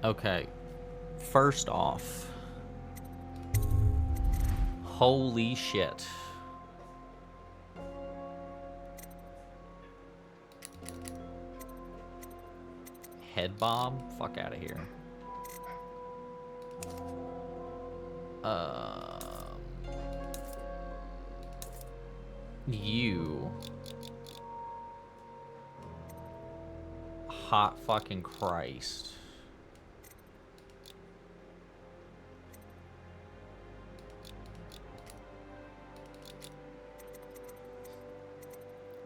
Okay. First off, holy shit. Head bob? Fuck out of here. You. Hot fucking Christ.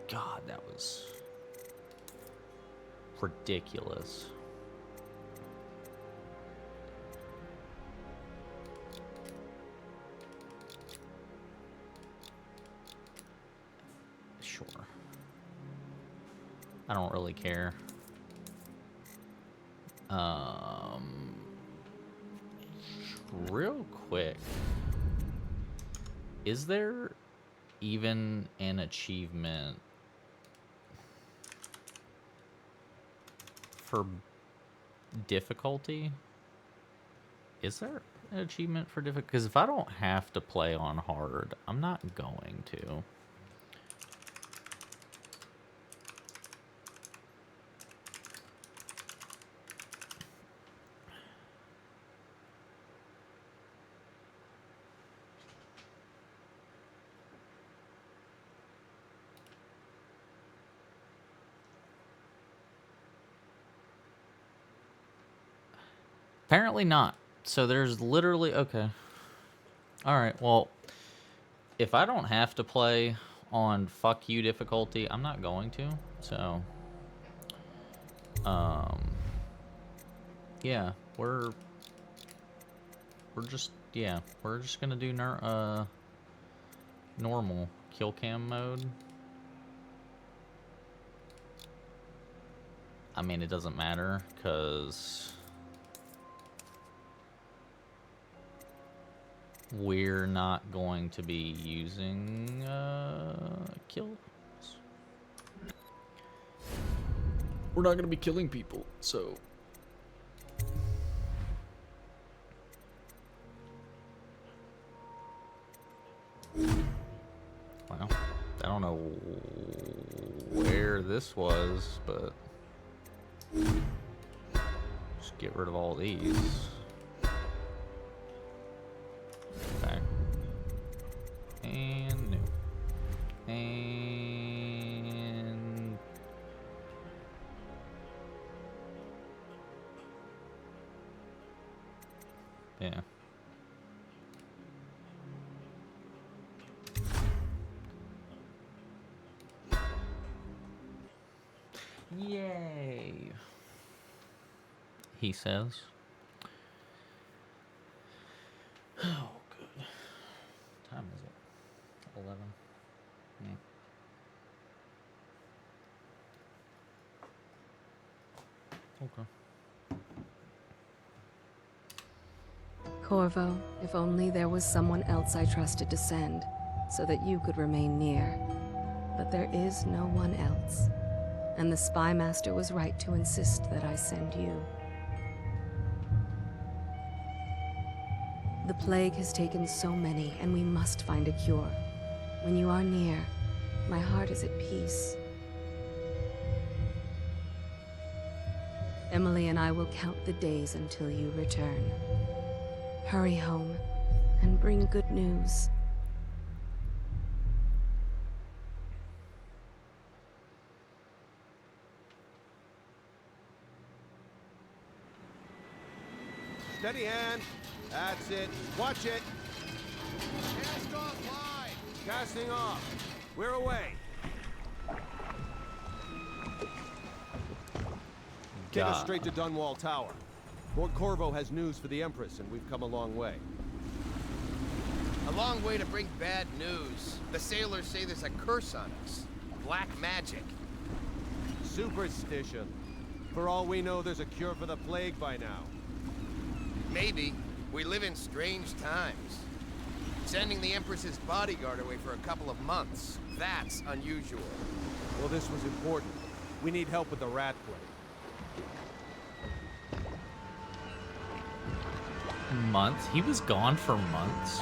God, that was ridiculous. Sure. I don't really care. Real quick. Is there even an achievement for difficulty? Is there an achievement for difficulty? Because if I don't have to play on hard, I'm not going to. Apparently not. So there's literally... Okay. Alright, well... If I don't have to play on fuck you difficulty, I'm not going to. So... Yeah, we're just... Yeah, we're just gonna do normal kill cam mode. I mean, it doesn't matter, because... we're not going to be using kills. We're not going to be killing people, so... Well, I don't know where this was, but... just get rid of all these. Back. And new. And... yeah. Yay! He says. Oh, good. What time is it? 11. Okay. Corvo, if only there was someone else I trusted to send, so that you could remain near. But there is no one else. And the Spy Master was right to insist that I send you. The plague has taken so many, and we must find a cure. When you are near, my heart is at peace. Emily and I will count the days until you return. Hurry home, and bring good news. Steady hand. That's it. Watch it. Cast off line. Casting off. We're away. Take us straight to Dunwall Tower. Lord Corvo has news for the Empress, and we've come a long way. A long way to bring bad news. The sailors say there's a curse on us. Black magic. Superstition. For all we know, there's a cure for the plague by now. Maybe. We live in strange times. Sending the Empress's bodyguard away for a couple of months. That's unusual. Well, this was important. We need help with the rat plague. Months? He was gone for months?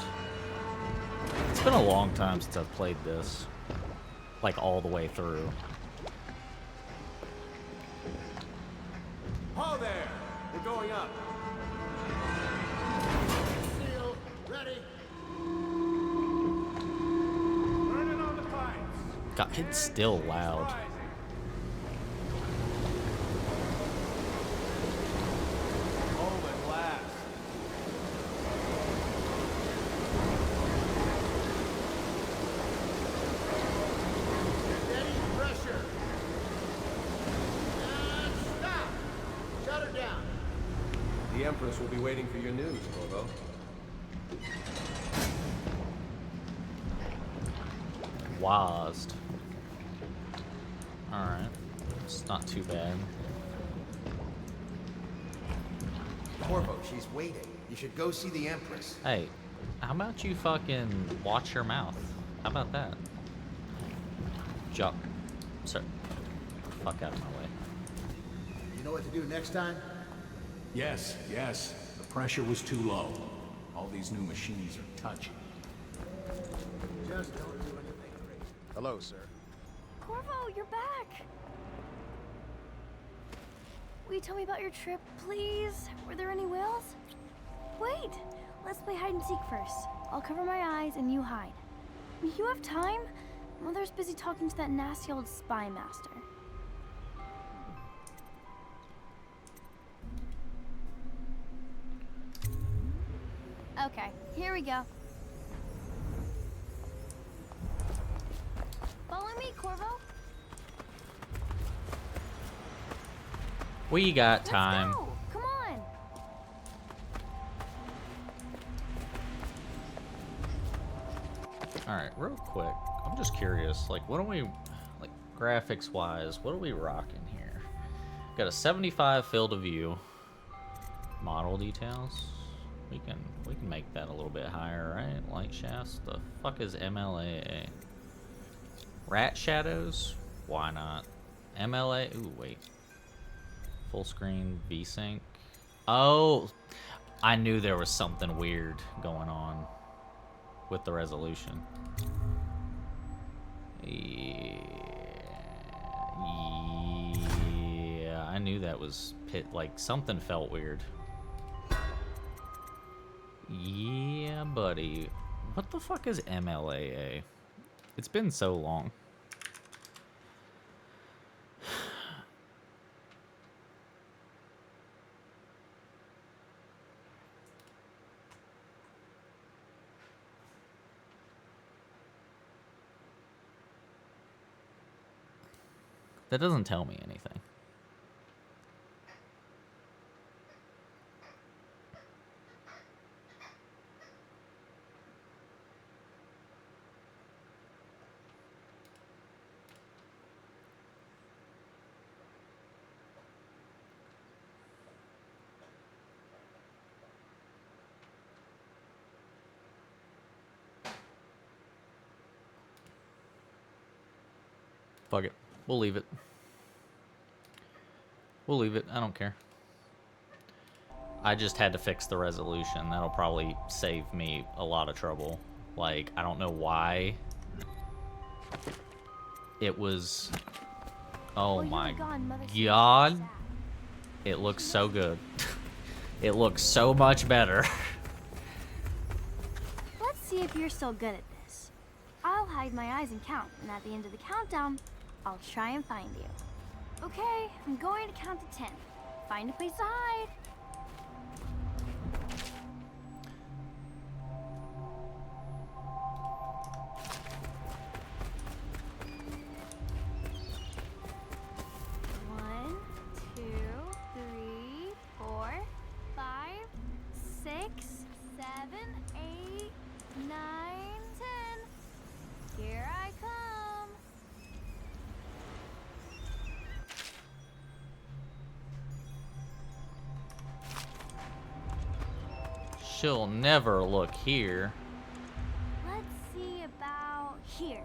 It's been a long time since I've played this. Like, all the way through. Ho there! We're going up. Seal, ready. Turning on the pipes. God, it's still loud. Moment last. Steady pressure. And stop. Shut her down. The Empress will be waiting for your news, Corvo. Wazd. Alright. It's not too bad. Corvo, she's waiting. You should go see the Empress. Hey, how about you fucking watch your mouth? How about that? Jump. Sir. Fuck out of my way. You know what to do next time? Yes, yes. The pressure was too low. All these new machines are touchy. Just don't do anything crazy. Hello, sir. Corvo, you're back! Will you tell me about your trip, please? Were there any whales? Wait! Let's play hide and seek first. I'll cover my eyes and you hide. You have time? Mother's busy talking to that nasty old spy master. Okay, here we go. Follow me, Corvo. We got Let's time. go. Come on. Alright, real quick. I'm just curious, like, what are we, like, graphics-wise, what are we rocking here? Got a 75 field of view. Model details. We can make that a little bit higher, right? Light shafts. The fuck is MLAA? Rat shadows? Why not? MLA? Ooh, wait. Full screen VSync. Oh, I knew there was something weird going on with the resolution. Yeah, I knew that was like something felt weird. Yeah, buddy. What the fuck is MLAA? It's been so long. That doesn't tell me anything. Fuck it. We'll leave it. We'll leave it. I don't care. I just had to fix the resolution. That'll probably save me a lot of trouble. Like, I don't know why. It was... Oh my god. It looks so good. It looks so much better. Let's see if you're still good at this. I'll hide my eyes and count, and at the end of the countdown, I'll try and find you. Okay, I'm going to count to 10. Find a place to hide. One, 2, 3, 4, 5, 6, 7, 8, 9, 10. Here I come. She'll never look here. Let's see about here.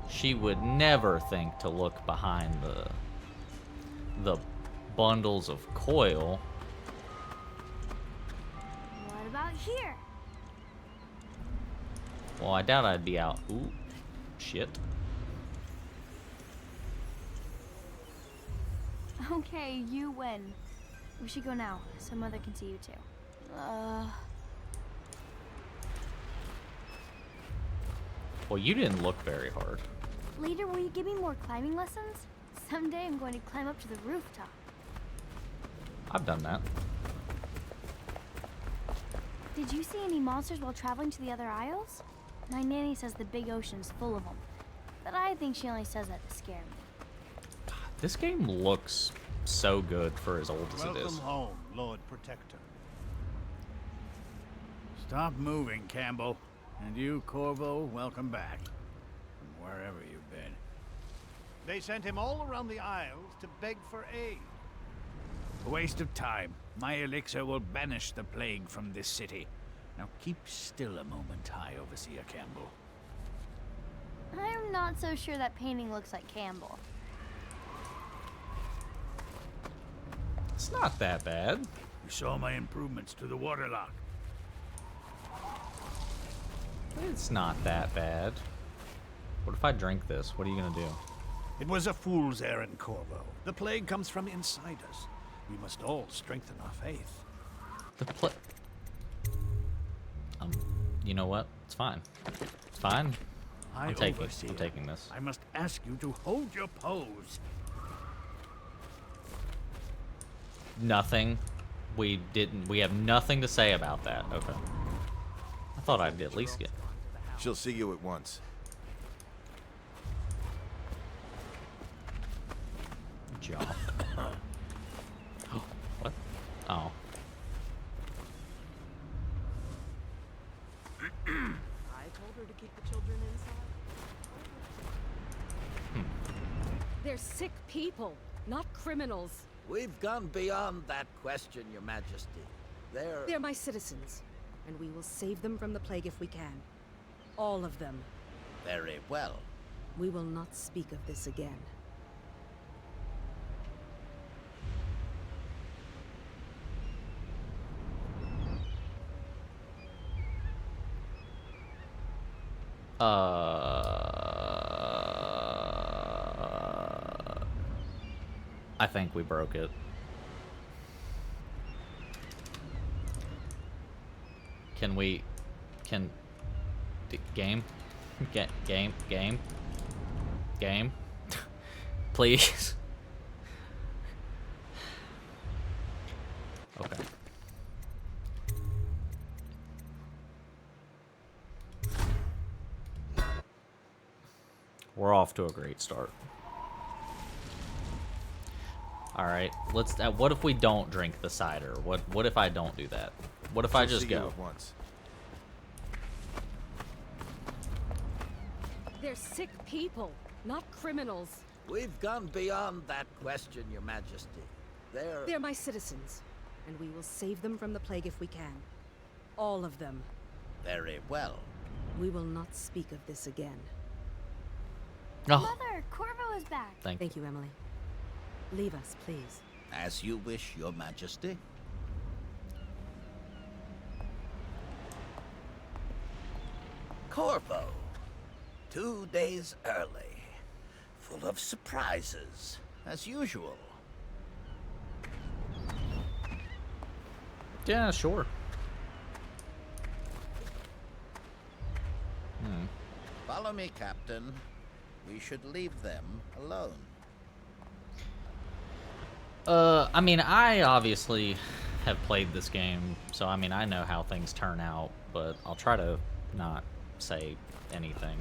She would never think to look behind the bundles of coil. Here. Well, I doubt I'd be out. Ooh, shit. Okay, you win. We should go now, so Mother can see you too. Well, you didn't look very hard. Later, will you give me more climbing lessons? Someday I'm going to climb up to the rooftop. I've done that. Did you see any monsters while traveling to the other isles? My nanny says the big ocean's full of them, but I think she only says that to scare me. This game looks so good for as old as it is. Welcome home, Lord Protector. Stop moving, Campbell. And you, Corvo, welcome back. From wherever you've been. They sent him all around the Isles to beg for aid. A waste of time. My elixir will banish the plague from this city. Now keep still a moment, High Overseer Campbell. I'm not so sure that painting looks like Campbell. It's not that bad. You saw my improvements to the waterlock. It's not that bad. What if I drink this? What are you gonna do? It was a fool's errand, Corvo. The plague comes from inside us. We must all strengthen our faith. The you know what? It's fine. It's fine. I'm taking this. I must ask you to hold your pose. Nothing. We have nothing to say about that. Okay. I thought I'd at least get. She'll see you at once. Jaw. What? Oh. I told her to keep the children inside. They're sick people, not criminals. We've gone beyond that question, Your Majesty. They're my citizens, and we will save them from the plague if we can. All of them. Very well. We will not speak of this again. I think we broke it. Game? Game? Please? Okay. We're off to a great start. All right, let's. What if we don't drink the cider? What if I don't do that? What if I She'll just see you go? at once. They're sick people, not criminals. We've gone beyond that question, Your Majesty. They're my citizens, and we will save them from the plague if we can. All of them. Very well. We will not speak of this again. Oh, Mother, Corvo is back. thank you, Emily. Leave us, please. As you wish, Your Majesty. Corvo. 2 days early. Full of surprises, as usual. Yeah, sure. Follow me, Captain. We should leave them alone. I mean, I obviously have played this game, so I mean, I know how things turn out, but I'll try to not say anything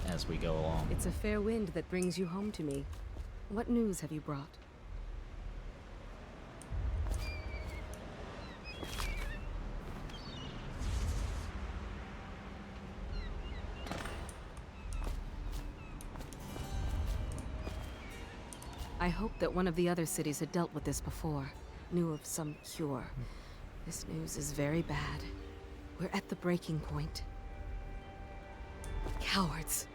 as we go along. It's a fair wind that brings you home to me. What news have you brought? I hoped that one of the other cities had dealt with this before, knew of some cure. This news is very bad. We're at the breaking point. Cowards.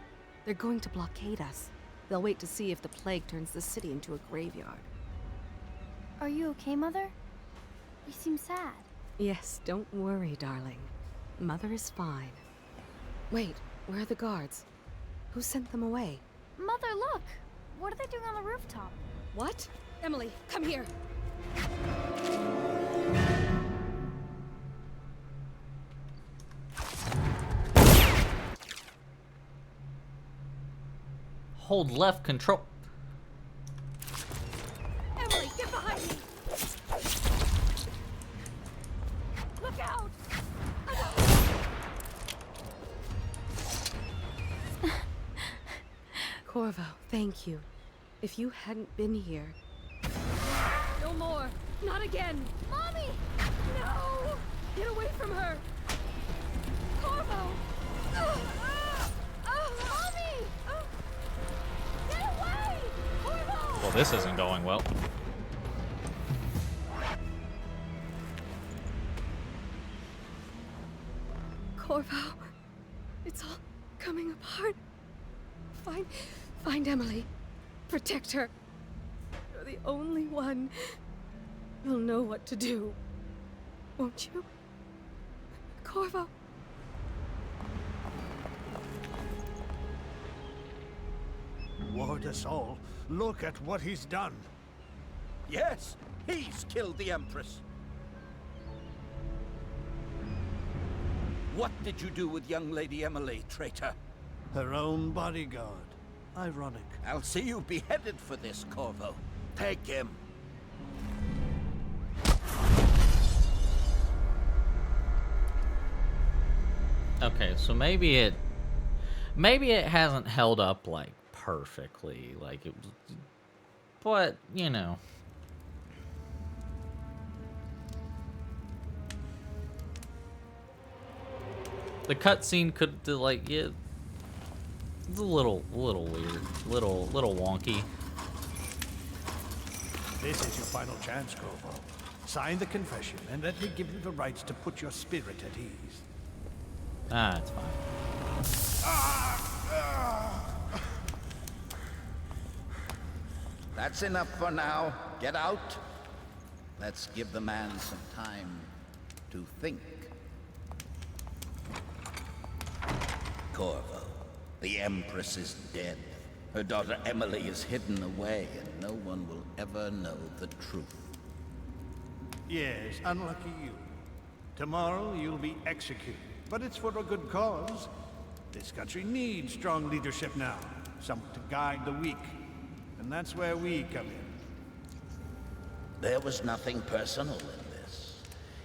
They're going to blockade us. They'll wait to see if the plague turns the city into a graveyard. Are you okay, Mother? You seem sad. Yes, don't worry, darling. Mother is fine. Wait, where are the guards? Who sent them away? Mother, look! What are they doing on the rooftop? What? Emily, come here. Hold left control. Emily, get behind me! Look out! Corvo, thank you. If you hadn't been here... No more. Not again. Mommy! No! Get away from her. Corvo! Mommy! Get away! Corvo! Well, this isn't going well. Corvo, it's all coming apart. Find Emily. Protect her. You're the only one who'll know what to do. Won't you? Corvo. Ward us all. Look at what he's done. Yes, he's killed the Empress. What did you do with young Lady Emily, traitor? Her own bodyguard. Ironic. I'll see you beheaded for this, Corvo. Take him. Okay, so maybe it hasn't held up like perfectly, like it was, but you know. The cutscene could like it's a little weird, little wonky. This is your final chance, Corvo. Sign the confession and let me give you the rights to put your spirit at ease. Ah, it's fine. That's enough for now. Get out. Let's give the man some time to think. Corvo, the Empress is dead. Her daughter Emily is hidden away, and no one will ever know the truth. Yes, unlucky you. Tomorrow you'll be executed, but it's for a good cause. This country needs strong leadership now, someone to guide the weak. And that's where we come in. There was nothing personal in this,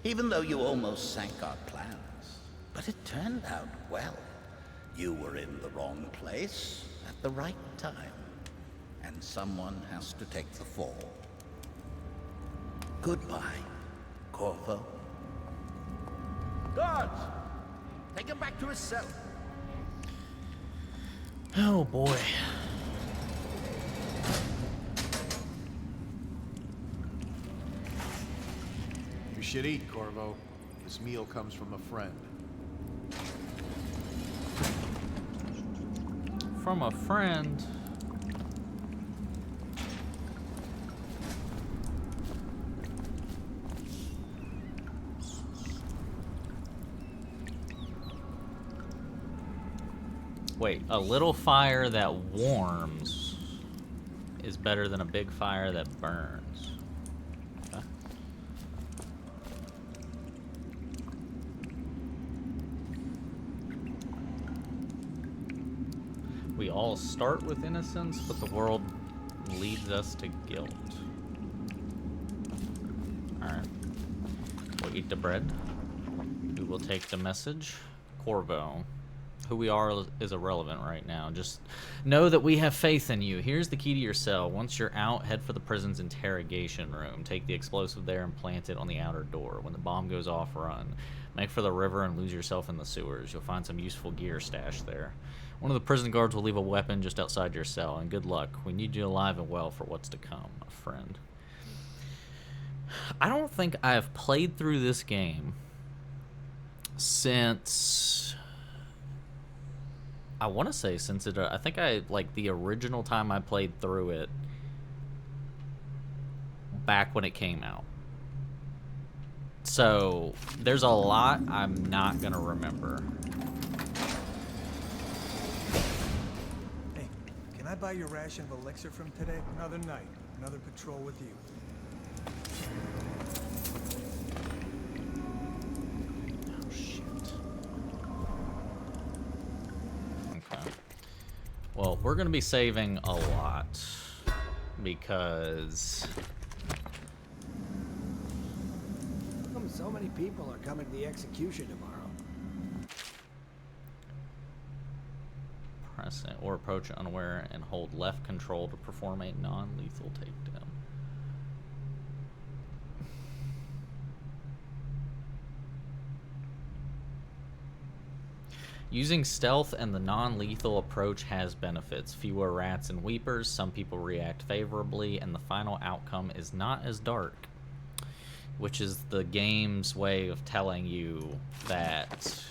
even though you almost sank our plans. But it turned out well. You were in the wrong place at the right time, and someone has to take the fall. Goodbye, Corvo. Guards! Take him back to his cell. Oh boy. You should eat, Corvo. This meal comes from a friend. From a friend. Wait, a little fire that warms is better than a big fire that burns. Okay. We all start with innocence, but the world leads us to guilt. Alright. We'll eat the bread. We will take the message. Corvo. Who we are is irrelevant right now. Just know that we have faith in you. Here's the key to your cell. Once you're out, head for the prison's interrogation room. Take the explosive there and plant it on the outer door. When the bomb goes off, run. Make for the river and lose yourself in the sewers. You'll find some useful gear stashed there. One of the prison guards will leave a weapon just outside your cell. And good luck. We need you alive and well for what's to come, my friend. I don't think I have played through this game since... I want to say since it, I think like the original time I played through it back when it came out. So there's a lot I'm not gonna remember. Hey, can I buy your ration of elixir from today? Another night, another patrol with you. Oh shit. Okay. Well, we're gonna be saving a lot because How come so many people are coming to the execution tomorrow? press it or approach it unaware and hold left control to perform a non-lethal takedown. Using stealth and the non-lethal approach has benefits. Fewer rats and weepers, some people react favorably, and the final outcome is not as dark. Which is the game's way of telling you that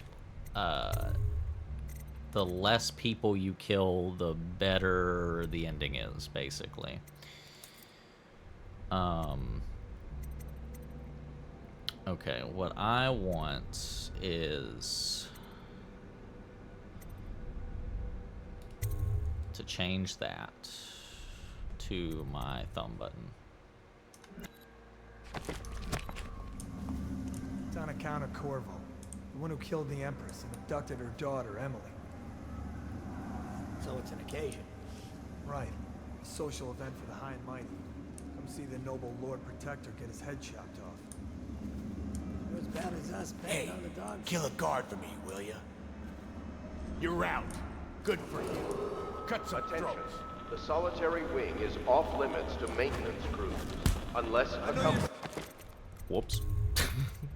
the less people you kill, the better the ending is, basically. Okay, what I want is to change that to my thumb button. It's on account of Corvo, the one who killed the Empress and abducted her daughter, Emily. So it's an occasion. Right. A social event for the high and mighty. Come see the noble Lord Protector get his head chopped off. You're as bad as us betting on the dog. Kill a guard for me, will ya? You're out. Good for you. Cut some throats. The solitary wing is off limits to maintenance crews, unless a company... Whoops.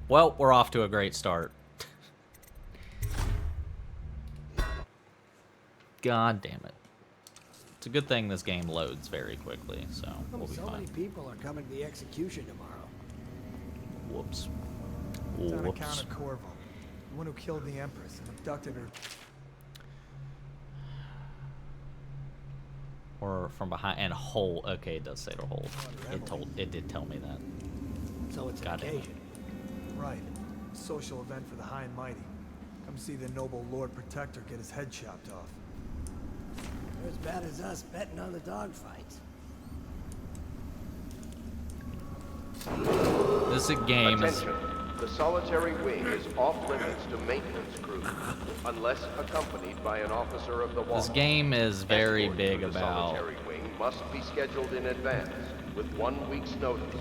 Well, we're off to a great start. God damn it. It's a good thing this game loads very quickly, so we'll be So fine. many people are coming to the execution tomorrow. Whoops. It's on account Whoops. of Corvo, the one who killed the Empress and abducted her. Or from behind and hold. Okay, it does say to hold. It did tell me that. So it's an God damn it. occasion. Right. A social event for the high and mighty. Come see the noble Lord Protector get his head chopped off. You're as bad as us betting on the dogfights. This game is... Attention. The solitary wing is off limits to maintenance crews, unless accompanied by an officer of the watch. This game is very Escort big to the about... solitary wing must be scheduled in advance, with 1 week's notice.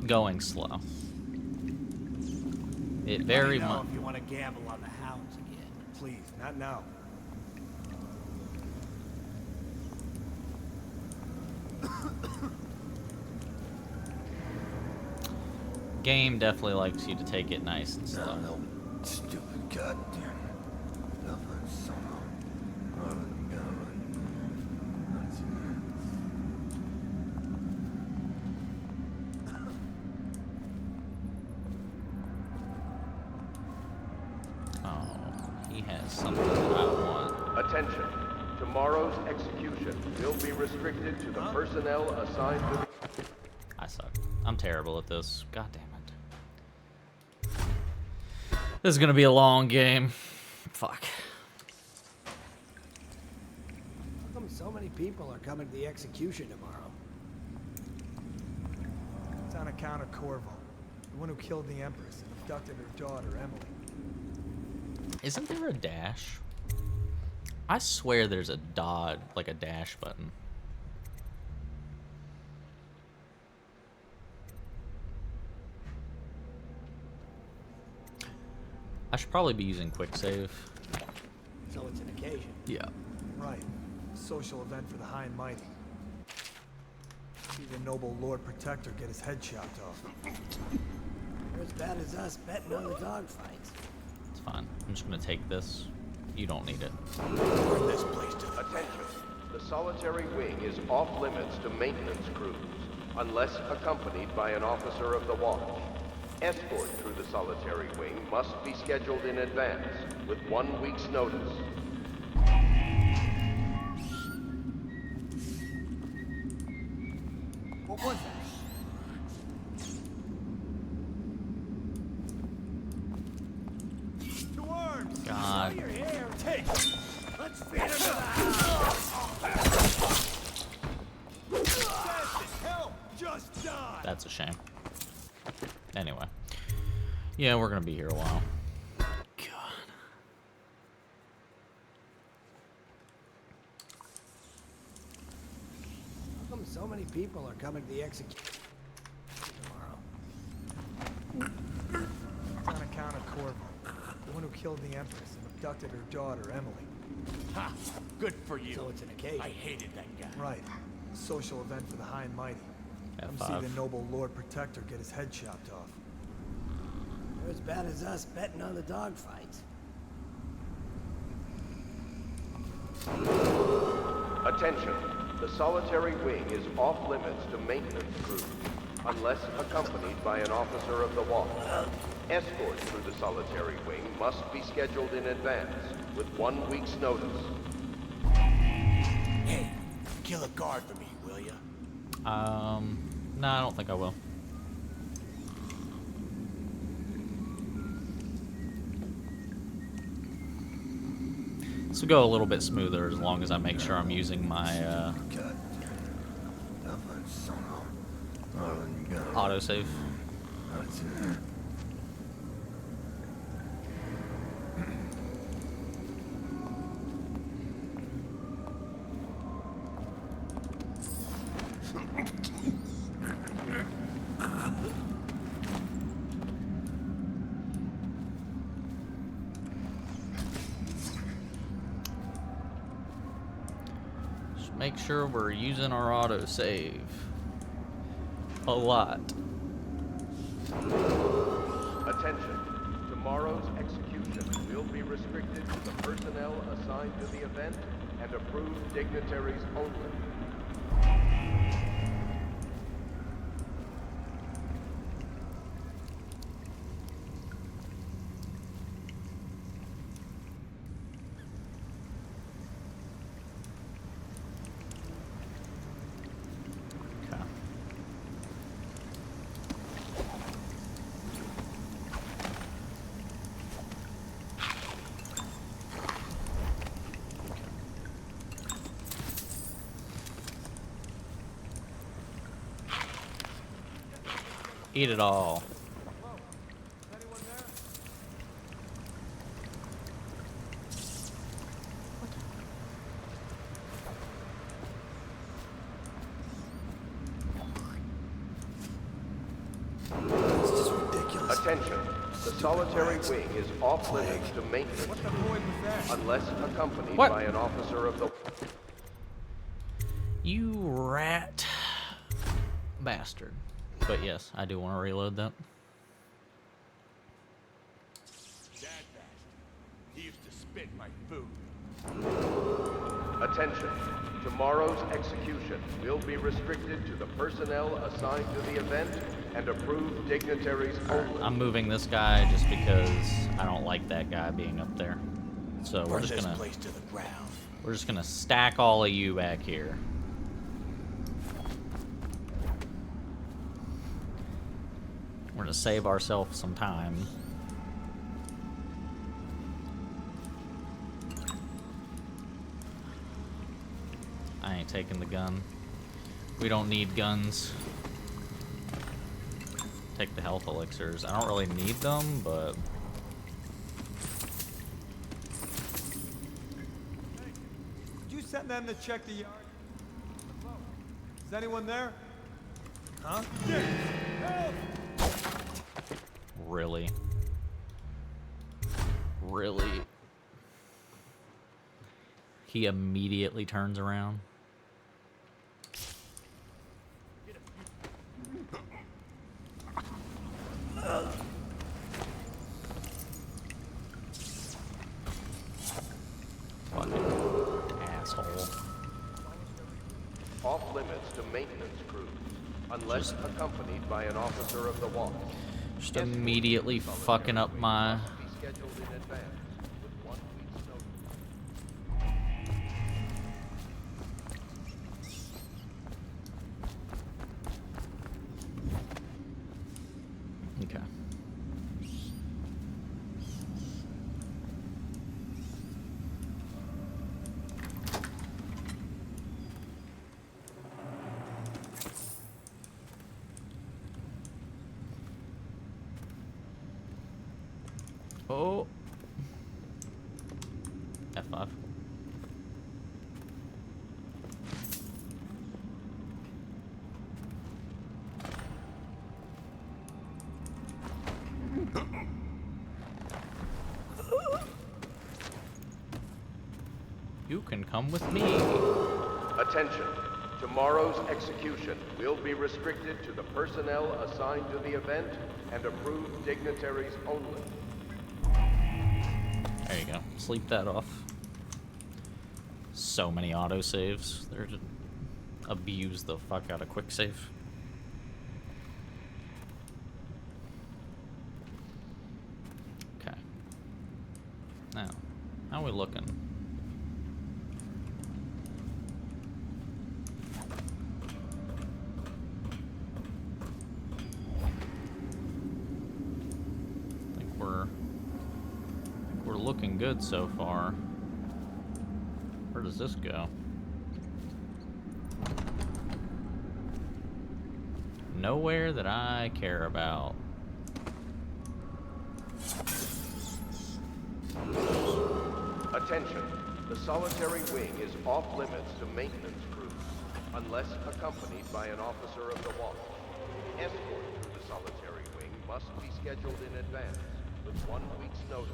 Going slow. It very Let me know much... if you want to gamble on the hounds again. Please, not now. Game definitely likes you to take it nice and slow. No, stupid goddamn. Oh, he has something that I want. Attention. Tomorrow's execution will be restricted to the personnel assigned to the... I suck. I'm terrible at this. God damn it. This is gonna be a long game. Fuck. How come so many people are coming to the execution tomorrow? It's on account of Corvo, the one who killed the Empress and abducted her daughter, Emily. Isn't there a dash? I swear there's a dot, like a dash button. I should probably be using quick save. So it's an occasion. Yeah. Right. A social event for the high and mighty. See the noble Lord Protector get his head chopped off. You're as bad as us betting on the dogfights. It's fine. I'm just gonna take this. You don't need it. Bring this place to... Attention. The solitary wing is off limits to maintenance crews, unless accompanied by an officer of the watch. Escort through the solitary wing must be scheduled in advance, with 1 week's notice. What was that? Two arms! God. You're here! Take it! Let's feed him to the house! Help! Just die! That's a shame. Anyway. Yeah, we're gonna be here a while. God. How come so many people are coming to the execution tomorrow? On account of Corvo, the one who killed the Empress and abducted her daughter, Emily. Ha! Good for you. So it's an occasion. I hated that guy. Right. A social event for the high and mighty. Come see F5. the noble Lord Protector get his head chopped off. They're as bad as us betting on the dogfights. Attention. The solitary wing is off limits to maintenance crews, unless accompanied by an officer of the watch. Escort through the solitary wing must be scheduled in advance, with 1 week's notice. Hey, kill a guard for me, will ya? No, I don't think I will. This will go a little bit smoother as long as I make sure I'm using my autosave. Just make sure we're using our autosave a lot. Attention. Tomorrow's execution will be restricted to the personnel assigned to the event and approved dignitaries only. Okay. Eat it all. It's just ridiculous. Attention. The solitary wing is off limits to maintenance What the void was that? unless accompanied What? by an officer of the... You rat bastard. But yes, I do want to reload that. That bastard. He used to spit my food. Attention. Tomorrow's execution will be restricted to the personnel assigned to the event and approved dignitaries only. I'm moving this guy just because I don't like that guy being up there. So we're Burn just this gonna place to the ground. we're just gonna stack all of you back here. We're gonna save ourselves some time. I ain't taking the gun. We don't need guns. Take the health elixirs. I don't really need them, but Did you send them to check the yard? Is anyone there? Huh? Help! really. Really. He immediately turns around. Fucking asshole. Off limits to maintenance crews, unless accompanied by an officer of the watch. Just immediately fucking up my... Must be scheduled in advance with 1 week's notice. Okay. Oh. F5. You can come with me. Attention. Tomorrow's execution will be restricted to the personnel assigned to the event and approved dignitaries only. There you go. Sleep that off. So many autosaves. They're just abuse the fuck out of quick save. Okay. Now, how are we looking? I think we're looking good so far. Where does this go? Nowhere that I care about. Attention. The solitary wing is off limits to maintenance crews, unless accompanied by an officer of the watch. Escort through the solitary wing must be scheduled in advance, with 1 week's notice.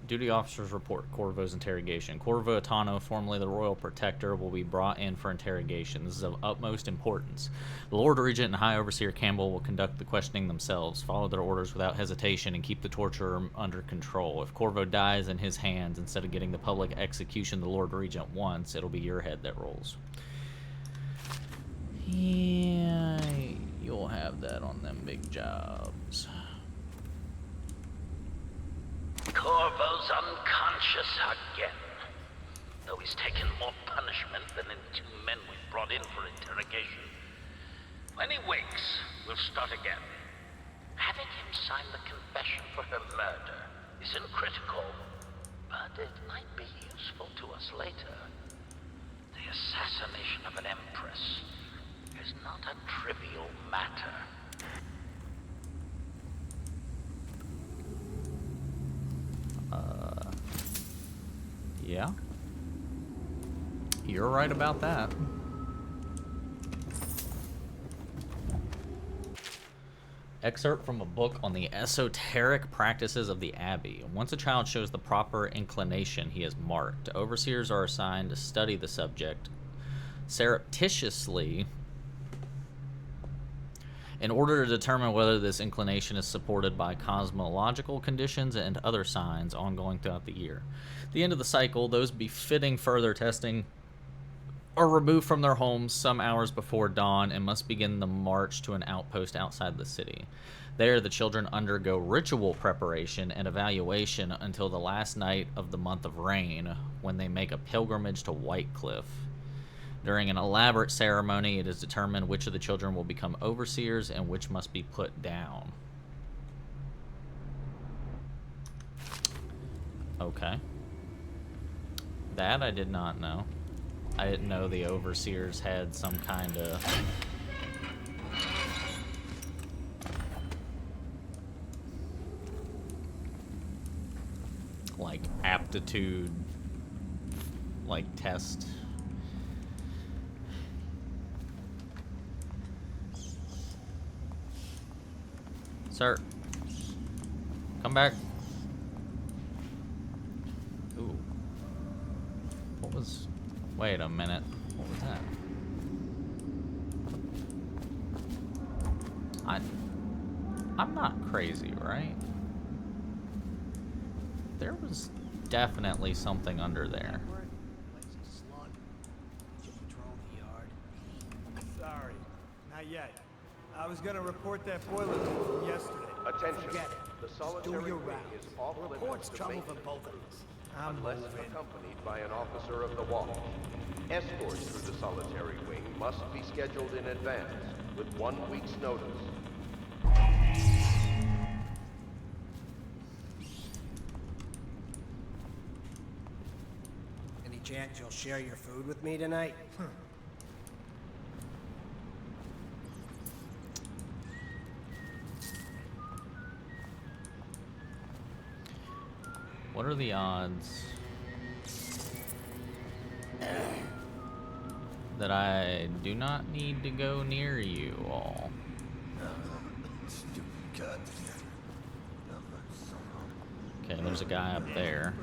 Duty officers report Corvo's interrogation. Corvo Atano, formerly the Royal Protector, will be brought in for interrogation. This is of utmost importance. The Lord Regent and High Overseer Campbell will conduct the questioning themselves. Follow their orders without hesitation and keep the torture under control. If Corvo dies in his hands instead of getting the public execution the Lord Regent wants, it'll be your head that rolls. Yeah, you'll have that on them big jobs. Corvo's unconscious again. Though he's taken more punishment than the 2 men we brought in for interrogation. When he wakes, we'll start again. Having him sign the confession for her murder isn't critical, but it might be useful to us later. The assassination of an empress is not a trivial matter. Yeah. You're right about that. Excerpt from a book on the esoteric practices of the Abbey. Once a child shows the proper inclination, he is marked. Overseers are assigned to study the subject surreptitiously in order to determine whether this inclination is supported by cosmological conditions and other signs ongoing throughout the year. At the end of the cycle, those befitting further testing are removed from their homes some hours before dawn and must begin the march to an outpost outside the city. There, the children undergo ritual preparation and evaluation until the last night of the month of rain, when they make a pilgrimage to White Cliff. During an elaborate ceremony, it is determined which of the children will become overseers and which must be put down. Okay. That I did not know. I didn't know the overseers had some kind of... like aptitude, like test. Sir, come back. Ooh. What was... Wait a minute. What was that? I'm not crazy, right? There was definitely something under there. Not yet. I was gonna report that boiler leak from yesterday. Attention. Forget it. The Just solitary do your wing rounds. is off limits Report's to trouble for maintenance both of crew, us. unless accompanied by an officer of the watch. Escorts through the solitary wing must be scheduled in advance with 1 week's notice. Any chance you'll share your food with me tonight? What are the odds that I do not need to go near you all? Stupid god. Okay, there's a guy up there.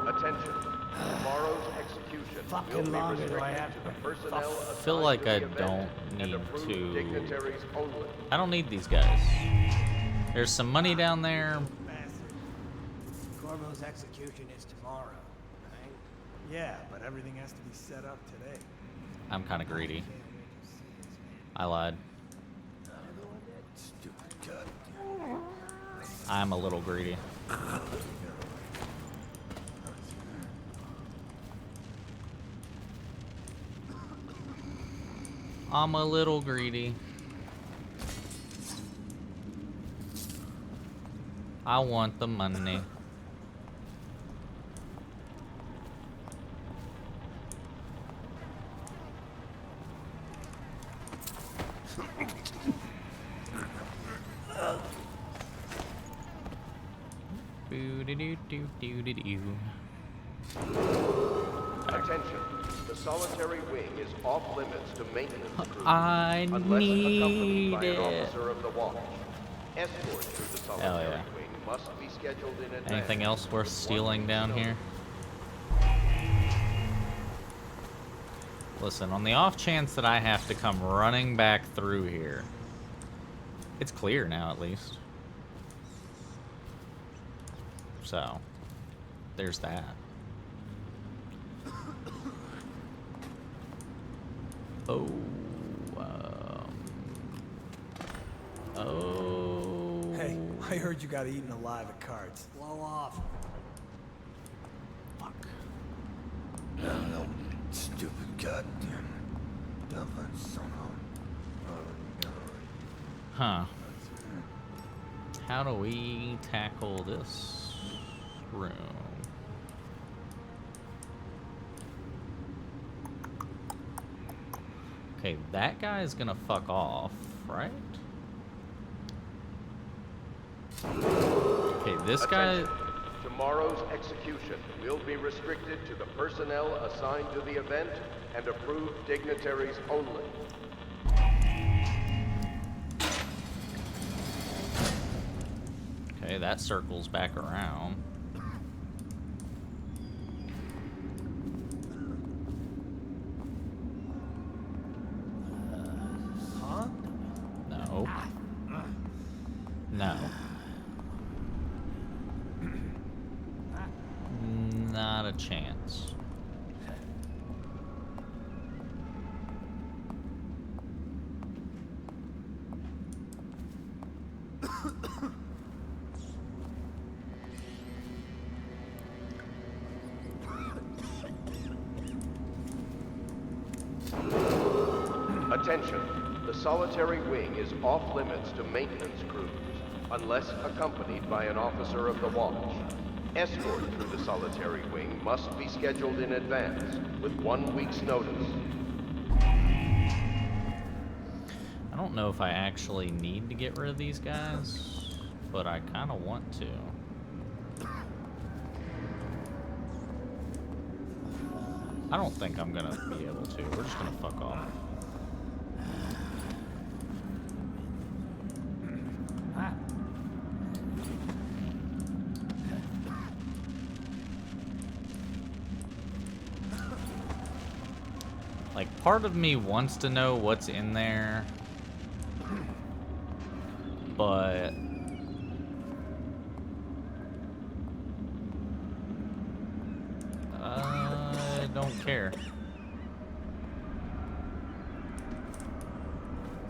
Attention. Tomorrow's execution will be longer do I restricted have to the personnel I feel assigned like to I the event don't and need approved to. dignitaries only. I don't need these guys. There's some money down there. Corvo's execution is tomorrow, right? Yeah, but everything has to be set up today. I'm kind of greedy. I lied. Stupid god. I'm a little greedy. I'm a little greedy. I want the money. Boo-doo-doo-doo-doo-doo. Attention. The solitary wing is off limits to maintenance crew I unless accompanied by need an it. officer of the watch. Escorts through the solitary yeah. wing must be scheduled in advance. Anything else worth stealing down here? Listen, on the off chance that I have to come running back through here, it's clear now at least. So, there's that. Oh, oh. Hey, I heard you got eaten alive at cards. Blow off. Fuck. No, stupid goddamn. Nothing, son of. Huh. How do we tackle this room? Okay, that guy's gonna fuck off, right? Okay, this guy... Attention. Tomorrow's execution will be restricted to the personnel assigned to the event and approved dignitaries only. Okay, that circles back around. Huh? No. No. Not a chance. Attention. The solitary wing is off limits to maintenance crews unless accompanied by an officer of the watch. Escort through the solitary wing must be scheduled in advance with 1 week's notice. I don't know if I actually need to get rid of these guys, but I kind of want to. I don't think I'm gonna be able to. We're just gonna fuck off. Like, part of me wants to know what's in there, but don't care.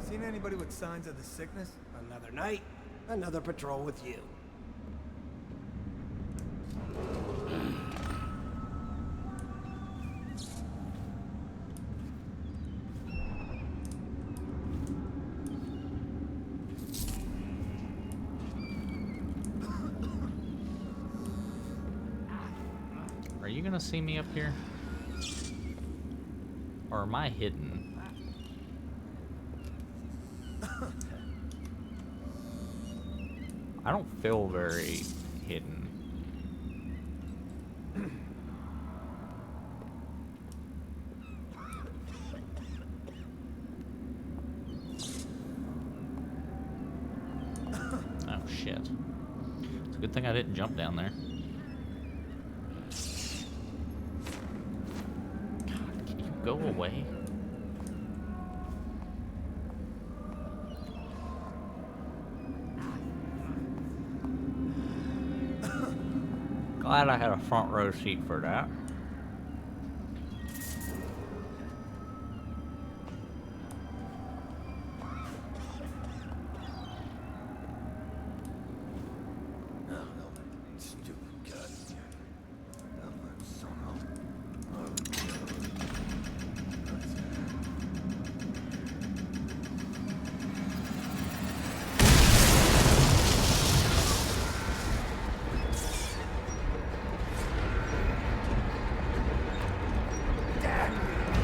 Seen anybody with signs of the sickness? Another night, another patrol with you. Are you gonna see me up here? Or am I hidden? I don't feel very hidden. Oh shit. It's a good thing I didn't jump down there. God, can you go away? Glad I had a front row seat for that.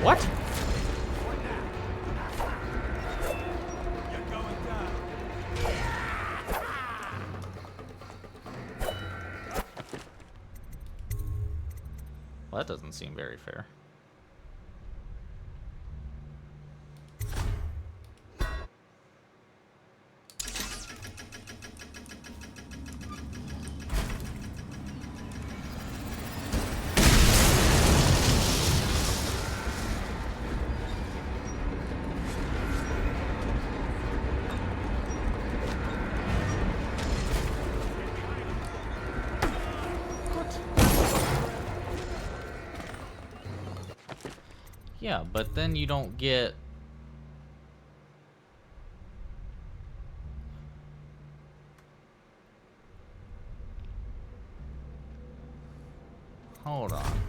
What? Well, that doesn't seem very fair. Yeah, but then you don't get... Hold on.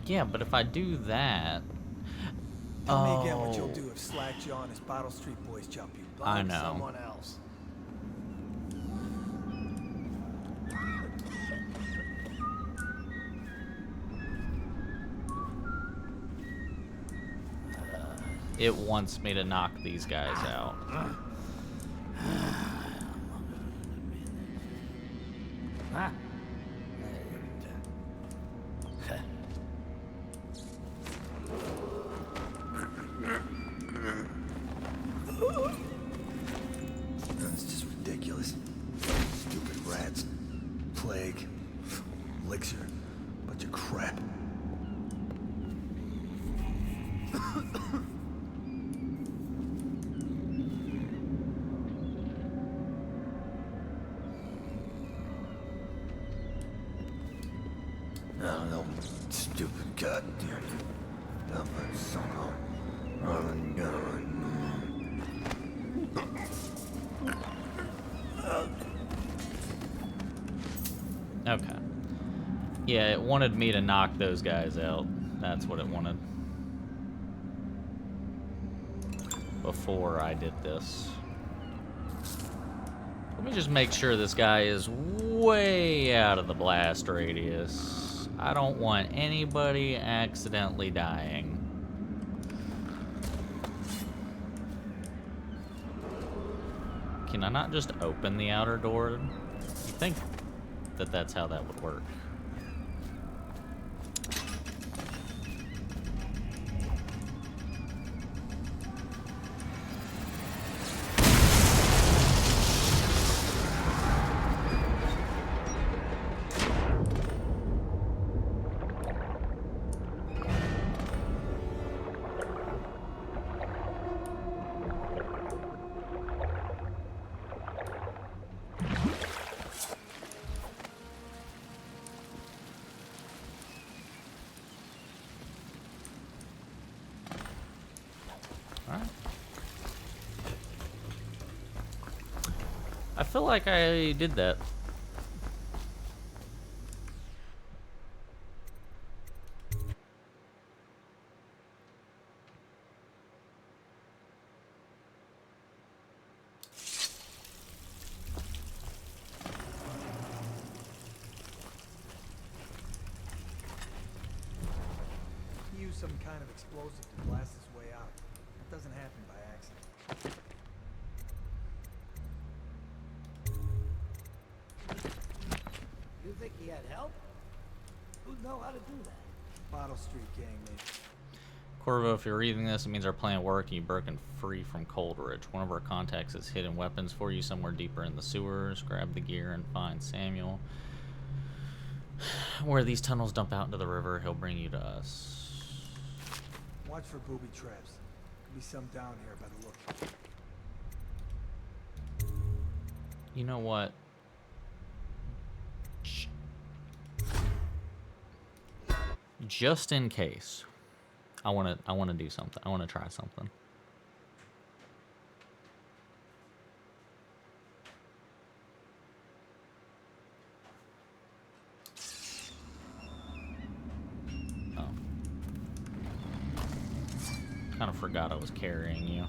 Yeah, but if I do that... Tell me again what you'll do if Slackjaw and his Bottle Street boys jump you. I Blame know. someone else. It wants me to knock these guys out. That's just ridiculous. Stupid rats. Plague. Elixir. Bunch of crap. Oh, no. Stupid goddamn. Okay. Yeah, it wanted me to knock those guys out. That's what it wanted. Before I did this. Let me just make sure this guy is way out of the blast radius. I don't want anybody accidentally dying. Can I not just open the outer door? You think that that's how that would work? feel like I did that. He used some kind of explosive to blast his way out. It doesn't happen by accident. You think he had help? Who'd know how to do that? Bottle Street gang, maybe. Corvo, if you're reading this, it means our plan worked and you've broken free from Coldridge. One of our contacts has hidden weapons for you somewhere deeper in the sewers. Grab the gear and find Samuel. Where these tunnels dump out into the river, he'll bring you to us. Watch for booby traps. Could be some down here by the look. You know what? Just in case, I wanna do something. I wanna try something. Oh, kind of forgot I was carrying you.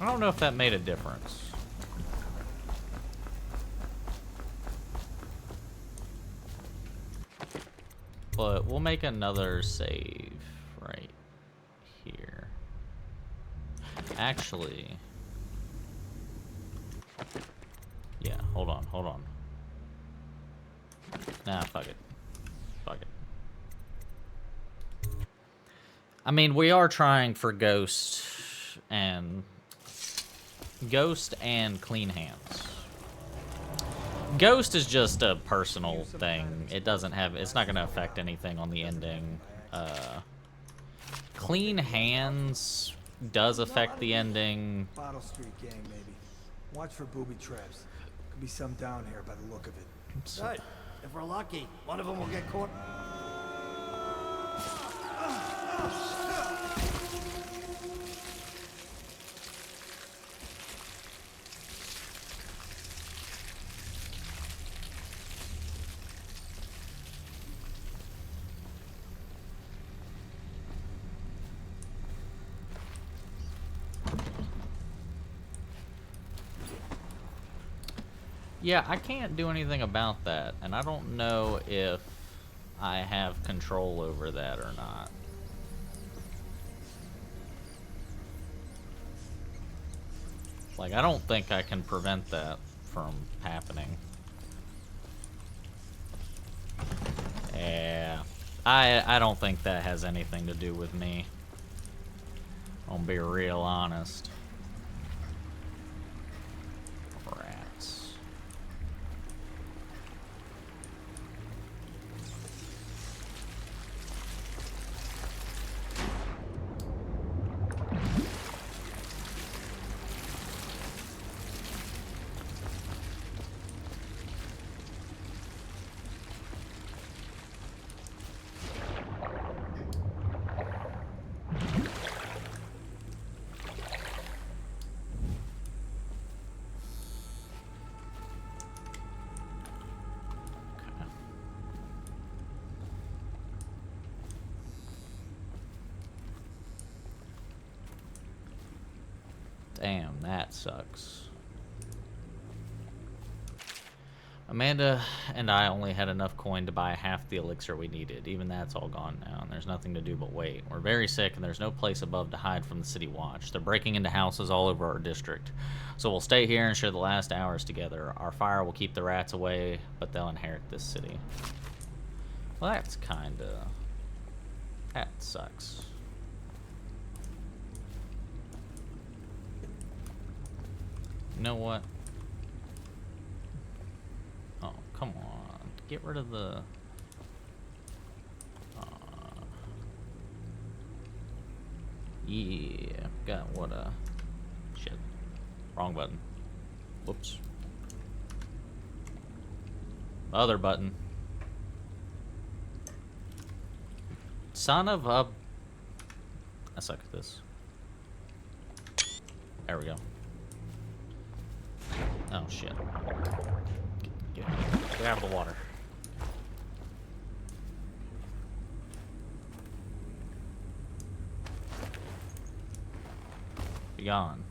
I don't know if that made a difference. But we'll make another save right here. Actually, yeah, hold on. Nah, fuck it. I mean, we are trying for Ghost and Clean Hands. Ghost is just a personal thing. It doesn't have, it's not going to affect anything on the ending. Clean Hands does affect the ending. Bottle Street gang, maybe. Watch for booby traps. Could be some down here by the look of it. Good. If we're lucky, one of them will get caught. Yeah, I can't do anything about that, and I don't know if I have control over that or not. Like, I don't think I can prevent that from happening. Yeah, I don't think that has anything to do with me. I'll be real honest. Rats. Damn, that sucks. Amanda and I only had enough coin to buy half the elixir we needed. Even that's all gone now, and there's nothing to do but wait. We're very sick, and there's no place above to hide from the city watch. They're breaking into houses all over our district. So we'll stay here and share the last hours together. Our fire will keep the rats away, but they'll inherit this city. Well, that's kinda... That sucks. You know what? Oh, come on. Get rid of the... Yeah, got what shit. Wrong button. Whoops. Other button. Son of a... I suck at this. There we go. Oh shit. Get out of the water. Be gone.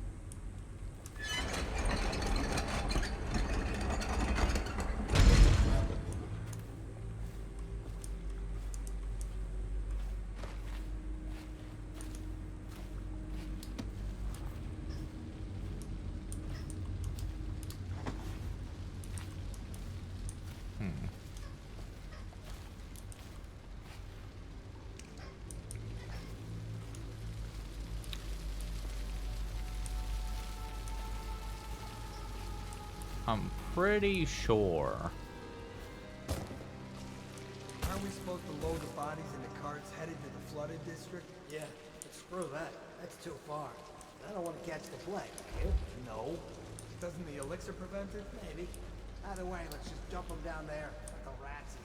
I'm pretty sure. Aren't we supposed to load the bodies into carts headed to the flooded district? Yeah, but screw that. That's too far. I don't want to catch the plague, you? No. Doesn't the elixir prevent it? Maybe. Either way, let's just dump them down there. Let the rats eat them.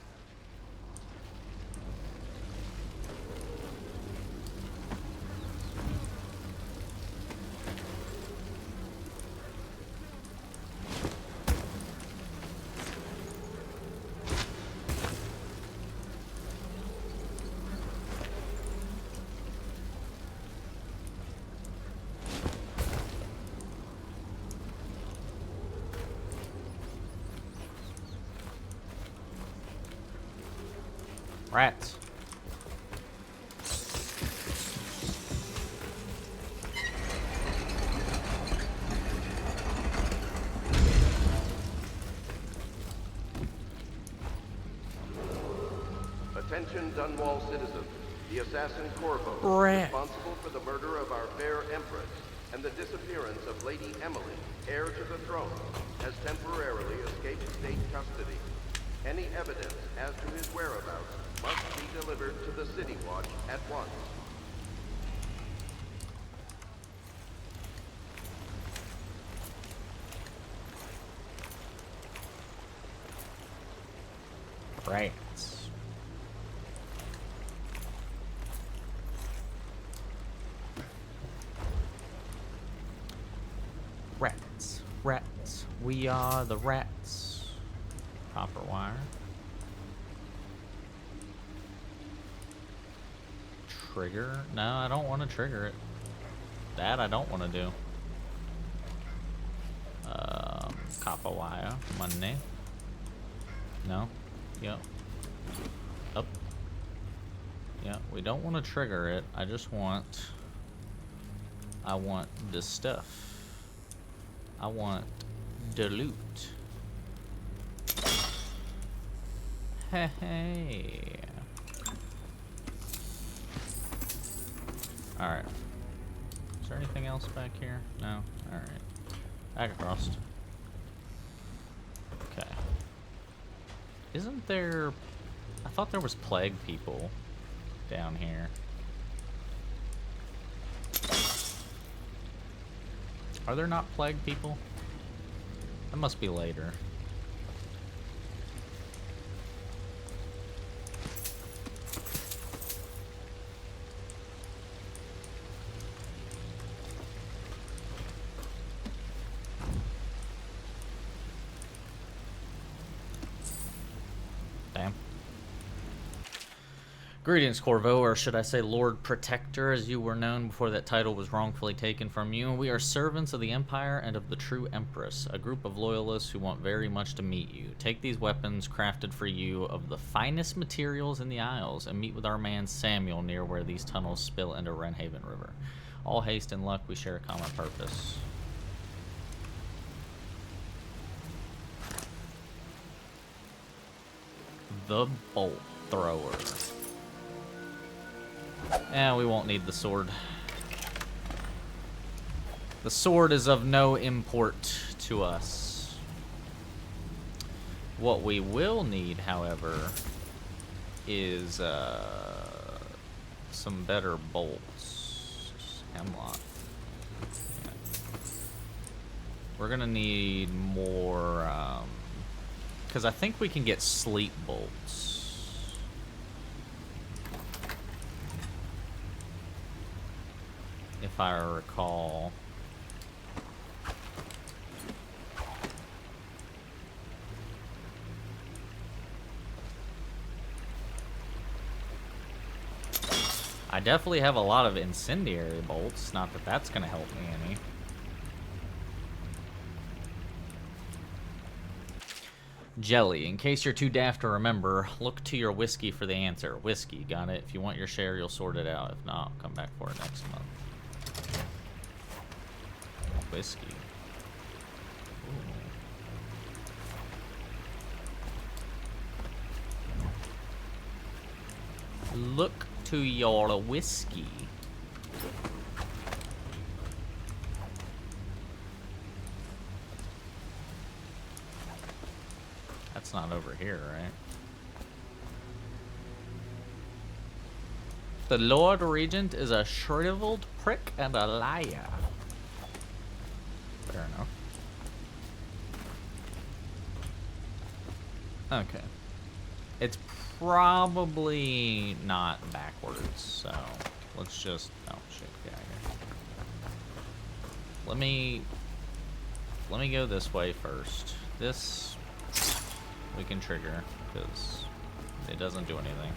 Rats. Attention Dunwall citizens. The assassin Corvo, Rat. responsible for the murder of our fair empress and the disappearance of Lady Emily, heir to the throne, has temporarily escaped state custody. Any evidence as to his whereabouts must be delivered to the City Watch at once. Rats. Rats. Rats. We are the rats. Copper wire. Trigger? No, I don't want to trigger it. That I don't want to do. Copper wire. Money. No. Yep. Up. Yeah, we don't want to trigger it. I just want... I want the stuff. I want the loot. Hey. Alright. Is there anything else back here? No? Alright. Back across. Okay. Isn't there... I thought there was plague people down here. Are there not plague people? That must be later. Damn. Greetings, Corvo, or should I say Lord Protector, as you were known before that title was wrongfully taken from you. We are servants of the Empire and of the true Empress, a group of loyalists who want very much to meet you. Take these weapons, crafted for you of the finest materials in the Isles, and meet with our man Samuel near where these tunnels spill into Wrenhaven River. All haste and luck, we share a common purpose. The bolt. thrower. And we won't need the sword. The sword is of no import to us. What we will need, however, is some better bolts. Hemlock. Yeah. We're gonna need more, because I think we can get sleep bolts. If I recall. I definitely have a lot of incendiary bolts. Not that that's gonna help me any. Jelly. In case you're too daft to remember, look to your whiskey for the answer. Whiskey, got it? If you want your share, you'll sort it out. If not, come back for it next month. Whiskey. Ooh. Look to your whiskey. That's not over here, right? The Lord Regent is a shriveled prick and a liar. Fair enough. Okay. It's probably not backwards, so let's just... Oh, shit. Yeah, Let me go this way first. This we can trigger, because it doesn't do anything.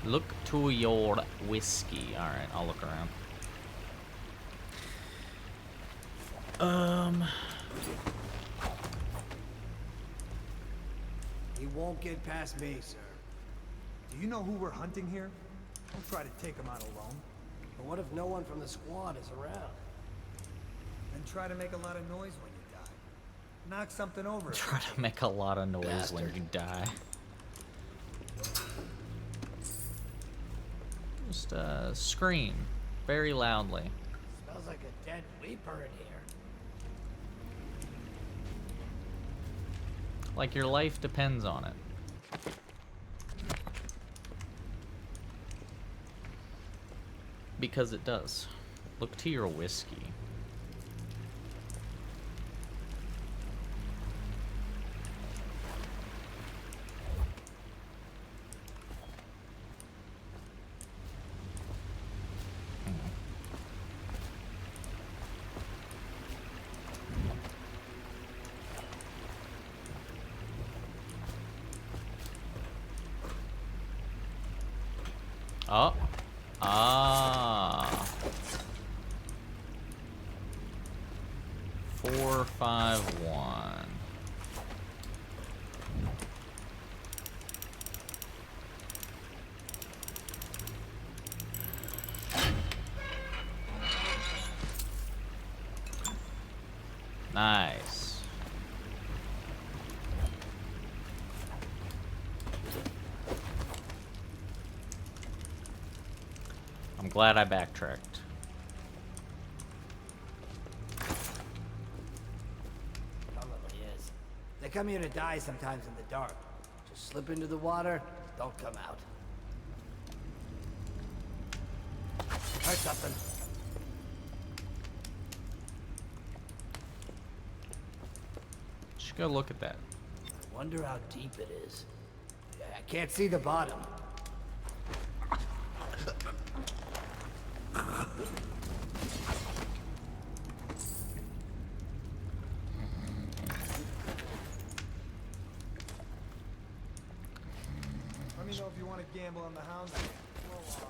Look to your whiskey. Alright, I'll look around. He won't get past me, sir. Do you know who we're hunting here? Don't try to take him out alone. But what if no one from the squad is around? And try to make a lot of noise when you die. Knock something over. Try to make a lot of noise when you die. Just scream very loudly. Smells like a dead weeper in here. Like your life depends on it. Because it does. Look to your whiskey. Oh. Ah. 4, 5, 1. Nice. I'm glad I backtracked. Probably is. They come here to die sometimes in the dark. Just slip into the water, don't come out. Heard something. Should go look at that. I wonder how deep it is. I can't see the bottom. Let me know if you want to gamble on the hounds. Blow off.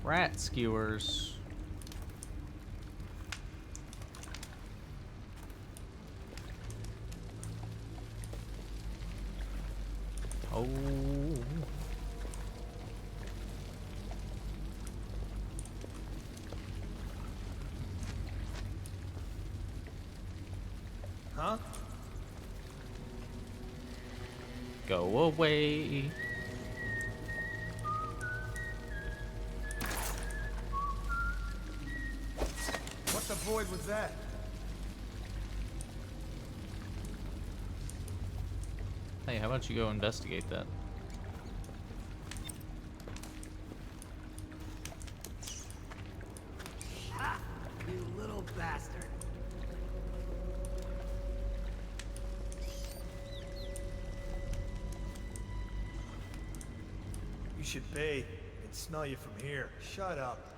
Rat skewers. Oh. Go away. What the void was that? Hey, how about you go investigate that? Ha! You little bastard. You should bathe. I can smell you from here. Shut up.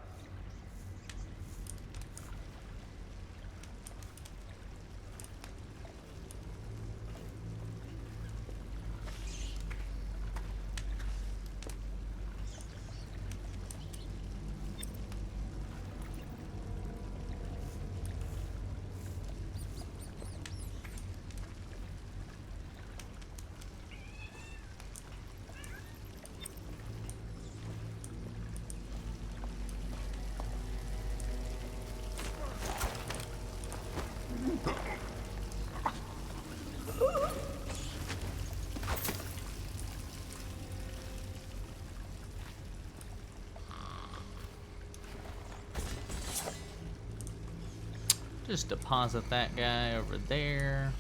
Just deposit that guy over there.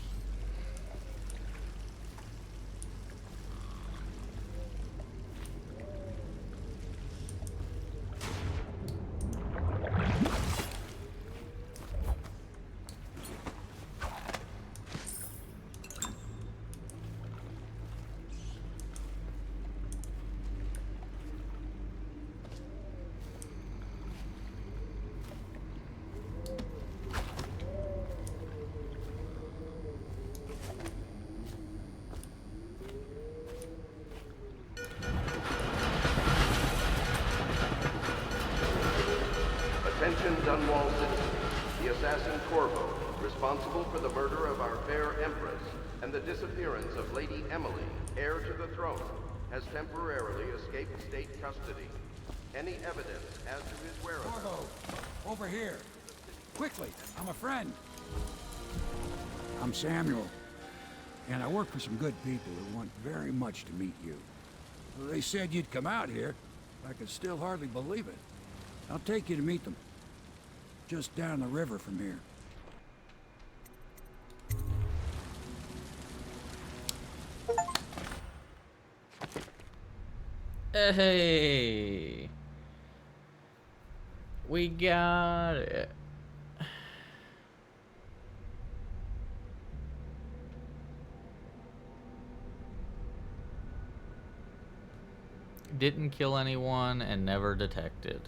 Attention Dunwall citizens. The assassin Corvo, responsible for the murder of our fair Empress and the disappearance of Lady Emily, heir to the throne, has temporarily escaped state custody. Any evidence as to his whereabouts... Corvo, over here. Quickly, I'm a friend. I'm Samuel, and I work for some good people who want very much to meet you. They said you'd come out here. I could still hardly believe it. I'll take you to meet them. Just down the river from here. Hey, we got it. Didn't kill anyone and never detected.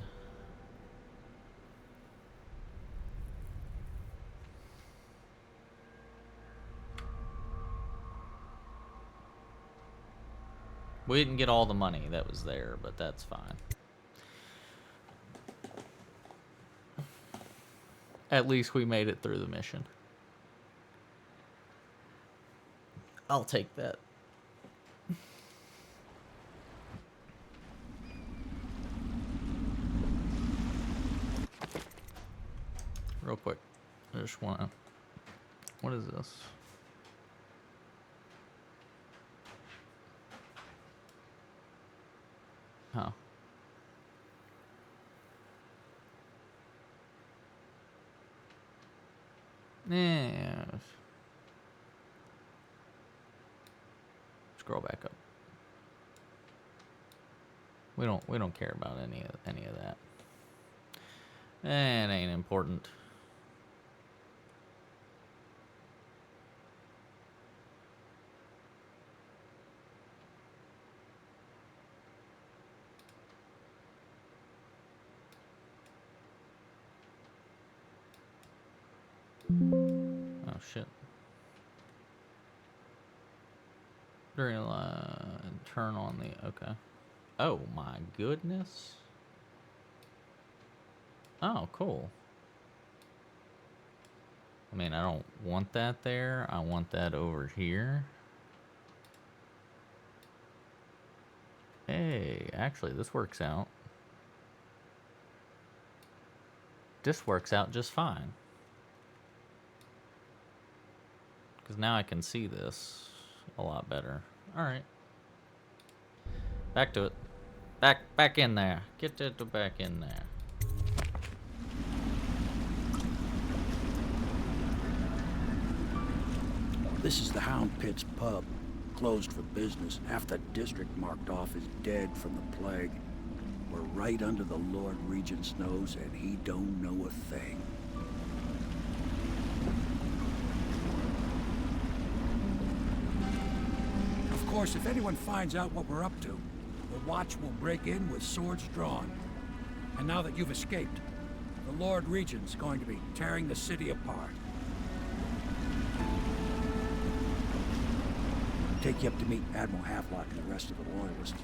We didn't get all the money that was there, but that's fine. At least we made it through the mission. I'll take that. Real quick, I just want to... What is this? Huh. Yeah. Scroll back up. We don't care about any of that. It ain't important. Oh shit. Turn on the okay. Oh my goodness. Oh, cool. I mean, I don't want that there. I want that over here. Hey, actually, this works out. This works out just fine. Because now I can see this. a lot better. All right. Back to it. Back in there. Get it back in there. This is the Hound Pit's pub. Closed for business. Half the district marked off as dead from the plague. We're right under the Lord Regent's nose, and he don't know a thing. Of course, if anyone finds out what we're up to, the Watch will break in with swords drawn. And now that you've escaped, the Lord Regent's going to be tearing the city apart. Take you up to meet Admiral Havelock and the rest of the Loyalists.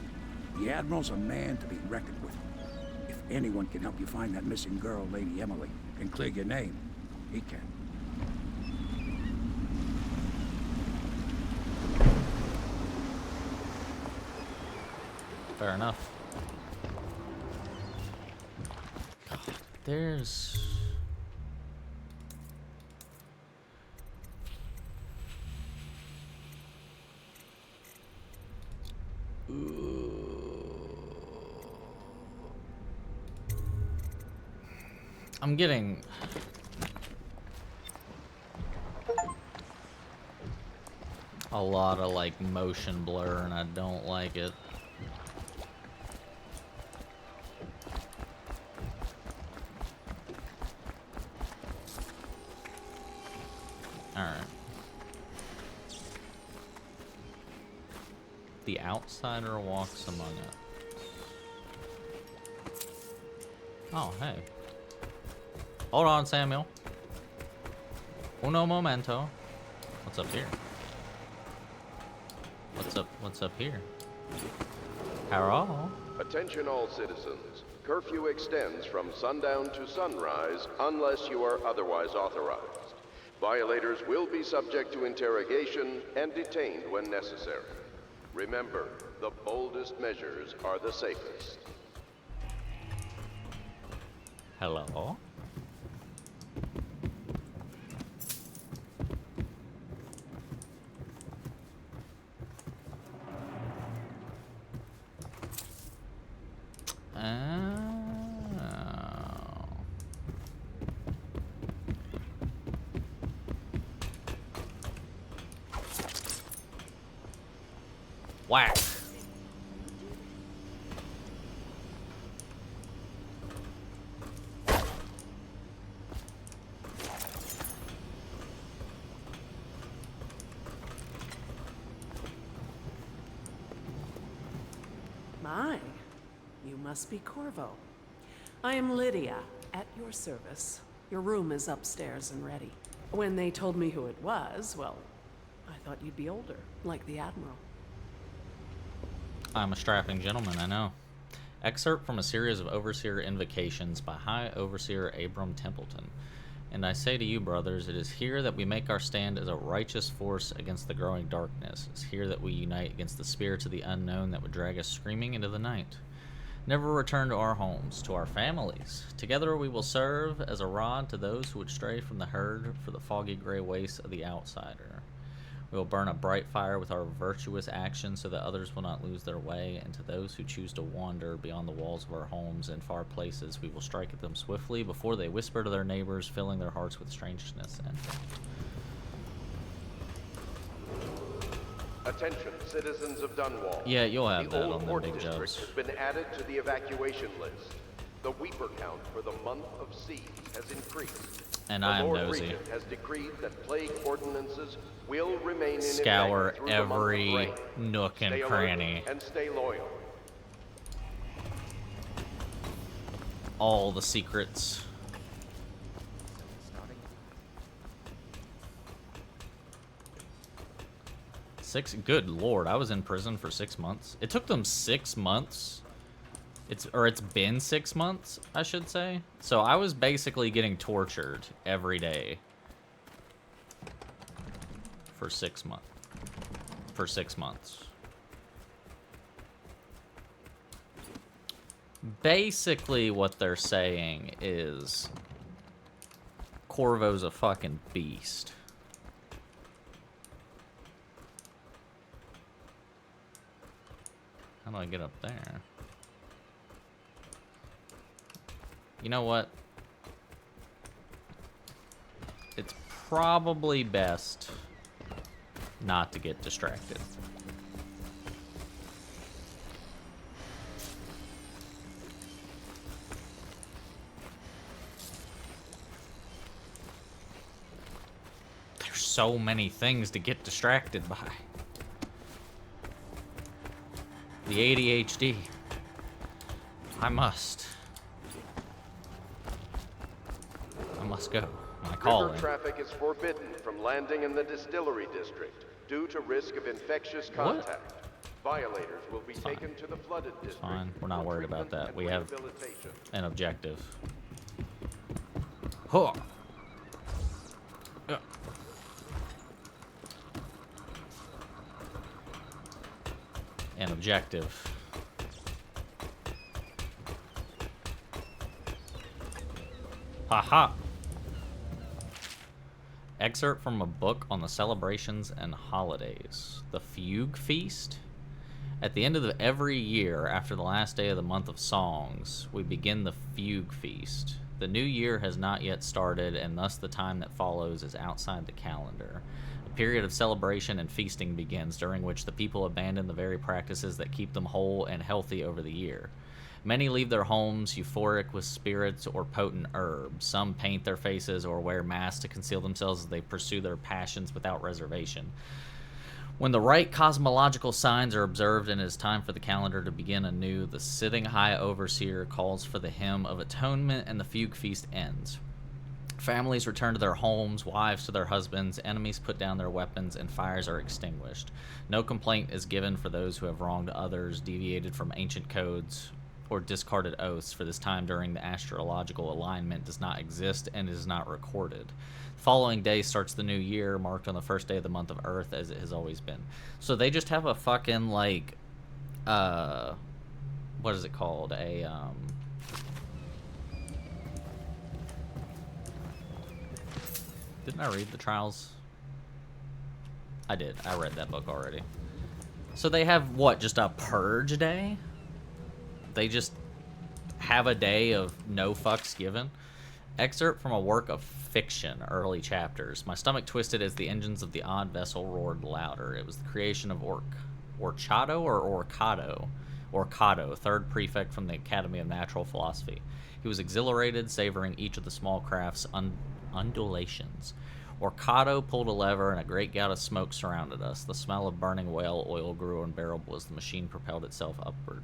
The Admiral's a man to be reckoned with. If anyone can help you find that missing girl, Lady Emily, and clear your name, he can. Fair enough. God, there's... I'm getting... a lot of, like, motion blur, and I don't like it. Alright. The outsider walks among it. Oh, hey. Hold on, Samuel. Uno momento. What's up here? What's up here? Hello? Attention all citizens. Curfew extends from sundown to sunrise unless you are otherwise authorized. Violators will be subject to interrogation and detained when necessary. Remember, the boldest measures are the safest. Hello? Whack. My, you must be Corvo. I am Lydia, at your service. Your room is upstairs and ready. When they told me who it was, well, I thought you'd be older, like the Admiral. I'm a strapping gentleman, I know. Excerpt from a series of Overseer invocations by High Overseer Abram Templeton. And I say to you, brothers, it is here that we make our stand as a righteous force against the growing darkness. It is here that we unite against the spirits of the unknown that would drag us screaming into the night. Never return to our homes, to our families. Together we will serve as a rod to those who would stray from the herd for the foggy gray wastes of the outsider. We will burn a bright fire with our virtuous actions so that others will not lose their way, and to those who choose to wander beyond the walls of our homes and far places, we will strike at them swiftly before they whisper to their neighbors, filling their hearts with strangeness and doubt. Attention, citizens of Dunwall. Yeah, you'll have that on the Port big District jobs. has been added to the evacuation list. The Weeper count for the month of siege has increased. And the I am Lord nosy. Regent has decreed that plague ordinances will remain in Scour effect through the month of every rain. nook and Stay alert cranny. and stay loyal. All the secrets. Good lord, I was in prison for 6 months. It took them 6 months. It's been 6 months, I should say. So I was basically getting tortured every day for 6 months. For 6 months. Basically what they're saying is Corvo's a fucking beast. How do I get up there? You know what? It's probably best not to get distracted. There's so many things to get distracted by. The ADHD. I must go. My calling. River traffic is forbidden from landing in the distillery district due to risk of infectious contact. Violators will be taken to the flooded district. Fine, we're not worried about that. We have an objective. Huh. Yeah. An objective. Haha. Excerpt from a book on the celebrations and holidays. The Fugue Feast. At the end of every year, after the last day of the month of songs, we begin the Fugue Feast. The new year has not yet started, and thus the time that follows is outside the calendar. A period of celebration and feasting begins, during which the people abandon the very practices that keep them whole and healthy over the year. Many leave their homes euphoric with spirits or potent herbs. Some paint their faces or wear masks to conceal themselves as they pursue their passions without reservation. When the right cosmological signs are observed and it is time for the calendar to begin anew, the sitting high overseer calls for the hymn of atonement and the fugue feast ends. Families return to their homes, wives to their husbands, enemies put down their weapons, and fires are extinguished. No complaint is given for those who have wronged others, deviated from ancient codes, or discarded oaths, for this time during the astrological alignment does not exist and is not recorded. The following day starts the new year, marked on the first day of the month of Earth, as it has always been. So they just have a fucking, like, what is it called? Didn't I read the trials? I did. I read that book already. So they have, what, just a purge day? They just have a day of no fucks given. Excerpt from a work of fiction, early chapters. My stomach twisted as the engines of the odd vessel roared louder. It was the creation of Orchado or Orcado, third prefect from the Academy of Natural Philosophy. He was exhilarated, savoring each of the small craft's undulations. Orcado pulled a lever, and a great gout of smoke surrounded us. The smell of burning whale oil grew unbearable as the machine propelled itself upward.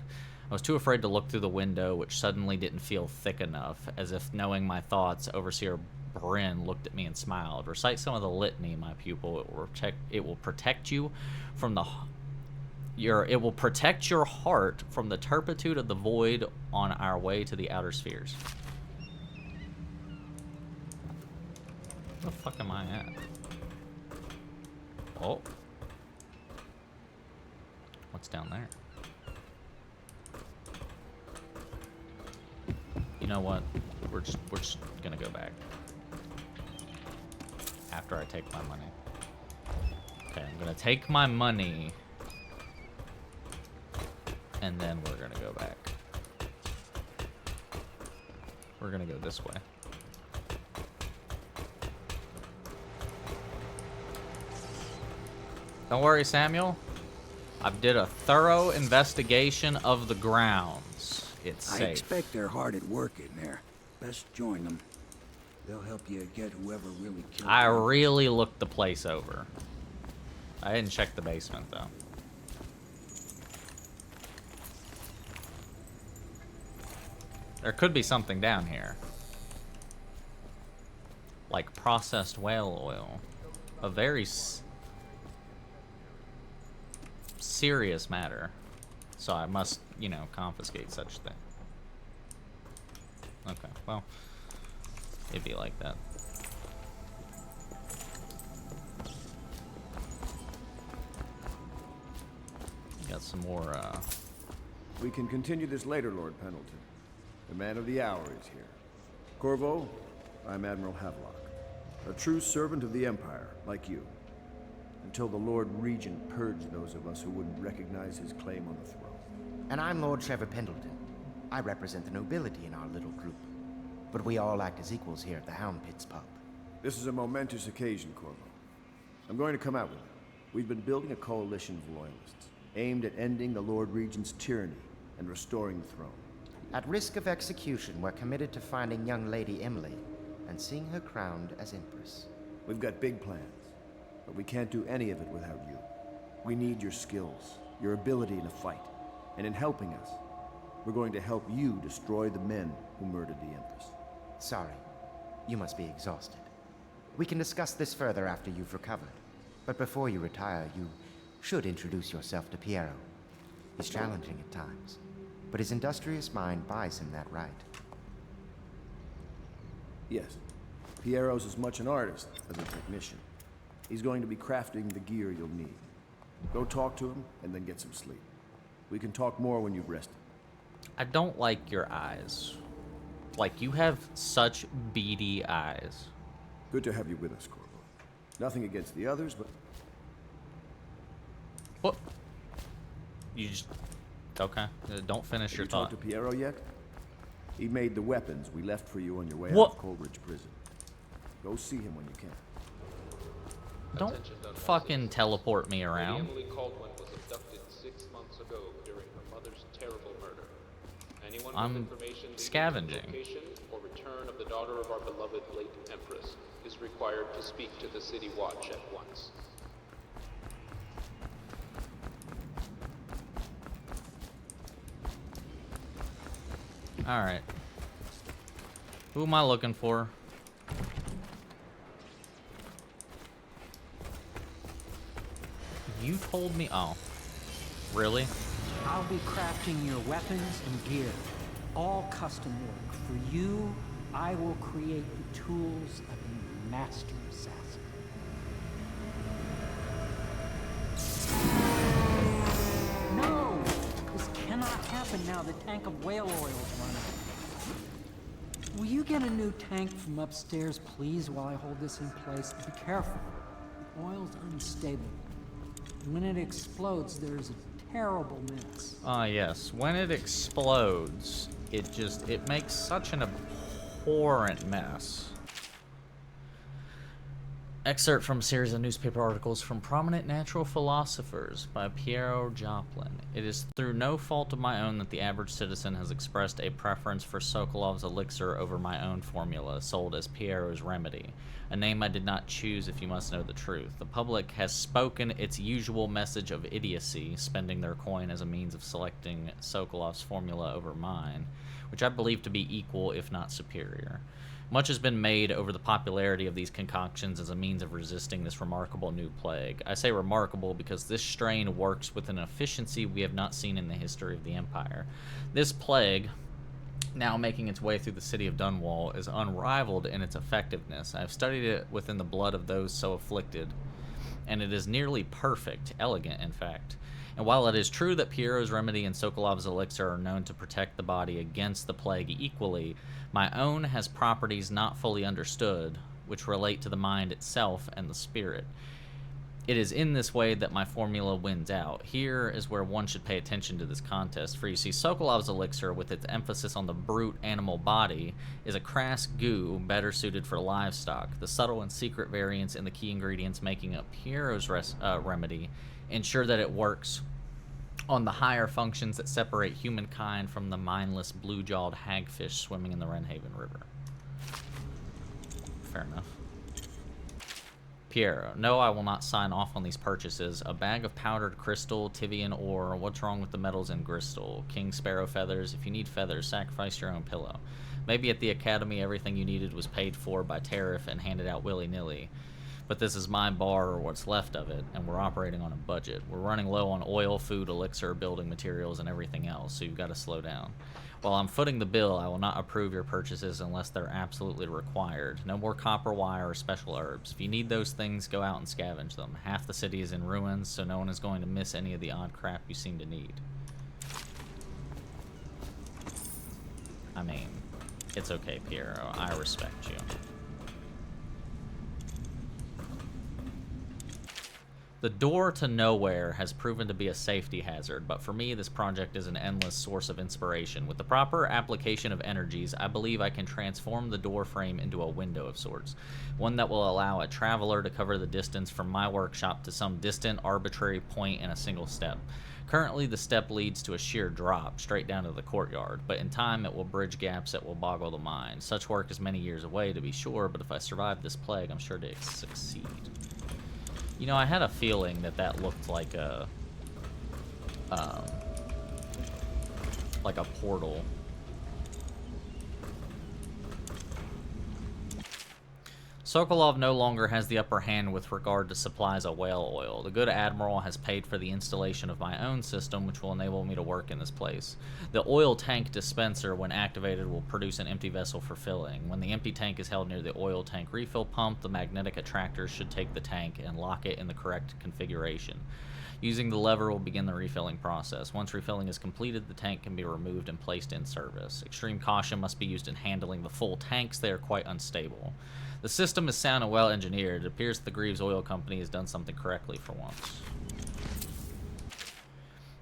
I was too afraid to look through the window, which suddenly didn't feel thick enough. As if knowing my thoughts, Overseer Bryn looked at me and smiled. Recite some of the litany, my pupil. It will protect you from it will protect your heart from the turpitude of the void on our way to the outer spheres. Where the fuck am I at? Oh. What's down there? You know what? We're just gonna go back. After I take my money. Okay, I'm gonna take my money. And then we're gonna go back. We're gonna go this way. Don't worry, Samuel. I did a thorough investigation of the grounds. It's safe. I expect they're hard at work in there. Best join them. They'll help you get whoever really killed I them. really looked the place over. I didn't check the basement, though. There could be something down here. Like processed whale oil. A very serious matter. So I must, you know, confiscate such thing. Okay, well, it'd be like that. Got some more, We can continue this later, Lord Pendleton. The man of the hour is here. Corvo, I'm Admiral Havelock. A true servant of the Empire, like you. Until the Lord Regent purged those of us who wouldn't recognize his claim on the throne. And I'm Lord Trevor Pendleton. I represent the nobility in our little group. But we all act as equals here at the Hound Pits pub. This is a momentous occasion, Corvo. I'm going to come out with it. We've been building a coalition of loyalists, aimed at ending the Lord Regent's tyranny and restoring the throne. At risk of execution, we're committed to finding young Lady Emily and seeing her crowned as Empress. We've got big plans, but we can't do any of it without you. We need your skills, your ability in a fight, and in helping us, we're going to help you destroy the men who murdered the Empress. Sorry, you must be exhausted. We can discuss this further after you've recovered. But before you retire, you should introduce yourself to Piero. He's challenging at times, but his industrious mind buys him that right. Yes, Piero's as much an artist as a technician. He's going to be crafting the gear you'll need. Go talk to him, and then get some sleep. We can talk more when you've rested. I don't like your eyes. Like, you have such beady eyes. Good to have you with us, Corvo. Nothing against the others, but... What? You just... Okay. Don't finish your thought. Have you talked to Piero yet? He made the weapons we left for you on your way What? out of Coleridge Prison. Go see him when you can. Don't fucking teleport me around. Emily Caldwell was abducted 6 months ago during her mother's terrible murder. Anyone with information scavenging. Location or return of the daughter of our beloved late Empress is required to speak to the City Watch at once. Alright. Who am I looking for? You told me... Oh. Really? I'll be crafting your weapons and gear. All custom work. For you, I will create the tools of a master assassin. No! This cannot happen now. The tank of whale oil is running. Will you get a new tank from upstairs, please, while I hold this in place? Be careful. The oil's unstable. When it explodes, there's a terrible mess. Ah, yes. When it explodes, it makes such an abhorrent mess. Excerpt from a series of newspaper articles from Prominent Natural Philosophers by Piero Joplin. It is through no fault of my own that the average citizen has expressed a preference for Sokolov's elixir over my own formula, sold as Piero's remedy. A name I did not choose, if you must know the truth. The public has spoken its usual message of idiocy, spending their coin as a means of selecting Sokolov's formula over mine, which I believe to be equal, if not superior. Much has been made over the popularity of these concoctions as a means of resisting this remarkable new plague. I say remarkable because this strain works with an efficiency we have not seen in the history of the Empire. This plague, now making its way through the city of Dunwall, is unrivaled in its effectiveness. I have studied it within the blood of those so afflicted, and it is nearly perfect, elegant in fact. And while it is true that Piero's remedy and Sokolov's elixir are known to protect the body against the plague equally, my own has properties not fully understood, which relate to the mind itself and the spirit. It is in this way that my formula wins out. Here is where one should pay attention to this contest, for you see, Sokolov's elixir, with its emphasis on the brute animal body, is a crass goo better suited for livestock. The subtle and secret variants in the key ingredients making up Piero's remedy ensure that it works on the higher functions that separate humankind from the mindless blue-jawed hagfish swimming in the Wrenhaven River. Fair enough. Piero, no, I will not sign off on these purchases. A bag of powdered crystal, Tivian ore, what's wrong with the metals in Gristle? King Sparrow feathers, if you need feathers, sacrifice your own pillow. Maybe at the Academy everything you needed was paid for by tariff and handed out willy-nilly. But this is my bar, or what's left of it, and we're operating on a budget. We're running low on oil, food, elixir, building materials, and everything else, so you've got to slow down. While I'm footing the bill, I will not approve your purchases unless they're absolutely required. No more copper wire or special herbs. If you need those things, go out and scavenge them. Half the city is in ruins, so no one is going to miss any of the odd crap you seem to need. I mean, it's okay, Piero. I respect you. The door to nowhere has proven to be a safety hazard, but for me, this project is an endless source of inspiration. With the proper application of energies, I believe I can transform the door frame into a window of sorts, one that will allow a traveler to cover the distance from my workshop to some distant, arbitrary point in a single step. Currently, the step leads to a sheer drop, straight down to the courtyard, but in time it will bridge gaps that will boggle the mind. Such work is many years away, to be sure, but if I survive this plague, I'm sure to succeed. You know, I had a feeling that that looked like a portal. Sokolov no longer has the upper hand with regard to supplies of whale oil. The good admiral has paid for the installation of my own system, which will enable me to work in this place. The oil tank dispenser, when activated, will produce an empty vessel for filling. When the empty tank is held near the oil tank refill pump, the magnetic attractors should take the tank and lock it in the correct configuration. Using the lever will begin the refilling process. Once refilling is completed, the tank can be removed and placed in service. Extreme caution must be used in handling the full tanks. They are quite unstable. The system is sound and well engineered. It appears that the Greaves Oil Company has done something correctly for once.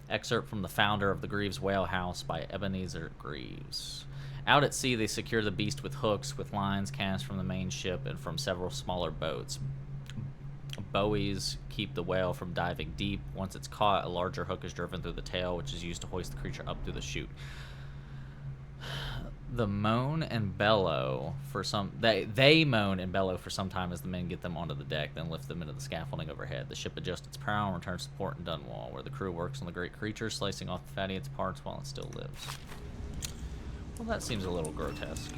Excerpt from The Founder of the Greaves Whale House by Ebenezer Greaves. Out at sea, they secure the beast with hooks, with lines cast from the main ship and from several smaller boats. Buoys keep the whale from diving deep. Once it's caught, a larger hook is driven through the tail, which is used to hoist the creature up through the chute. They moan and bellow for some time as the men get them onto the deck, then lift them into the scaffolding overhead. The ship adjusts its prow and returns to port in Dunwall, where the crew works on the great creature, slicing off the fatty its parts while it still lives. Well, that seems a little grotesque.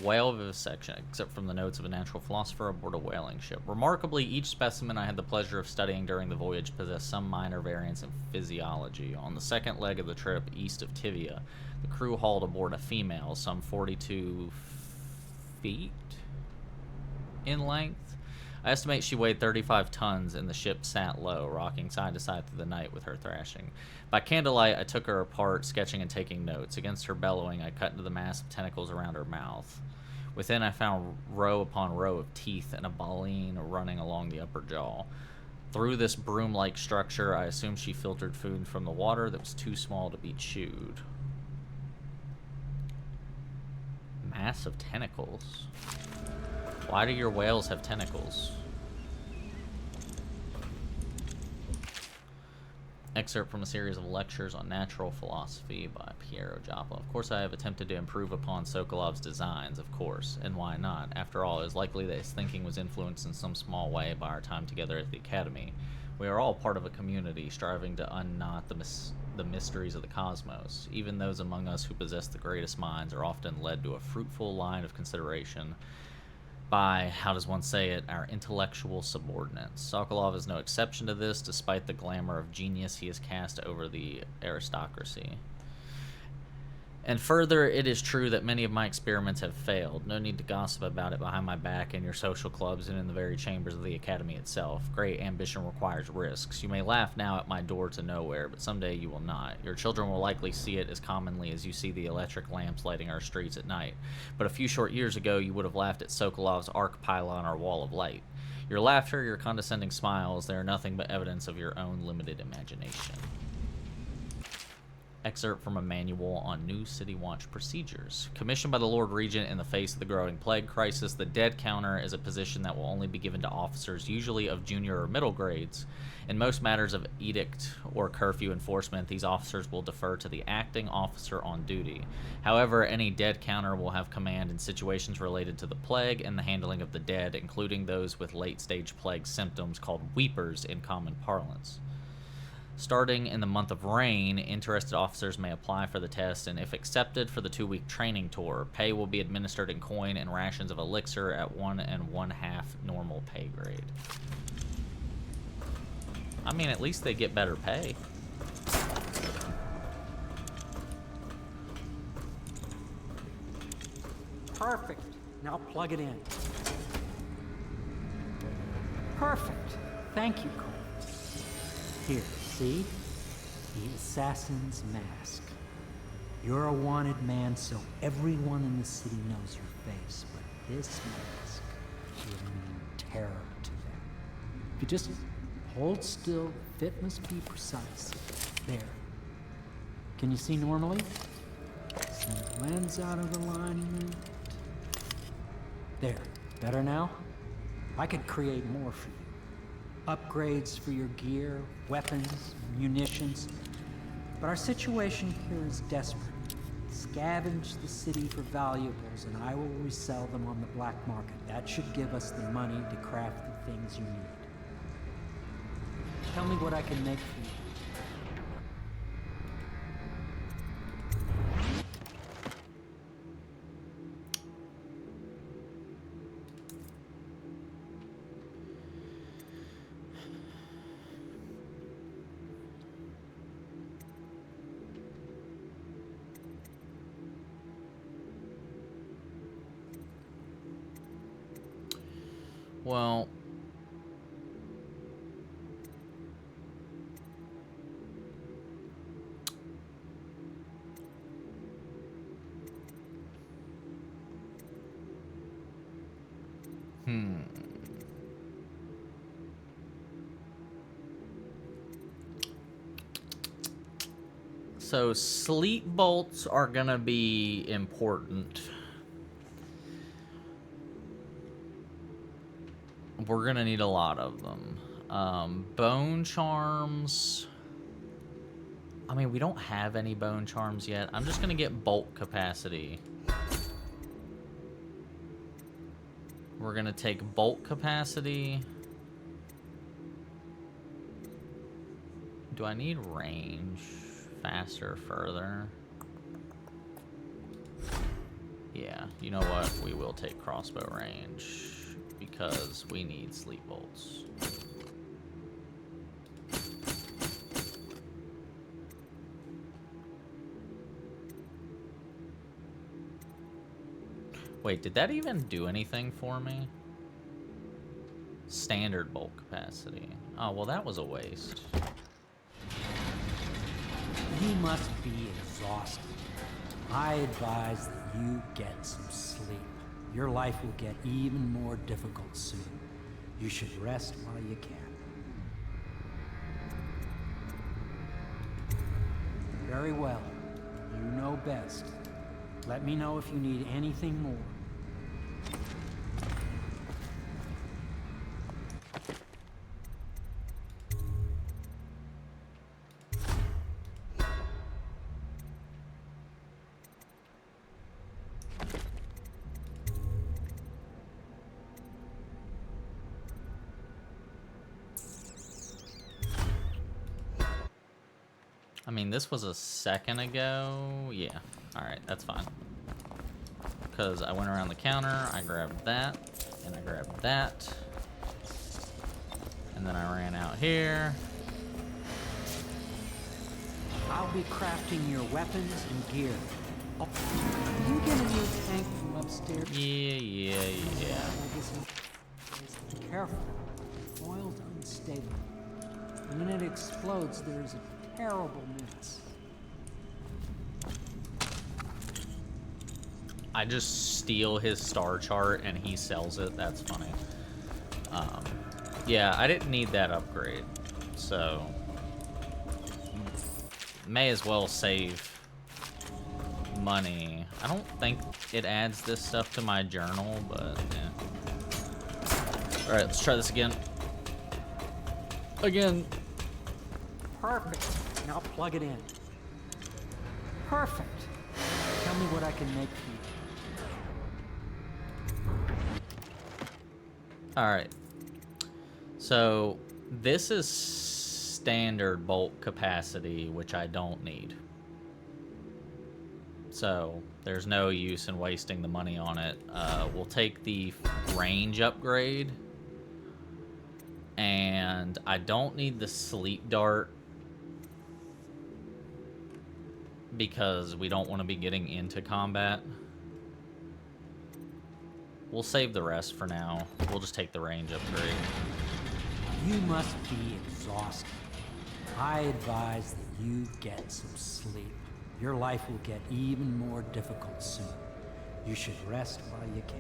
Whale vivisection, except from the notes of a natural philosopher aboard a whaling ship. Remarkably, each specimen I had the pleasure of studying during the voyage possessed some minor variance in physiology. On the second leg of the trip, east of Tivia, the crew hauled aboard a female, some 42 feet in length. I estimate she weighed 35 tons, and the ship sat low, rocking side to side through the night with her thrashing. By candlelight, I took her apart, sketching and taking notes. Against her bellowing, I cut into the mass of tentacles around her mouth. Within, I found row upon row of teeth and a baleen running along the upper jaw. Through this broom-like structure, I assumed she filtered food from the water that was too small to be chewed. Mass of tentacles. Why do your whales have tentacles? Excerpt from a series of lectures on natural philosophy by Piero Joplin. Of course, I have attempted to improve upon Sokolov's designs, of course, and why not? After all, it is likely that his thinking was influenced in some small way by our time together at the Academy. We are all part of a community, striving to unknot the mysteries of the cosmos. Even those among us who possess the greatest minds are often led to a fruitful line of consideration by, how does one say it, our intellectual subordinates. Sokolov is no exception to this, despite the glamour of genius he has cast over the aristocracy. And further, it is true that many of my experiments have failed. No need to gossip about it behind my back in your social clubs and in the very chambers of the Academy itself. Great ambition requires risks. You may laugh now at my door to nowhere, but someday you will not. Your children will likely see it as commonly as you see the electric lamps lighting our streets at night. But a few short years ago, you would have laughed at Sokolov's arc pylon or wall of light. Your laughter, your condescending smiles, they are nothing but evidence of your own limited imagination. Excerpt from a manual on new City Watch procedures. Commissioned by the Lord Regent in the face of the growing plague crisis, the dead counter is a position that will only be given to officers, usually of junior or middle grades. In most matters of edict or curfew enforcement, these officers will defer to the acting officer on duty. However, any dead counter will have command in situations related to the plague and the handling of the dead, including those with late-stage plague symptoms called weepers in common parlance. Starting in the month of rain, interested officers may apply for the test, and if accepted for the 2-week training tour, pay will be administered in coin and rations of elixir at 1 1/2 normal pay grade. I mean, at least they get better pay. Perfect. Now plug it in. Perfect. Thank you, Cole. Here, see? The assassin's mask. You're a wanted man, so everyone in the city knows your face, but this mask will mean terror to them. If you just hold still, the fit must be precise. There. Can you see normally? Send the lens out of alignment. There. Better now? I could create more for you. Upgrades for your gear, weapons, munitions. But our situation here is desperate. Scavenge the city for valuables, and I will resell them on the black market. That should give us the money to craft the things you need. Tell me what I can make for you. Well, so sleep bolts are gonna be important. We're gonna need a lot of them. Bone charms. I mean, we don't have any bone charms yet. I'm just gonna get bolt capacity. We're gonna take bolt capacity. Do I need range? Faster, further? Yeah, you know what? We will take crossbow range. Because we need sleep bolts. Wait, did that even do anything for me? Standard bolt capacity. Oh, well, that was a waste. You must be exhausted. I advise that you get some sleep. Your life will get even more difficult soon. You should rest while you can. Very well. You know best. Let me know if you need anything more. I mean, this was a second ago. Yeah, alright, that's fine. Because I went around the counter, I grabbed that, and I grabbed that. And then I ran out here. I'll be crafting your weapons and gear. Oh, you get a new tank from upstairs? Yeah. Be careful. Oil's unstable. When it explodes, there's a terrible mess. I just steal his star chart and he sells it. That's funny. Yeah, I didn't need that upgrade, so may as well save money. I don't think it adds this stuff to my journal, but yeah. All right, let's try this again. Perfect. Now plug it in. Perfect. Tell me what I can make for you. All right. So this is standard bolt capacity, which I don't need. So there's no use in wasting the money on it. We'll take the range upgrade. And I don't need the sleep dart because we don't want to be getting into combat. We'll save the rest for now. We'll just take the range upgrade. You must be exhausted. I advise that you get some sleep. Your life will get even more difficult soon. You should rest while you can.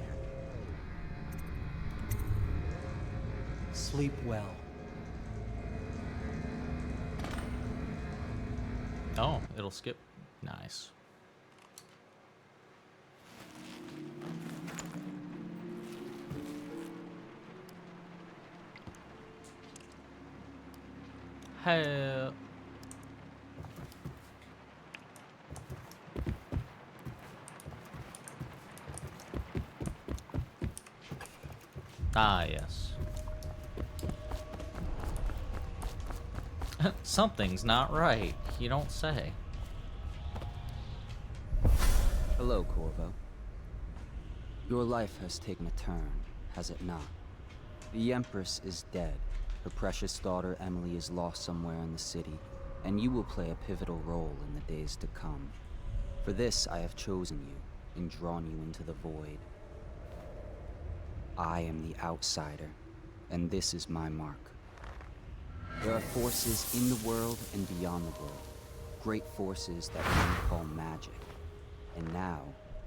Sleep well. Oh, it'll skip. Nice. Hell. Ah, yes. Something's not right. You don't say. Hello, Corvo. Your life has taken a turn, has it not? The Empress is dead. Her precious daughter Emily is lost somewhere in the city, and you will play a pivotal role in the days to come. For this, I have chosen you and drawn you into the void. I am the outsider, and this is my mark. There are forces in the world and beyond the world, great forces that men call magic. And now,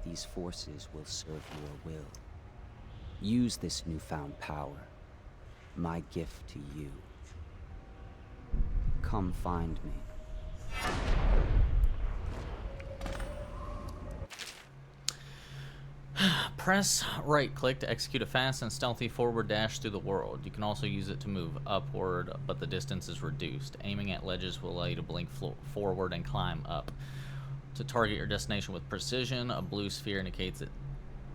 these forces will serve your will. Use this newfound power, my gift to you. Come find me. Press right-click to execute a fast and stealthy forward dash through the world. You can also use it to move upward, but the distance is reduced. Aiming at ledges will allow you to blink forward and climb up. To target your destination with precision, a blue sphere indicates that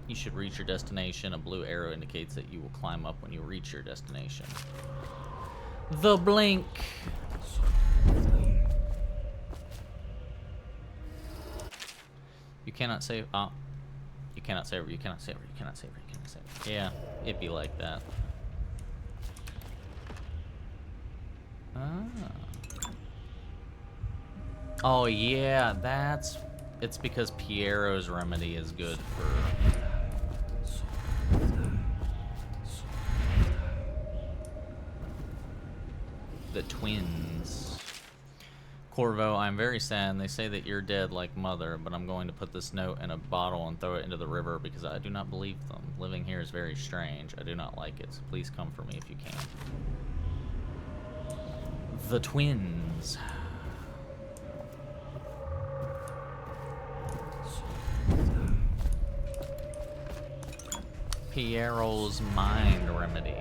you should reach your destination. A blue arrow indicates that you will climb up when you reach your destination. The blink. You cannot save. You cannot save her. You cannot save her. You cannot save her. You cannot save her. Yeah, it'd be like that. Ah. Oh yeah, it's because Piero's remedy is good for the twins. Corvo, I'm very sad. They say that you're dead like Mother, but I'm going to put this note in a bottle and throw it into the river because I do not believe them. Living here is very strange. I do not like it, so please come for me if you can. The twins. Piero's mind remedy.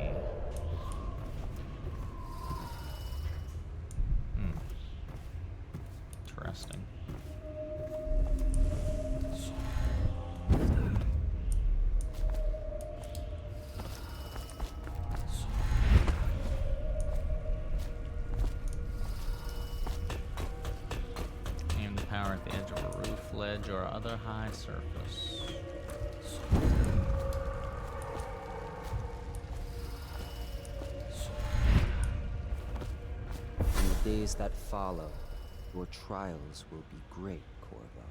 Interesting. Aim the power at the edge of a roof, ledge, or other high surface. In the days that follow, your trials will be great, Corvo.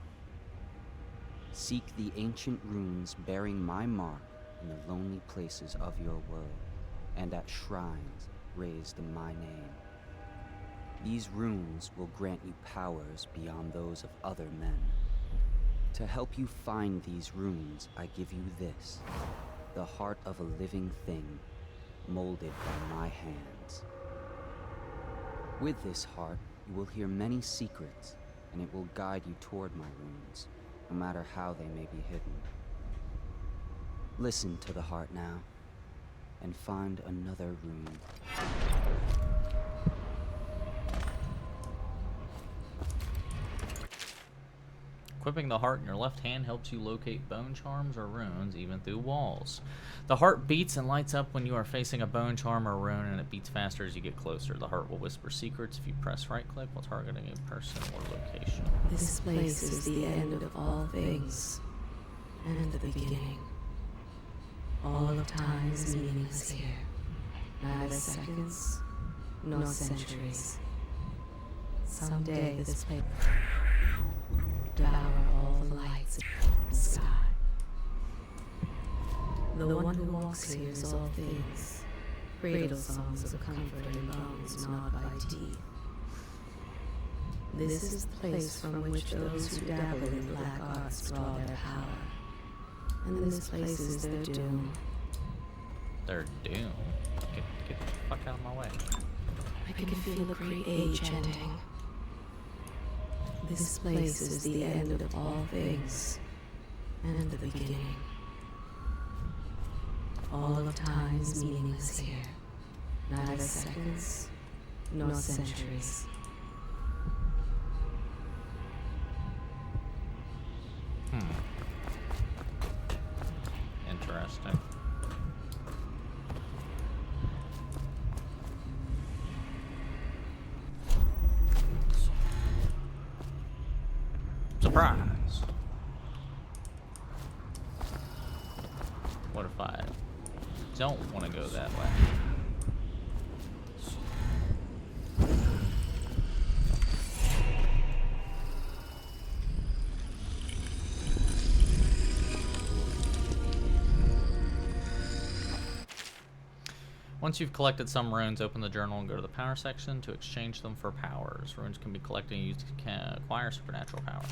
Seek the ancient runes bearing my mark in the lonely places of your world, and at shrines raised in my name. These runes will grant you powers beyond those of other men. To help you find these runes, I give you this, the heart of a living thing, molded by my hands. With this heart, you will hear many secrets, and it will guide you toward my runes, no matter how they may be hidden. Listen to the heart now, and find another rune. Equipping the heart in your left hand helps you locate bone charms or runes even through walls. The heart beats and lights up when you are facing a bone charm or rune, and it beats faster as you get closer. The heart will whisper secrets if you press right-click while targeting a person or location. This place is the end of all things, and the beginning. All of time is meaningless here. Neither seconds, nor centuries. Someday this place devour all the lights in the sky. The one who walks here is all things. Cradle songs of comfort in bones gnawed by teeth. This is the place from which those who dabble in black arts draw their power. And this place is their doom. Their doom? Get the fuck out of my way. I can feel a great age ending. This place is the end of all things, and the beginning. All of time's meaningless here. Neither seconds, nor centuries. Interesting. Surprise! What if I don't want to go that way? Once you've collected some runes, open the journal and go to the power section to exchange them for powers. Runes can be collected and used to acquire supernatural powers.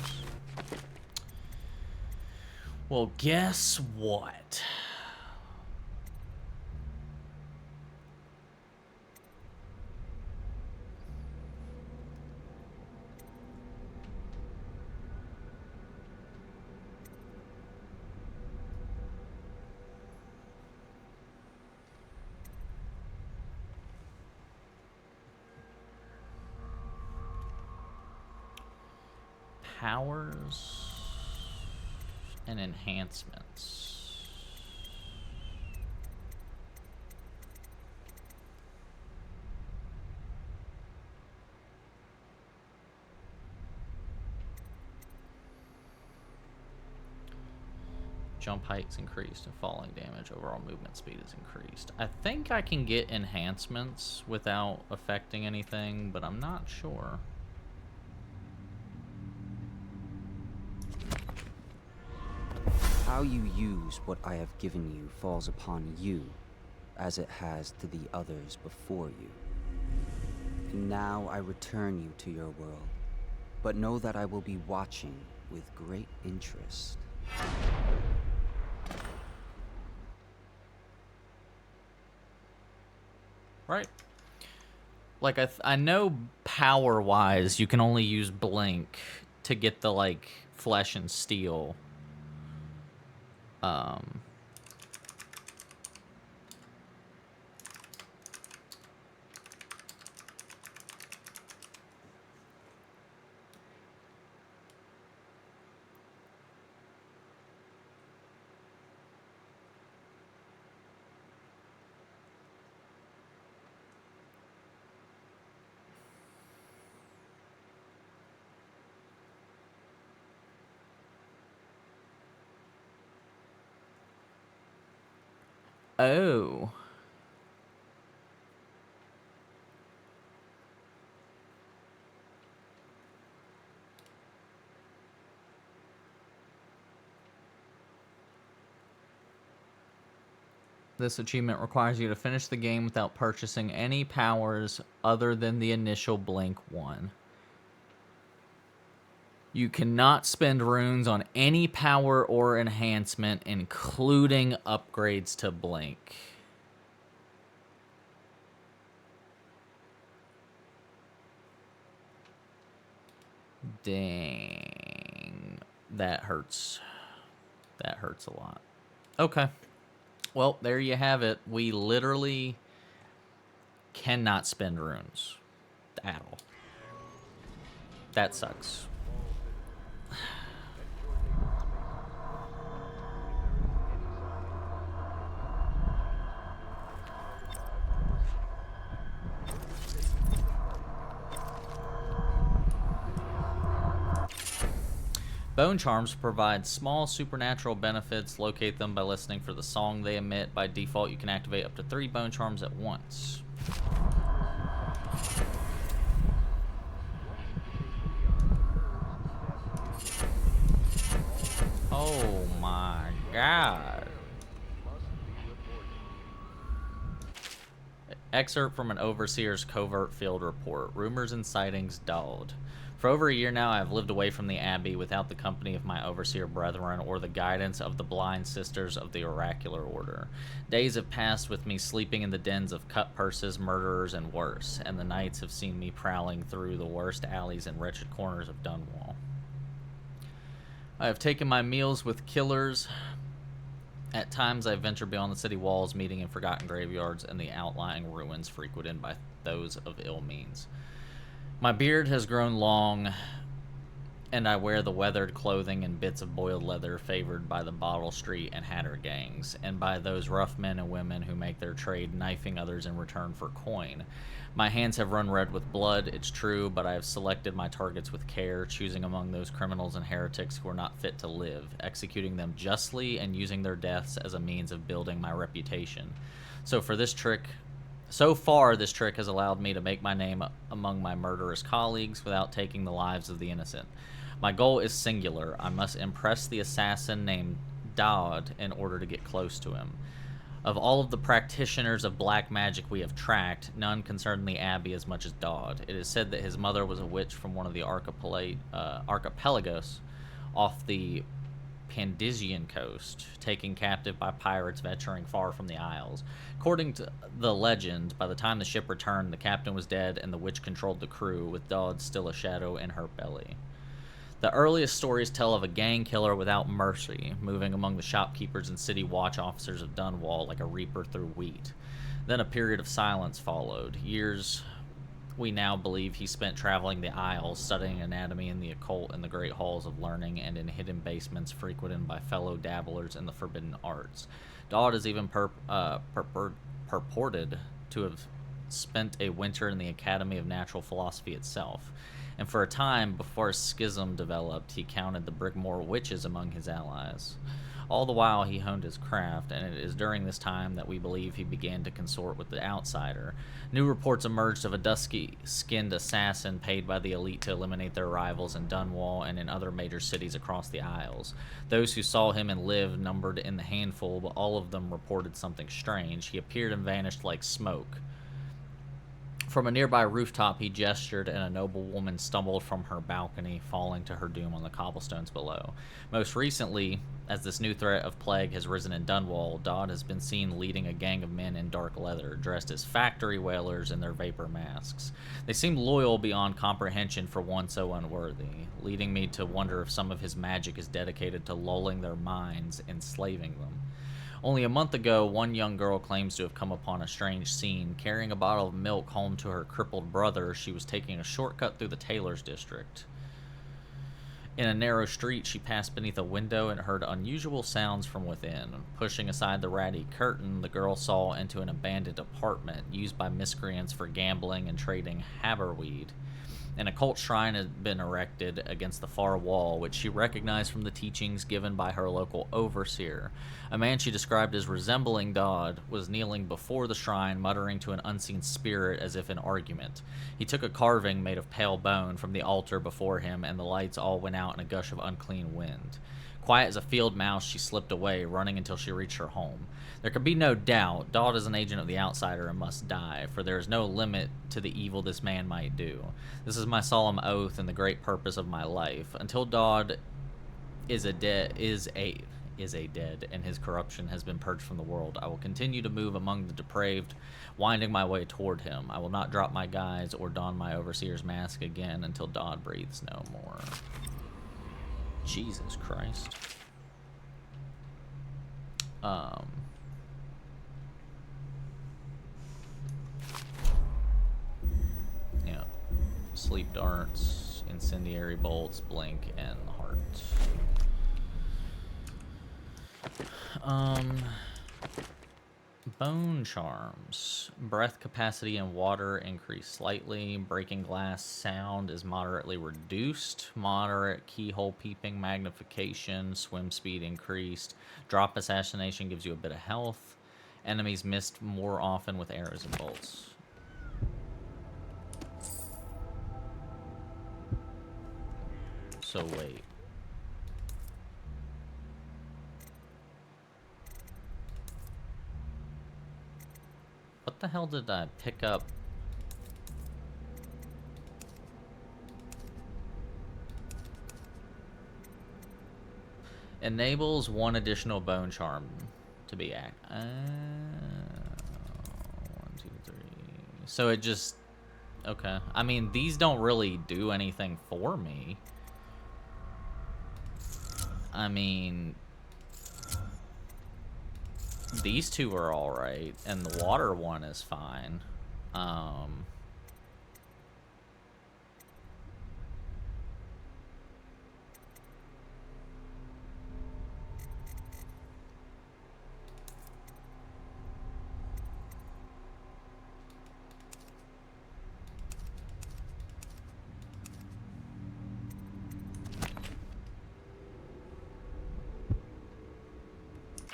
Well, guess what? Powers and enhancements. Jump height's increased and falling damage. Overall movement speed is increased. I think I can get enhancements without affecting anything, but I'm not sure. How you use what I have given you falls upon you, as it has to the others before you. And now I return you to your world, but know that I will be watching with great interest. Right. Like, I know power-wise, you can only use Blink to get the, like, flesh and steel. Oh. This achievement requires you to finish the game without purchasing any powers other than the initial Blink one. You cannot spend runes on any power or enhancement, including upgrades to Blink. Dang. That hurts. That hurts a lot. Okay. Well, there you have it. We literally cannot spend runes at all. That sucks. Bone charms provide small supernatural benefits. Locate them by listening for the song they emit. By default, you can activate up to 3 bone charms at once. Oh my god. Excerpt from an overseer's covert field report. Rumors and sightings dulled. For over a year now, I have lived away from the Abbey without the company of my overseer brethren or the guidance of the blind sisters of the oracular order. Days have passed with me sleeping in the dens of cut purses, murderers, and worse, and the nights have seen me prowling through the worst alleys and wretched corners of Dunwall. I have taken my meals with killers. At times I venture beyond the city walls, meeting in forgotten graveyards and the outlying ruins frequented by those of ill means. My beard has grown long, and I wear the weathered clothing and bits of boiled leather favored by the Bottle Street and Hatter gangs, and by those rough men and women who make their trade knifing others in return for coin. My hands have run red with blood, it's true, but I have selected my targets with care, choosing among those criminals and heretics who are not fit to live, executing them justly and using their deaths as a means of building my reputation. So far, this trick has allowed me to make my name among my murderous colleagues without taking the lives of the innocent. My goal is singular. I must impress the assassin named Dodd in order to get close to him. Of all of the practitioners of black magic we have tracked, none concern the Abbey as much as Dodd. It is said that his mother was a witch from one of the archipelagos off the Pandisian coast, taken captive by pirates venturing far from the Isles. According to the legend, by the time the ship returned, the captain was dead and the witch controlled the crew, with Dodd still a shadow in her belly. The earliest stories tell of a gang killer without mercy, moving among the shopkeepers and city watch officers of Dunwall like a reaper through wheat. Then a period of silence followed. Years we now believe he spent traveling the Isles, studying anatomy and the occult in the great halls of learning and in hidden basements frequented by fellow dabblers in the forbidden arts. Dodd is even purported to have spent a winter in the Academy of Natural Philosophy itself, and for a time before a schism developed, he counted the Brigmore witches among his allies. All the while he honed his craft, and it is during this time that we believe he began to consort with the outsider. New reports emerged of a dusky-skinned assassin paid by the elite to eliminate their rivals in Dunwall and in other major cities across the Isles. Those who saw him and lived numbered in the handful, but all of them reported something strange. He appeared and vanished like smoke. From a nearby rooftop he gestured, and a noble woman stumbled from her balcony, falling to her doom on the cobblestones below. Most recently, as this new threat of plague has risen in Dunwall, Dodd has been seen leading a gang of men in dark leather, dressed as factory whalers in their vapor masks. They seem loyal beyond comprehension for one so unworthy, leading me to wonder if some of his magic is dedicated to lulling their minds, enslaving them. Only a month ago, one young girl claims to have come upon a strange scene. Carrying a bottle of milk home to her crippled brother, she was taking a shortcut through the tailor's district. In a narrow street, she passed beneath a window and heard unusual sounds from within. Pushing aside the ratty curtain, the girl saw into an abandoned apartment used by miscreants for gambling and trading haberweed. An occult shrine had been erected against the far wall, which she recognized from the teachings given by her local overseer. A man she described as resembling Dodd was kneeling before the shrine, muttering to an unseen spirit as if in argument. He took a carving made of pale bone from the altar before him, and the lights all went out in a gush of unclean wind. Quiet as a field mouse, she slipped away, running until she reached her home. There could be no doubt, Dodd is an agent of the outsider and must die, for there is no limit to the evil this man might do. This is my solemn oath and the great purpose of my life. Until Dodd is dead, and his corruption has been purged from the world, I will continue to move among the depraved, winding my way toward him. I will not drop my guise or don my overseer's mask again until Dodd breathes no more. Jesus Christ. Yeah. Sleep darts, incendiary bolts, blink, and heart. Bone charms. Breath capacity and water increase slightly. Breaking glass sound is moderately reduced. Moderate keyhole peeping magnification. Swim speed increased. Drop assassination gives you a bit of health. Enemies missed more often with arrows and bolts. So wait. What the hell did I pick up? Enables one additional bone charm to be act. 1, 2, 3. So it just... Okay. I mean, these don't really do anything for me. I mean... These two are alright, and the water one is fine.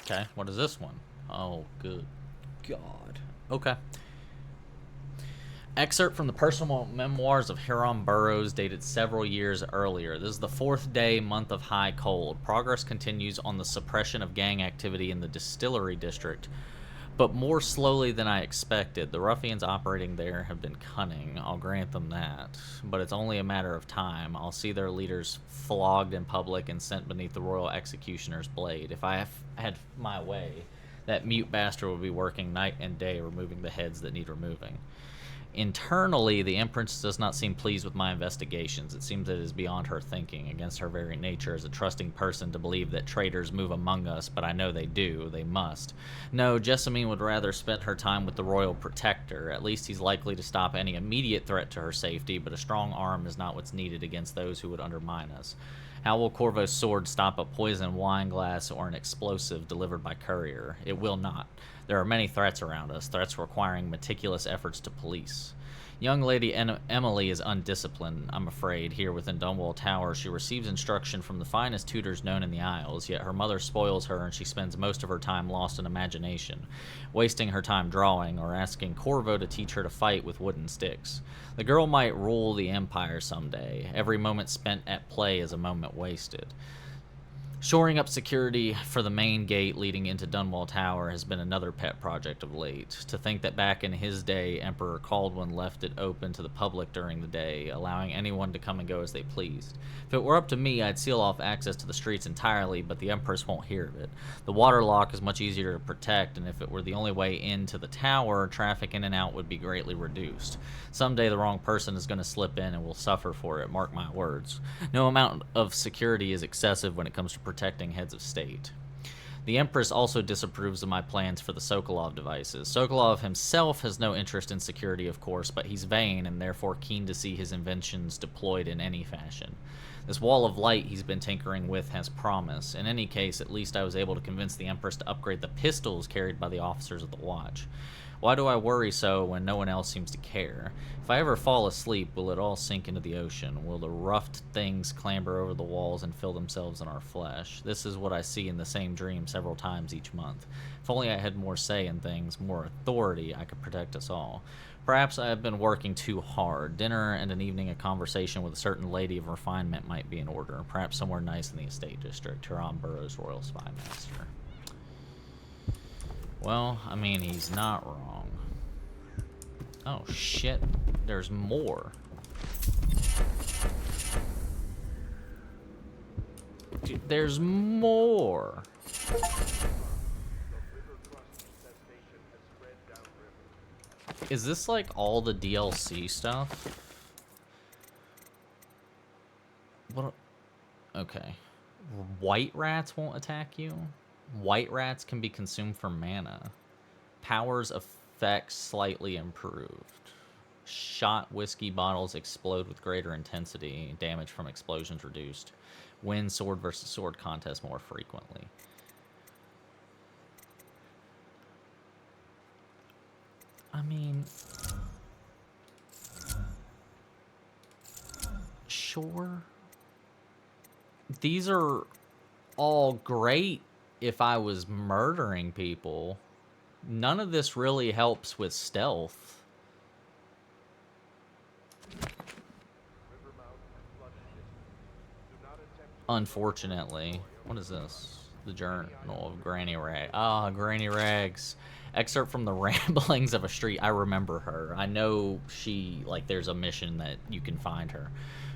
Okay, what is this one? Oh, good God. Okay. Excerpt from the personal memoirs of Huron Burroughs dated several years earlier. This is the 4th day, month of high cold. Progress continues on the suppression of gang activity in the distillery district, but more slowly than I expected. The ruffians operating there have been cunning, I'll grant them that. But it's only a matter of time. I'll see their leaders flogged in public and sent beneath the royal executioner's blade. If I had my way, that mute bastard would be working night and day removing the heads that need removing. Internally, the Empress does not seem pleased with my investigations. It seems that it is beyond her thinking, against her very nature as a trusting person to believe that traitors move among us, but I know they do. They must. No, Jessamine would rather spend her time with the royal protector. At least he's likely to stop any immediate threat to her safety, but a strong arm is not what's needed against those who would undermine us. How will Corvo's sword stop a poisoned wine glass or an explosive delivered by courier? It will not. There are many threats around us, threats requiring meticulous efforts to police. Young Lady Emily is undisciplined, I'm afraid. Here within Dunwall Tower, she receives instruction from the finest tutors known in the Isles, yet her mother spoils her and she spends most of her time lost in imagination, wasting her time drawing or asking Corvo to teach her to fight with wooden sticks. The girl might rule the Empire someday. Every moment spent at play is a moment wasted. Shoring up security for the main gate leading into Dunwall Tower has been another pet project of late. To think that back in his day, Emperor Caldwin left it open to the public during the day, allowing anyone to come and go as they pleased. If it were up to me, I'd seal off access to the streets entirely, but the Empress won't hear of it. The water lock is much easier to protect, and if it were the only way into the tower, traffic in and out would be greatly reduced. Someday the wrong person is going to slip in and will suffer for it, mark my words. No amount of security is excessive when it comes to protecting heads of state. The Empress also disapproves of my plans for the Sokolov devices. Sokolov himself has no interest in security, of course, but he's vain and therefore keen to see his inventions deployed in any fashion. This wall of light he's been tinkering with has promise. In any case, at least I was able to convince the Empress to upgrade the pistols carried by the officers of the watch. Why do I worry so when no one else seems to care? If I ever fall asleep, will it all sink into the ocean? Will the roughed things clamber over the walls and fill themselves in our flesh? This is what I see in the same dream several times each month. If only I had more say in things, more authority, I could protect us all. Perhaps I have been working too hard. Dinner and an evening of conversation with a certain lady of refinement might be in order. Perhaps somewhere nice in the estate district. Huron Burroughs, Royal Spy Master. Well, I mean, he's not wrong. Oh, shit. There's more. Dude, there's more. Is this like all the DLC stuff? What? Okay. White rats won't attack you? White rats can be consumed for mana. Powers effects slightly improved. Shot whiskey bottles explode with greater intensity. Damage from explosions reduced. Win sword versus sword contest more frequently. I mean, sure. These are all great if I was murdering people. None of this really helps with stealth. Unfortunately. What is this? The Journal of Granny Rag. Ah, Granny Rags. Excerpt from the Ramblings of a Street. I remember her. I know she, like, there's a mission that you can find her.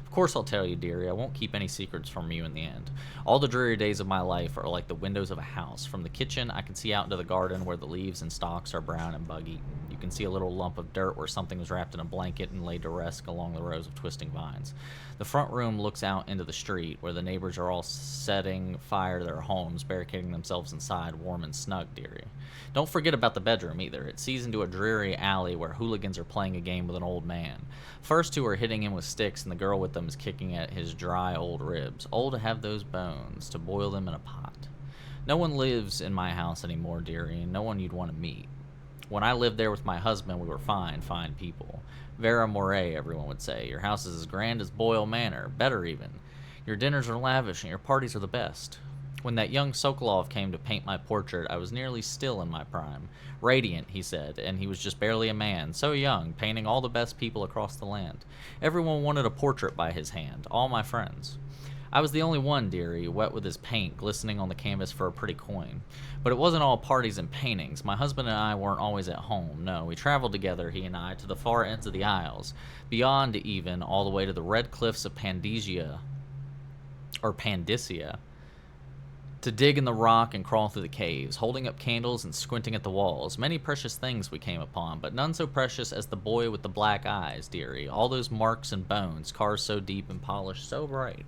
Of course I'll tell you, dearie. I won't keep any secrets from you in the end. All the dreary days of my life are like the windows of a house. From the kitchen, I can see out into the garden where the leaves and stalks are brown and bug-eaten. You can see a little lump of dirt where something was wrapped in a blanket and laid to rest along the rows of twisting vines. The front room looks out into the street, where the neighbors are all setting fire to their homes, barricading themselves inside, warm and snug, dearie. Don't forget about the bedroom, either. It sees into a dreary alley where hooligans are playing a game with an old man. First two are hitting him with sticks, and the girl with them is kicking at his dry old ribs. Oh, to have those bones, to boil them in a pot. No one lives in my house anymore, dearie, and no one you'd want to meet. When I lived there with my husband, we were fine people. Vera Moray, everyone would say. Your house is as grand as Boyle Manor, better even. Your dinners are lavish, and your parties are the best. When that young Sokolov came to paint my portrait, I was nearly still in my prime. Radiant, he said, and he was just barely a man, so young, painting all the best people across the land. Everyone wanted a portrait by his hand, all my friends. I was the only one, dearie, wet with his paint, glistening on the canvas for a pretty coin. But it wasn't all parties and paintings. My husband and I weren't always at home. No, we traveled together, he and I, to the far ends of the Isles, beyond even, all the way to the red cliffs of Pandysia, to dig in the rock and crawl through the caves, holding up candles and squinting at the walls. Many precious things we came upon, but none so precious as the boy with the black eyes, dearie. All those marks and bones, scars so deep and polished so bright.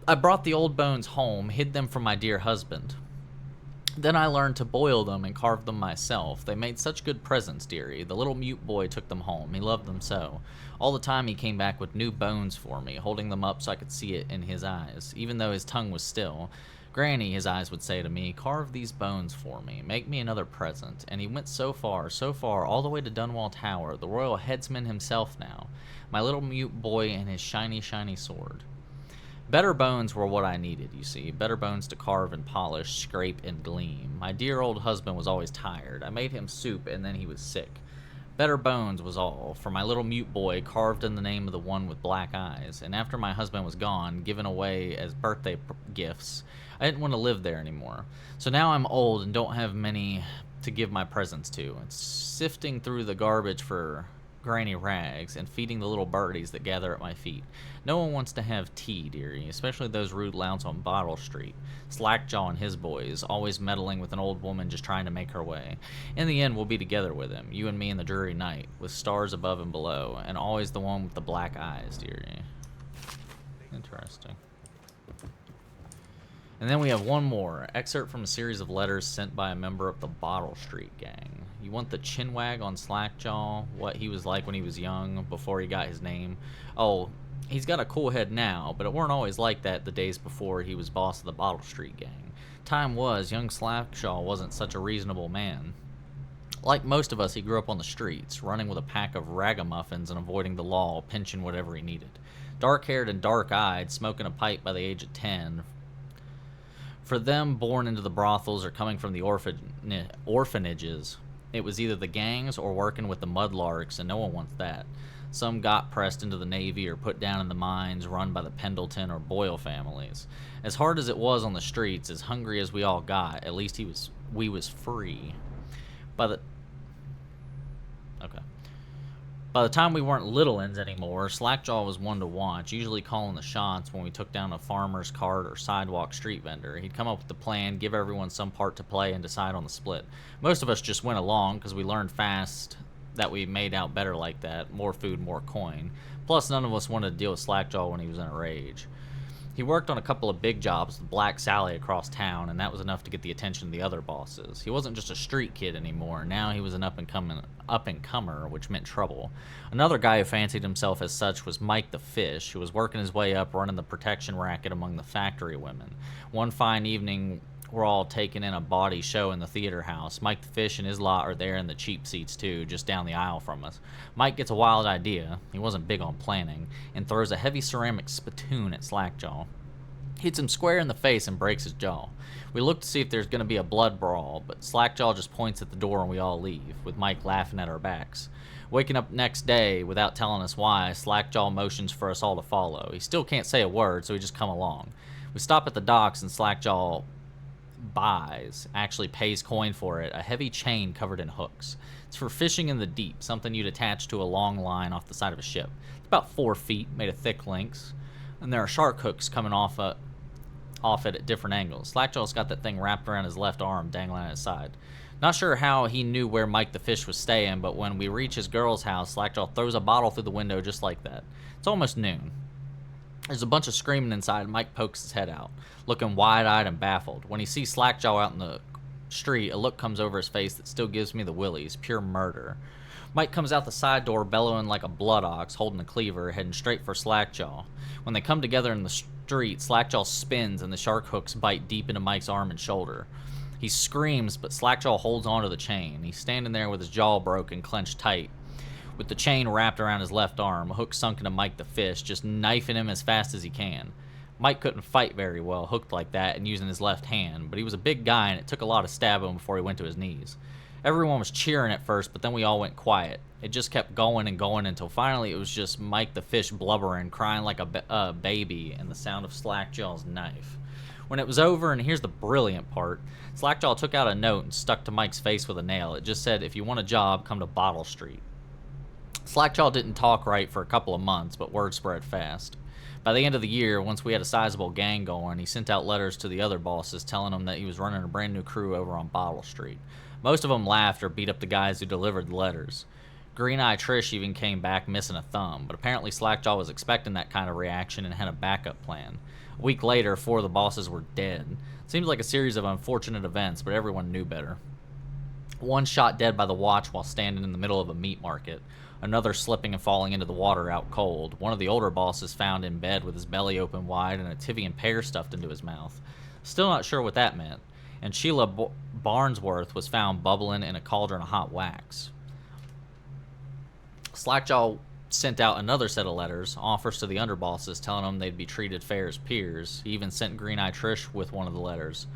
I brought the old bones home, hid them from my dear husband. Then I learned to boil them and carve them myself. They made such good presents, dearie. The little mute boy took them home. He loved them so. All the time he came back with new bones for me, holding them up so I could see it in his eyes, even though his tongue was still. Granny, his eyes would say to me, carve these bones for me. Make me another present. And he went so far, all the way to Dunwall Tower, the royal headsman himself now. My little mute boy and his shiny, shiny sword. Better bones were what I needed, you see. Better bones to carve and polish, scrape and gleam. My dear old husband was always tired. I made him soup, and then he was sick. Better bones was all, for my little mute boy, carved in the name of the one with black eyes. And after my husband was gone, given away as birthday gifts, I didn't want to live there anymore. So now I'm old and don't have many to give my presents to. It's sifting through the garbage for granny rags and feeding the little birdies that gather at my feet. No one wants to have tea, dearie, especially those rude louts on Bottle Street. Slackjaw and his boys, always meddling with an old woman just trying to make her way. In the end, we'll be together with him, you and me in the dreary night, with stars above and below, and always the one with the black eyes, dearie. Interesting. And then we have one more, excerpt from a series of letters sent by a member of the Bottle Street gang. You want the chinwag on Slackjaw, what he was like when he was young, before he got his name. Oh, he's got a cool head now, but it weren't always like that the days before he was boss of the Bottle Street gang. Time was, young Slackjaw wasn't such a reasonable man. Like most of us, he grew up on the streets, running with a pack of ragamuffins and avoiding the law, pinching whatever he needed. Dark-haired and dark-eyed, smoking a pipe by the age of 10. For them born into the brothels or coming from the orphanages, it was either the gangs or working with the mudlarks, and no one wants that. Some got pressed into the Navy or put down in the mines run by the Pendleton or Boyle families. As hard as it was on the streets, as hungry as we all got, at least we was free. By the time we weren't little uns anymore, Slackjaw was one to watch, usually calling the shots when we took down a farmer's cart or sidewalk street vendor. He'd come up with the plan, give everyone some part to play, and decide on the split. Most of us just went along because we learned fast that we made out better like that. More food, more coin. Plus, none of us wanted to deal with Slackjaw when he was in a rage. He worked on a couple of big jobs with Black Sally across town, and that was enough to get the attention of the other bosses. He wasn't just a street kid anymore. Now he was an up-and-comer, which meant trouble. Another guy who fancied himself as such was Mike the Fish, who was working his way up running the protection racket among the factory women. One fine evening, we're all taking in a bawdy show in the theater house. Mike the Fish and his lot are there in the cheap seats too, just down the aisle from us. Mike gets a wild idea, he wasn't big on planning, and throws a heavy ceramic spittoon at Slackjaw. Hits him square in the face and breaks his jaw. We look to see if there's going to be a blood brawl, but Slackjaw just points at the door and we all leave, with Mike laughing at our backs. Waking up next day, without telling us why, Slackjaw motions for us all to follow. He still can't say a word, so we just come along. We stop at the docks and Slackjaw buys, actually pays coin for it, a heavy chain covered in hooks. It's for fishing in the deep, something you'd attach to a long line off the side of a ship. It's about 4 feet, made of thick links, and there are shark hooks coming off it at different angles. Slackjaw's got that thing wrapped around his left arm, dangling at his side. Not sure how he knew where Mike the Fish was staying, but when we reach his girl's house, Slackjaw throws a bottle through the window just like that. It's almost noon. There's a bunch of screaming inside, and Mike pokes his head out, looking wide-eyed and baffled. When he sees Slackjaw out in the street, a look comes over his face that still gives me the willies. Pure murder. Mike comes out the side door, bellowing like a blood ox, holding a cleaver, heading straight for Slackjaw. When they come together in the street, Slackjaw spins, and the shark hooks bite deep into Mike's arm and shoulder. He screams, but Slackjaw holds onto the chain. He's standing there with his jaw broken, clenched tight, with the chain wrapped around his left arm, a hook sunk into Mike the Fish, just knifing him as fast as he can. Mike couldn't fight very well, hooked like that and using his left hand, but he was a big guy and it took a lot of stabbing him before he went to his knees. Everyone was cheering at first, but then we all went quiet. It just kept going and going until finally it was just Mike the Fish blubbering, crying like a baby, and the sound of Slackjaw's knife. When it was over, and here's the brilliant part, Slackjaw took out a note and stuck to Mike's face with a nail. It just said, "If you want a job, come to Bottle Street." Slackjaw didn't talk right for a couple of months, but word spread fast. By the end of the year, once we had a sizable gang going, he sent out letters to the other bosses telling them that he was running a brand new crew over on Bottle Street. Most of them laughed or beat up the guys who delivered the letters. Green Eye Trish even came back missing a thumb, but apparently Slackjaw was expecting that kind of reaction and had a backup plan. A week later, 4 of the bosses were dead. Seems like a series of unfortunate events, but everyone knew better. One shot dead by the watch while standing in the middle of a meat market. Another slipping and falling into the water out cold. One of the older bosses found in bed with his belly open wide and a Tivian pear stuffed into his mouth. Still not sure what that meant. And Sheila Barnsworth was found bubbling in a cauldron of hot wax. Slackjaw sent out another set of letters, offers to the underbosses, telling them they'd be treated fair as peers. He even sent Green Eye Trish with one of the letters.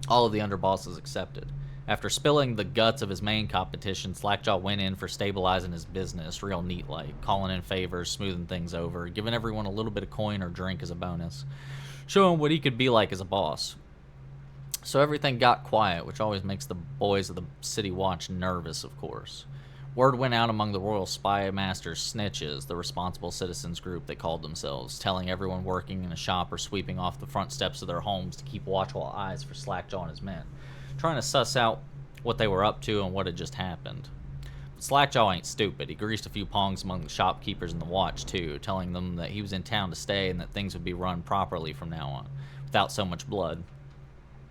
All of the underbosses accepted. After spilling the guts of his main competition, Slackjaw went in for stabilizing his business, real neat-like, calling in favors, smoothing things over, giving everyone a little bit of coin or drink as a bonus, showing what he could be like as a boss. So everything got quiet, which always makes the boys of the City Watch nervous, of course. Word went out among the Royal Spy Master's snitches, the responsible citizens group they called themselves, telling everyone working in a shop or sweeping off the front steps of their homes to keep watchful eyes for Slackjaw and his men, trying to suss out what they were up to and what had just happened. But Slackjaw ain't stupid. He greased a few pongs among the shopkeepers in the watch, too, telling them that he was in town to stay and that things would be run properly from now on, without so much blood.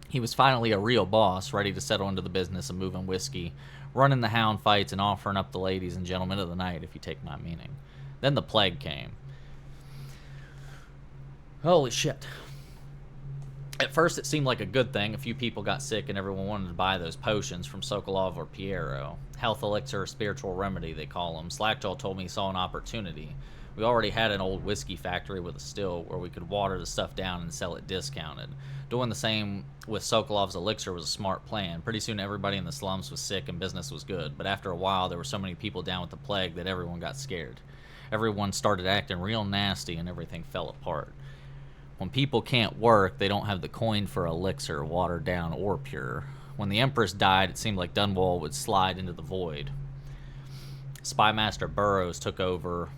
He was finally a real boss, ready to settle into the business of moving whiskey, running the hound fights, and offering up the ladies and gentlemen of the night, if you take my meaning. Then the plague came. Holy shit. At first it seemed like a good thing. A few people got sick and everyone wanted to buy those potions from Sokolov or Piero. Health elixir or spiritual remedy, they call them. Slackjaw told me he saw an opportunity. We already had an old whiskey factory with a still where we could water the stuff down and sell it discounted. Doing the same with Sokolov's elixir was a smart plan. Pretty soon everybody in the slums was sick and business was good, but after a while there were so many people down with the plague that everyone got scared. Everyone started acting real nasty and everything fell apart. When people can't work, they don't have the coin for elixir, watered down or pure. When the Empress died, it seemed like Dunwall would slide into the void. Spymaster Burroughs took over,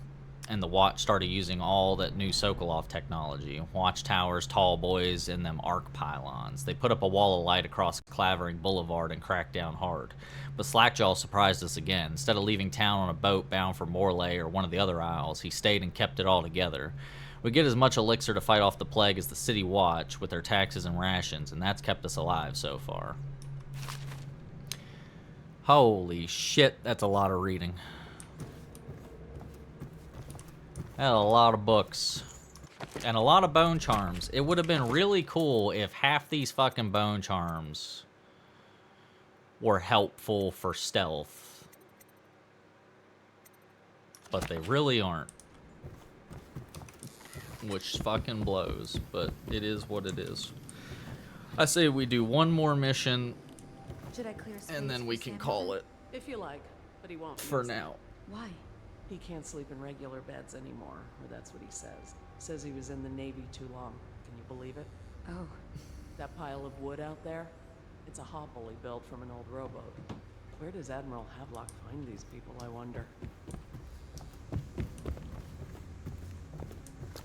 and the Watch started using all that new Sokolov technology. Watchtowers, tall boys, and them arc pylons. They put up a wall of light across Clavering Boulevard and cracked down hard. But Slackjaw surprised us again. Instead of leaving town on a boat bound for Morlaix or one of the other isles, he stayed and kept it all together. We get as much elixir to fight off the plague as the City Watch with their taxes and rations, and that's kept us alive so far. Holy shit, that's a lot of reading. That's a lot of books. And a lot of bone charms. It would have been really cool if half these fucking bone charms were helpful for stealth. But they really aren't. Which fucking blows, but it is what it is. I say we do one more mission, Should I clear space and then we for can Sam call then? it If you like, but he won't. for use it. now. Why? He can't sleep in regular beds anymore, or that's what he says. Says he was in the Navy too long. Can you believe it? Oh. That pile of wood out there? It's a hovel he built from an old rowboat. Where does Admiral Havelock find these people, I wonder?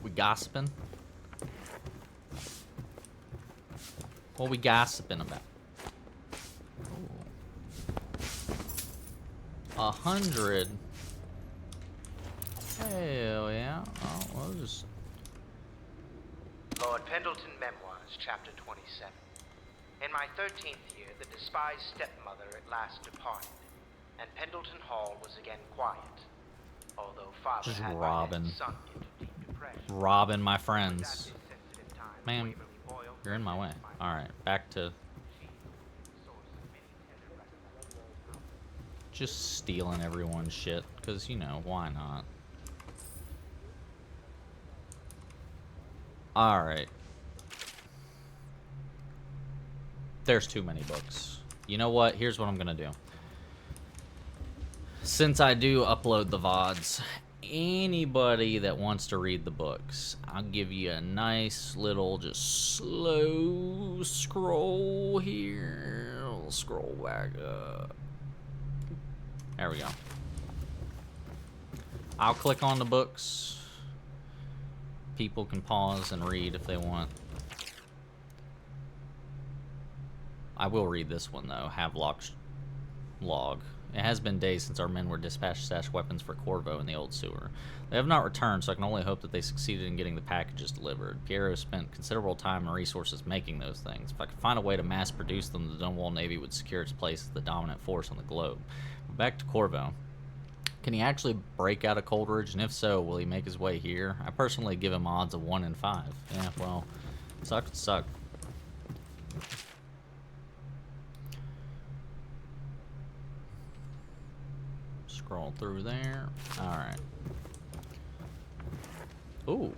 We gossiping? What we gossiping about? Ooh. 100. Hell yeah. Oh, we'll just... Lord Pendleton Memoirs, Chapter 27. In my 13th year, the despised stepmother at last departed, and Pendleton Hall was again quiet, although father just had robbing. by then sunk into deep depression. Robbing my friends. Man, you're in my way. Alright, back to... just stealing everyone's shit, because, you know, why not? Alright. There's too many books. You know what? Here's what I'm gonna do. Since I do upload the VODs, anybody that wants to read the books, I'll give you a nice little just slow scroll here. I'll scroll back up. There we go. I'll click on the books. People can pause and read if they want. I will read this one though. Havelock's log. It has been days since our men were dispatched to stash weapons for Corvo in the old sewer. They have not returned, so I can only hope that they succeeded in getting the packages delivered. Piero spent considerable time and resources making those things. If I could find a way to mass produce them, the Dunwall Navy would secure its place as the dominant force on the globe. But back to Corvo. Can he actually break out of Coldridge? And if so, will he make his way here? I personally give him odds of 1 in 5. Yeah, well, suck would suck. Scroll through there. Alright. Ooh.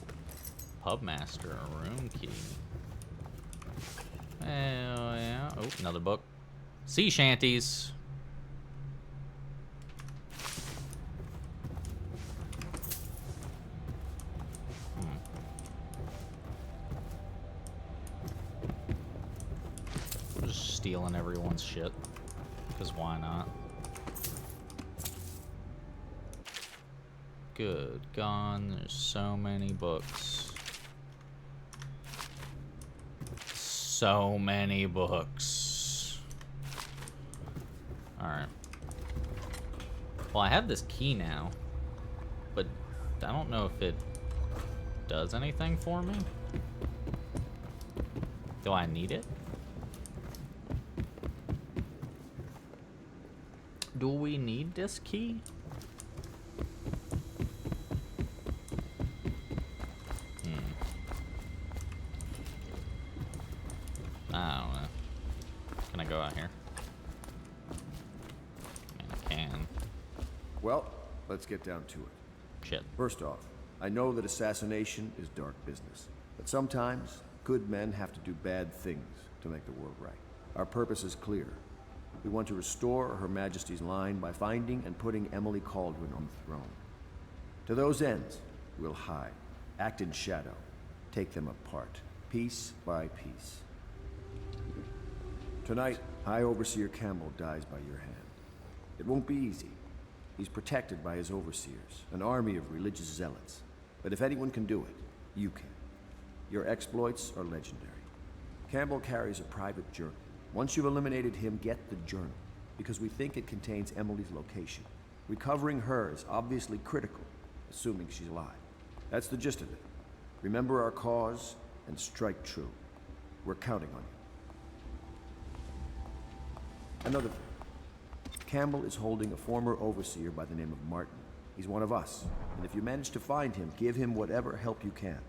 Pubmaster, room key. Hell yeah. Oh, another book. Sea shanties. Just stealing everyone's shit. Because why not? Good gone. There's so many books. So many books. Alright. Well, I have this key now. But I don't know if it does anything for me. Do I need it? Do we need this key? I don't know. Can I go out here? I mean, I can. Well, let's get down to it. Shit. First off, I know that assassination is dark business, but sometimes good men have to do bad things to make the world right. Our purpose is clear. We want to restore Her Majesty's line by finding and putting Emily Cauldron on the throne. To those ends, we'll hide, act in shadow, take them apart, piece by piece. Tonight, High Overseer Campbell dies by your hand. It won't be easy. He's protected by his overseers, an army of religious zealots. But if anyone can do it, you can. Your exploits are legendary. Campbell carries a private journal. Once you've eliminated him, get the journal, because we think it contains Emily's location. Recovering her is obviously critical, assuming she's alive. That's the gist of it. Remember our cause and strike true. We're counting on you. Another thing. Campbell is holding a former overseer by the name of Martin. He's one of us, and if you manage to find him, give him whatever help you can.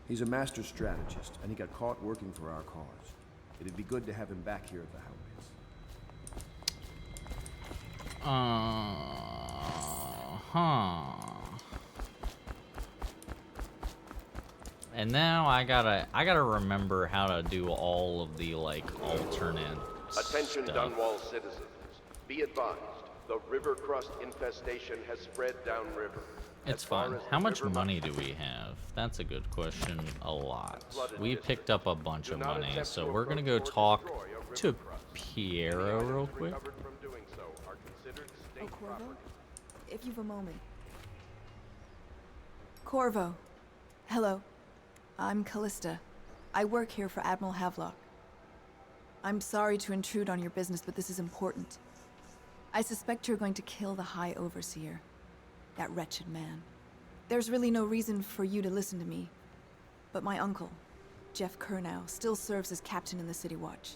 He's a master strategist, and he got caught working for our cause. It'd be good to have him back here at the Huh. And now I gotta remember how to do all of the like alternate Attention stuff. Dunwall citizens. Be advised, the river crust infestation has spread downriver. It's fine. How much money do we have? That's a good question. A lot. We picked up a bunch of money, so we're gonna go talk to Piero real quick. Oh, Corvo? If you've a moment. Corvo. Hello. I'm Callista. I work here for Admiral Havelock. I'm sorry to intrude on your business, but this is important. I suspect you're going to kill the High Overseer. That wretched man. There's really no reason for you to listen to me. But my uncle, Jeff Kernow, still serves as captain in the City Watch.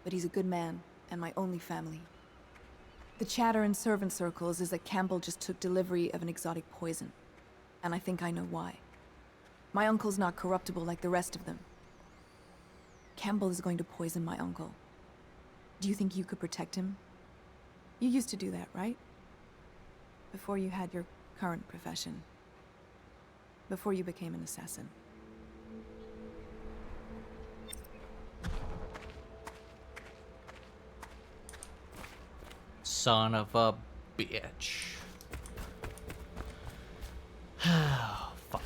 But he's a good man, and my only family. The chatter in servant circles is that Campbell just took delivery of an exotic poison. And I think I know why. My uncle's not corruptible like the rest of them. Campbell is going to poison my uncle. Do you think you could protect him? You used to do that, right? Before you had your current profession. Before you became an assassin. Son of a bitch. Fuck.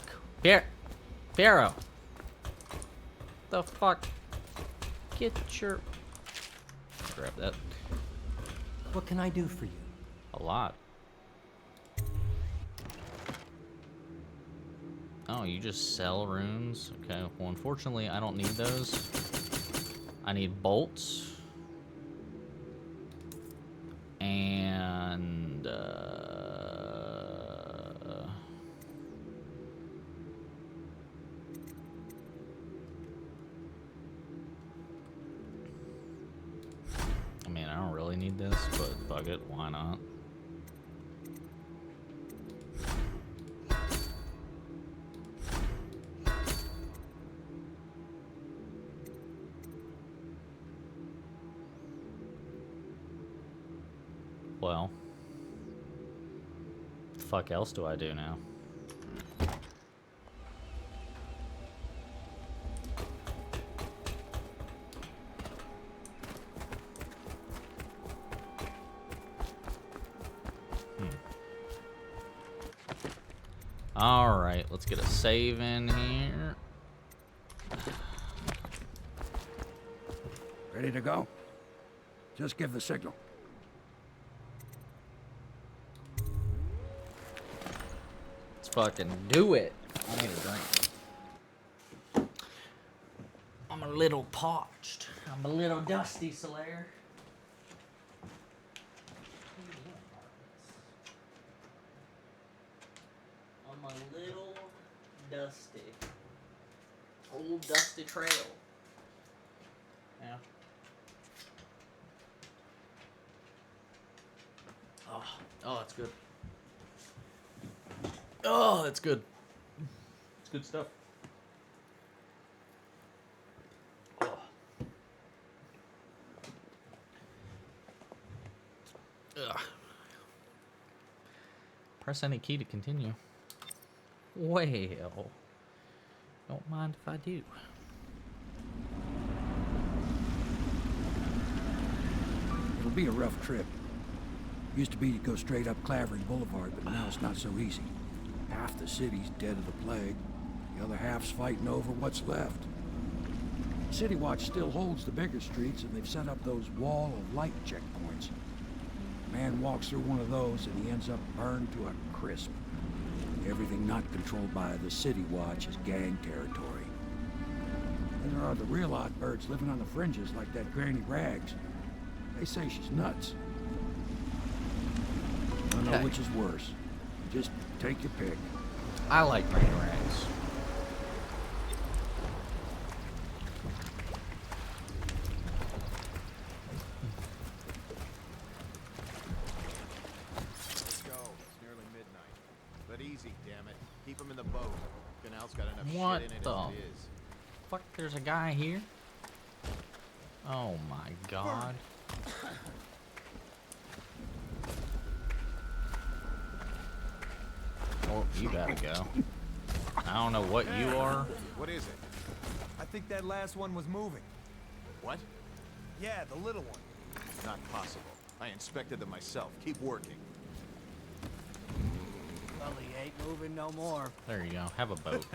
Piero. The fuck? Get your... Grab that. What can I do for you? A lot. Oh, you just sell runes? Okay, well, unfortunately, I don't need those. I need bolts. And, I mean, I don't really need this, but fuck it, why not? Well, the fuck else do I do now? All right, let's get a save in here. Ready to go? Just give the signal. Let's fucking do it. I need a drink. I'm a little parched. I'm a little dusty, Solaire. I'm a little dusty. Old dusty trail. Yeah. Oh, that's good. Oh, that's good. It's good stuff. Oh. Ugh. Press any key to continue. Well, don't mind if I do. It'll be a rough trip. Used to be to go straight up Clavering Boulevard, but now it's not so easy. Half the city's dead of the plague. The other half's fighting over what's left. City Watch still holds the bigger streets, and they've set up those wall of light checkpoints. A man walks through one of those, and he ends up burned to a crisp. Everything not controlled by the City Watch is gang territory. Then there are the real odd birds living on the fringes like that Granny Rags. They say she's nuts. I don't know which is worse. Just take your pick. I like Granny Rags. Let's go. It's nearly midnight. But easy, damn it. Keep him in the boat. Canal's got enough What shit in it the as it is. fuck? There's a guy here? Oh my god. Oh, you gotta go. I don't know what you are. What is it? I think that last one was moving. What? Yeah, the little one. Not possible. I inspected them myself. Keep working. Sully ain't moving no more. There you go. Have a boat.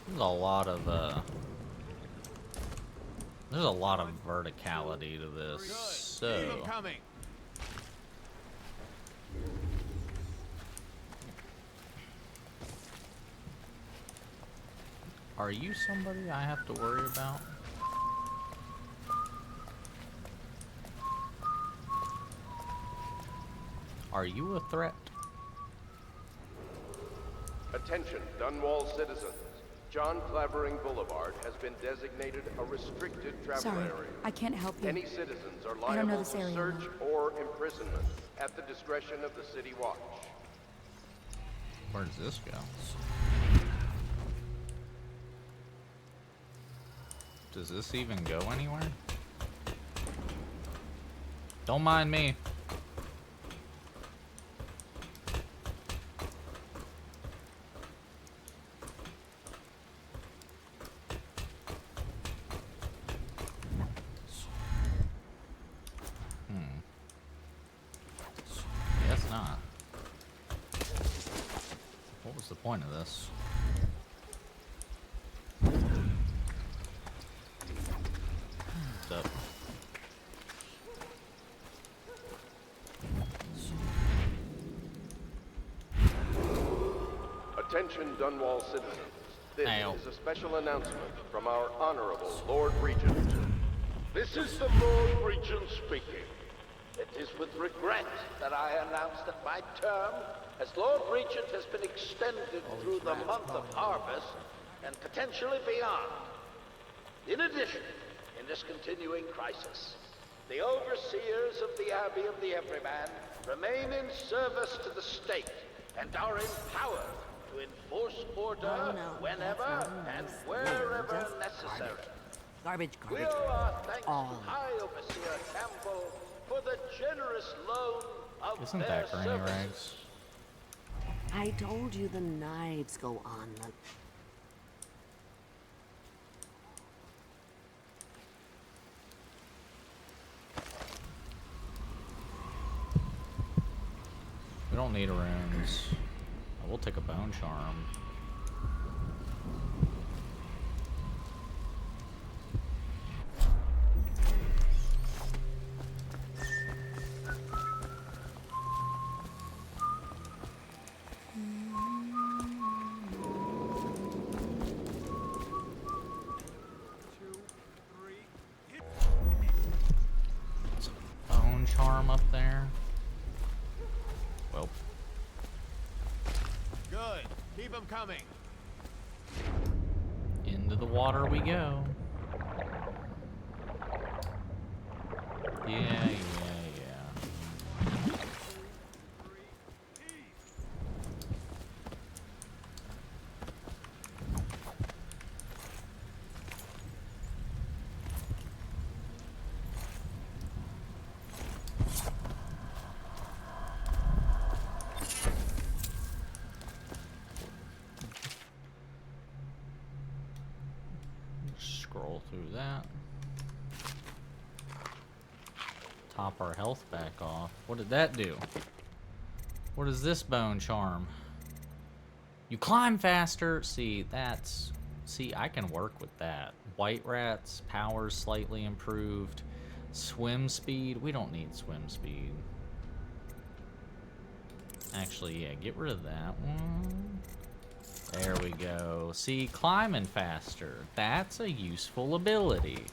There's a lot of there's a lot of verticality to this. So Keep 'em coming. are you somebody I have to worry about? Are you a threat? Attention, Dunwall citizens. John Clavering Boulevard has been designated a restricted travel Sorry, area. I can't help you. Any citizens are I don't know liable this to area search well. or imprisonment at the discretion of the City Watch. Where does this go? Does this even go anywhere? Don't mind me. Guess not. What was the point of this? What's up? Attention, Dunwall citizens. This Ow. is a special announcement from our Honorable Lord Regent. This is the Lord Regent speaking. It is with regret that I announce that my term as Lord Regent has been extended through the month of harvest and potentially beyond. In addition, in this continuing crisis, the overseers of the Abbey of the Everyman remain in service to the state and are empowered to enforce order whenever and wherever necessary. Garbage, We garbage. owe our thanks All. to High Overseer Campbell for the generous loan of Isn't their that Granny services. Rags? I told you the knives go on the... We don't need runes. We'll take a bone charm. Bone charm up there. Well, Good. Keep them coming. into the water we go. Yeah. Scroll through that. Top our health back off. What did that do? What is this bone charm? You climb faster. See, that's... See, I can work with that. White rats, power slightly improved. Swim speed. We don't need swim speed. Actually, yeah, get rid of that one. There we go. See, climbing faster. That's a useful ability.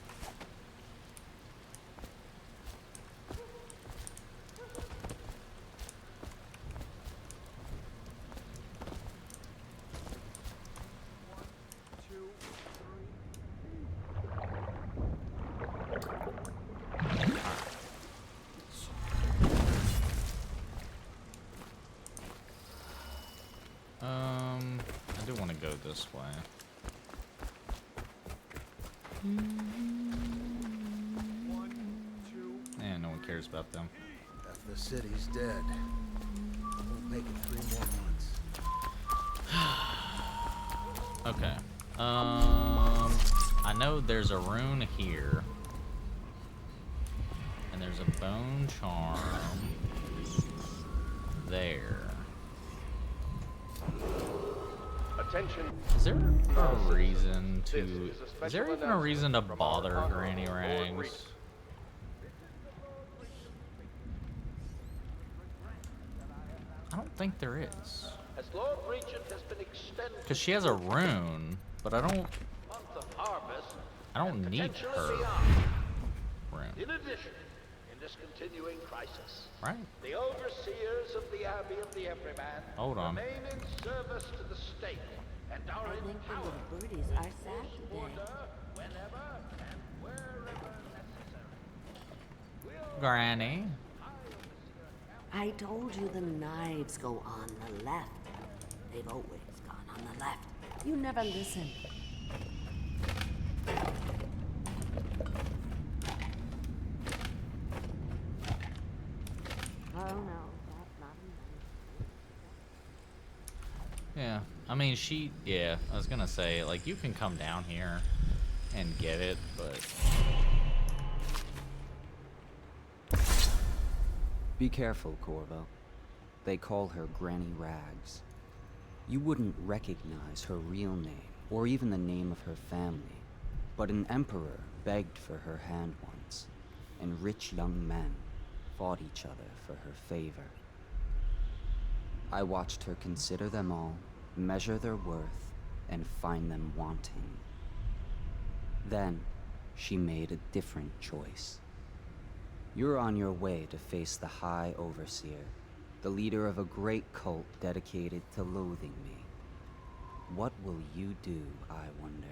I do want to go this way. Yeah, no one cares about them. If the city's dead, won't make it 3 more months. Okay. I know there's a rune here. And there's a bone charm there. Attention. Is there a reason to... Is there even a reason to bother Granny Rags? I don't think there is. As Lord Regent has been extended, Because she has a rune, but I don't month of harvest, need her rune. in addition, in this continuing crisis, Right. the overseers of the Abbey of the Everyman Hold on. remain in service to the state and are empowered birdies are sad today. whenever and wherever necessary. Granny. I told you the knives go on the left. They've always gone on the left. You never listen. Oh no, that's not Yeah. I mean, yeah, I was gonna say, like, you can come down here and get it, but... Be careful, Corvo. They call her Granny Rags. You wouldn't recognize her real name, or even the name of her family, but an emperor begged for her hand once, and rich young men fought each other for her favor. I watched her consider them all, measure their worth, and find them wanting. Then, she made a different choice. You're on your way to face the High Overseer, the leader of a great cult dedicated to loathing me. What will you do, I wonder?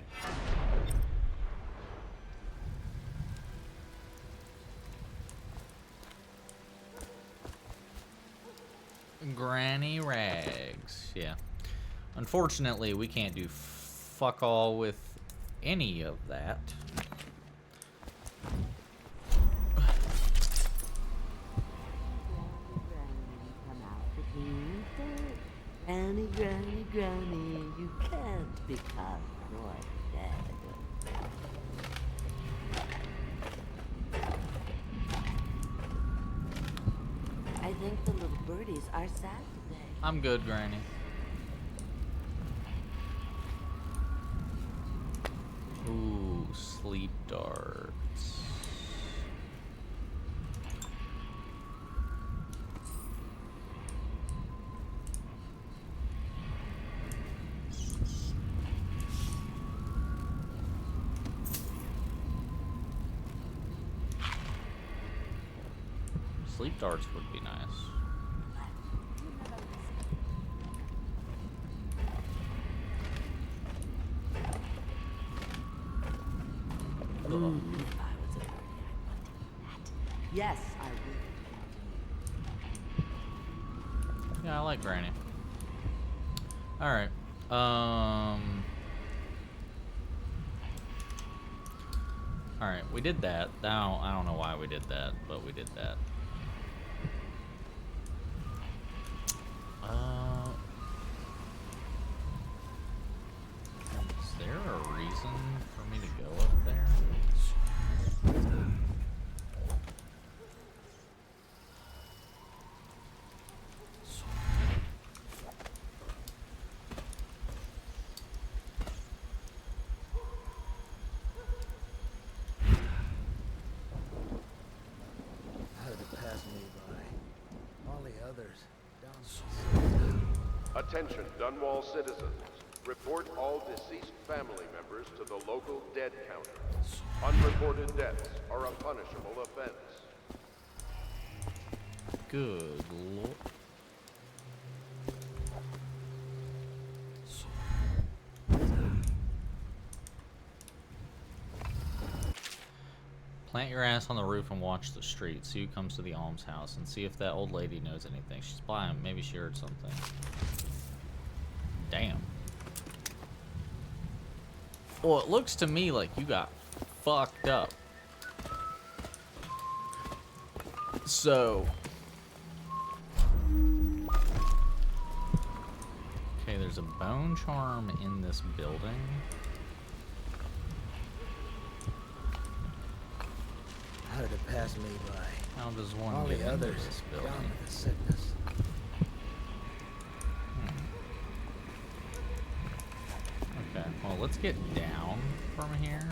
Granny Rags. Yeah. Unfortunately, we can't do fuck all with any of that. Granny, Granny, Granny, you can't become your dead. I think the little birdies are sad today. I'm good, Granny. Ooh, sleep darts. Sleep darts would be nice. If I was a birdie, I'd want to eat that. Yes, I would. Yeah, I like Granny. Alright. Alright, we did that. I don't know why we did that, but we did that. Is there a reason for me to go up there? How did it pass me by? All the others down. Attention, Dunwall citizens. Report all deceased family members to the local dead counter. Unreported deaths are a punishable offense. Good lord. Plant your ass on the roof and watch the street. See who comes to the almshouse and see if that old lady knows anything. She's blind. Maybe she heard something. Damn. Well, it looks to me like you got fucked up. So. Okay, there's a bone charm in this building. How did it pass passed me by. How does one All get the into others this building? gone with the sickness. Okay, well, let's get down from here.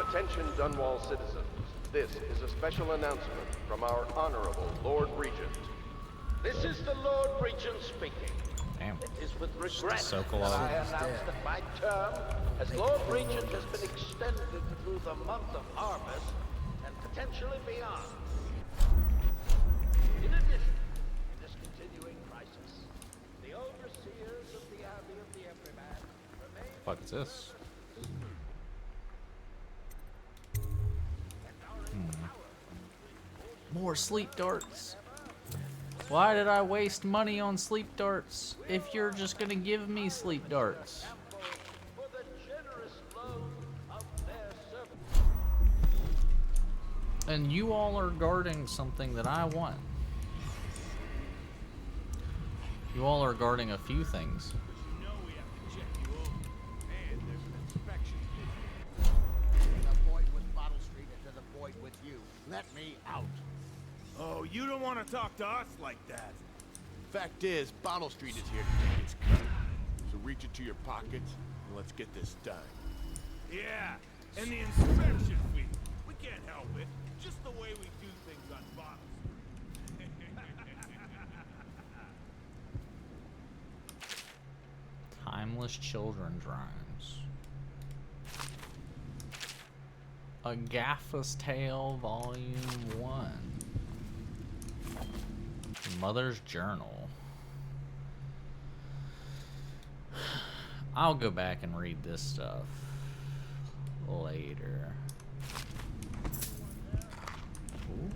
Attention Dunwall citizens. This is a special announcement from our Honorable Lord Regent. This is the Lord Regent speaking. Damn. It is with regret Sokolov. that I announce that my term as Lord Regent has been extended through the month of harvest and potentially beyond. In addition, in this continuing crisis, the overseers of the Abbey of the Everyman remain... The fuck is this? More sleep darts. Why did I waste money on sleep darts if you're just gonna give me sleep darts? And you all are guarding something that I want. You all are guarding a few things. The void with Bottle Street into the void with you. Let me out. Oh, you don't want to talk to us like that. Fact is, Bottle Street is here to take its cut. So reach into your pockets and let's get this done. Yeah, and the inspection fee. We can't help it. Just the way we do things on Bottle Street. Timeless children's rhymes. A Gaffa's Tale, Volume 1. Mother's Journal. I'll go back and read this stuff later. Ooh.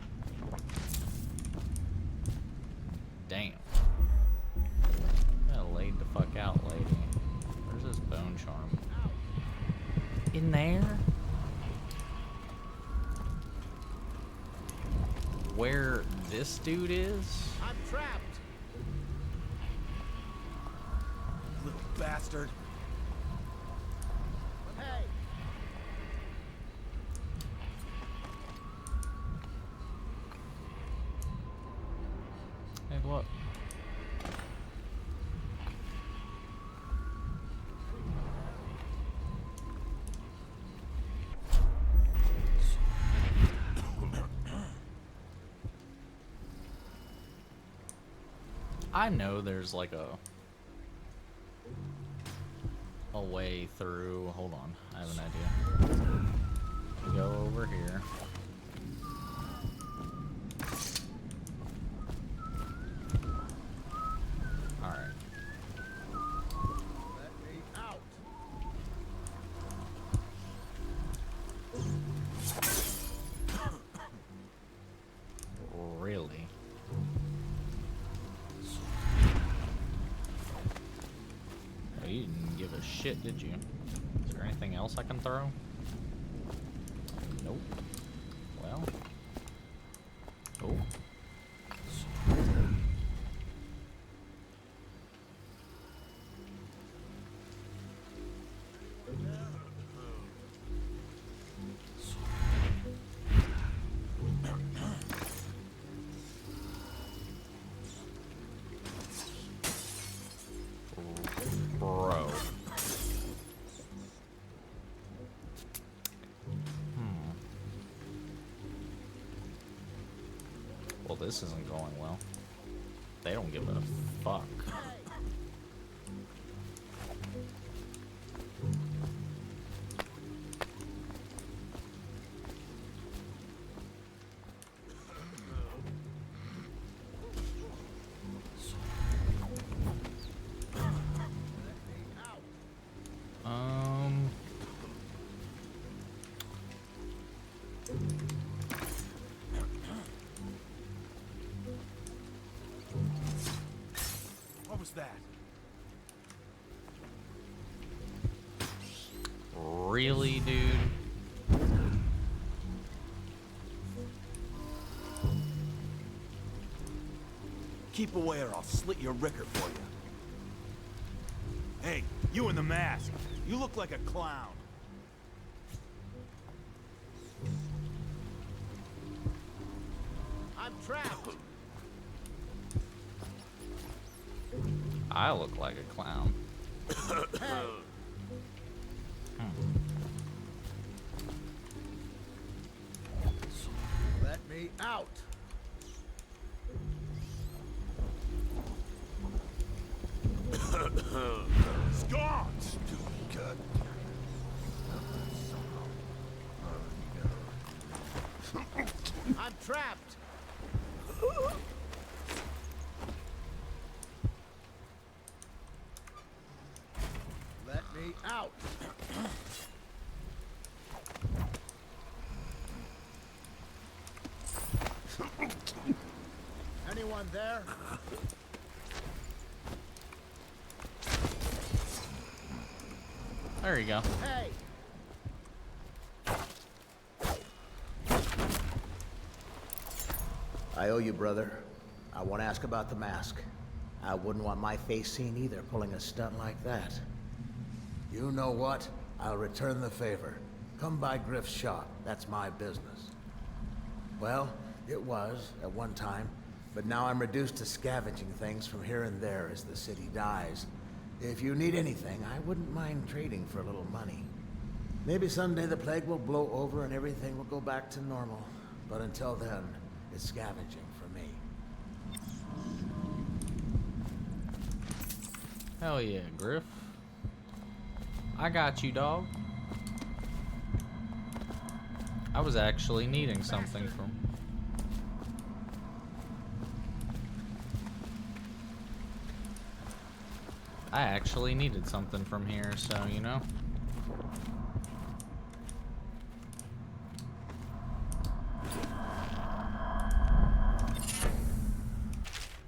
Damn. Got laid the fuck out, lady. Where's this bone charm? In there? Where this dude is? I'm trapped. Little bastard. Hey. Hey, look. I know there's like a way through. Hold on, I have an idea. Go over here. All right. Let me out. Really? Oh, you didn't give a shit, did you? Is there anything else I can throw? Nope. Well. Oh. Bro. Well, this isn't going well. They don't give a fuck. What was that? Really, dude? Keep away or I'll slit your ricker for you. Hey, you in the mask. You look like a clown. I'm trapped. I look like a clown. Let me out. Scots! God. I'm trapped. Let me out. Anyone there? There you go. Hey! I owe you, brother. I want to ask about the mask. I wouldn't want my face seen either, pulling a stunt like that. You know what? I'll return the favor. Come by Griff's shop. That's my business. Well, it was, at one time, but now I'm reduced to scavenging things from here and there as the city dies. If you need anything, I wouldn't mind trading for a little money. Maybe someday the plague will blow over and everything will go back to normal. But until then, it's scavenging for me. Hell yeah, Griff. I got you, dog. I was actually needing something from... I actually needed something from here, so, you know.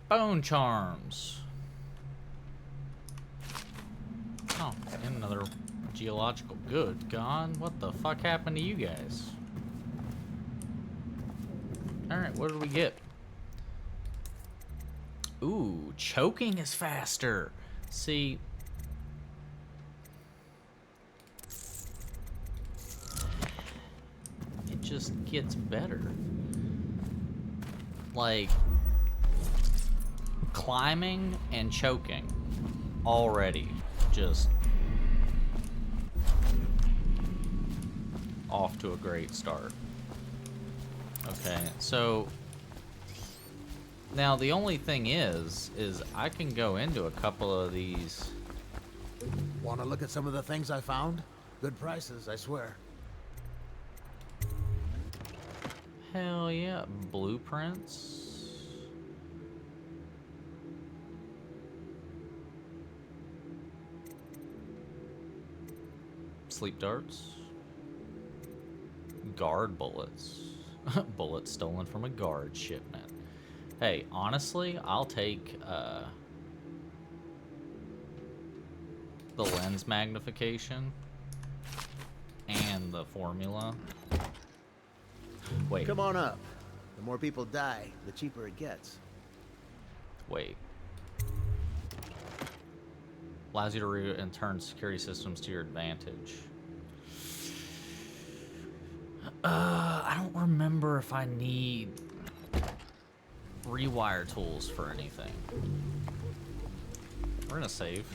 Bone charms. Oh, and another geological. Good God, what the fuck happened to you guys? Alright, what did we get? Ooh, choking is faster. See, it just gets better. Like, climbing and choking already just off to a great start. Okay, so now the only thing is I can go into a couple of these. Want to look at some of the things I found? Good prices, I swear. Hell yeah, blueprints. Sleep darts. Guard bullets. Bullets stolen from a guard shipment. Hey, honestly, I'll take the lens magnification and the formula. Wait. Come on up. The more people die, the cheaper it gets. Wait. Allows you to route and turn security systems to your advantage. I don't remember if I need rewire tools for anything. We're gonna save.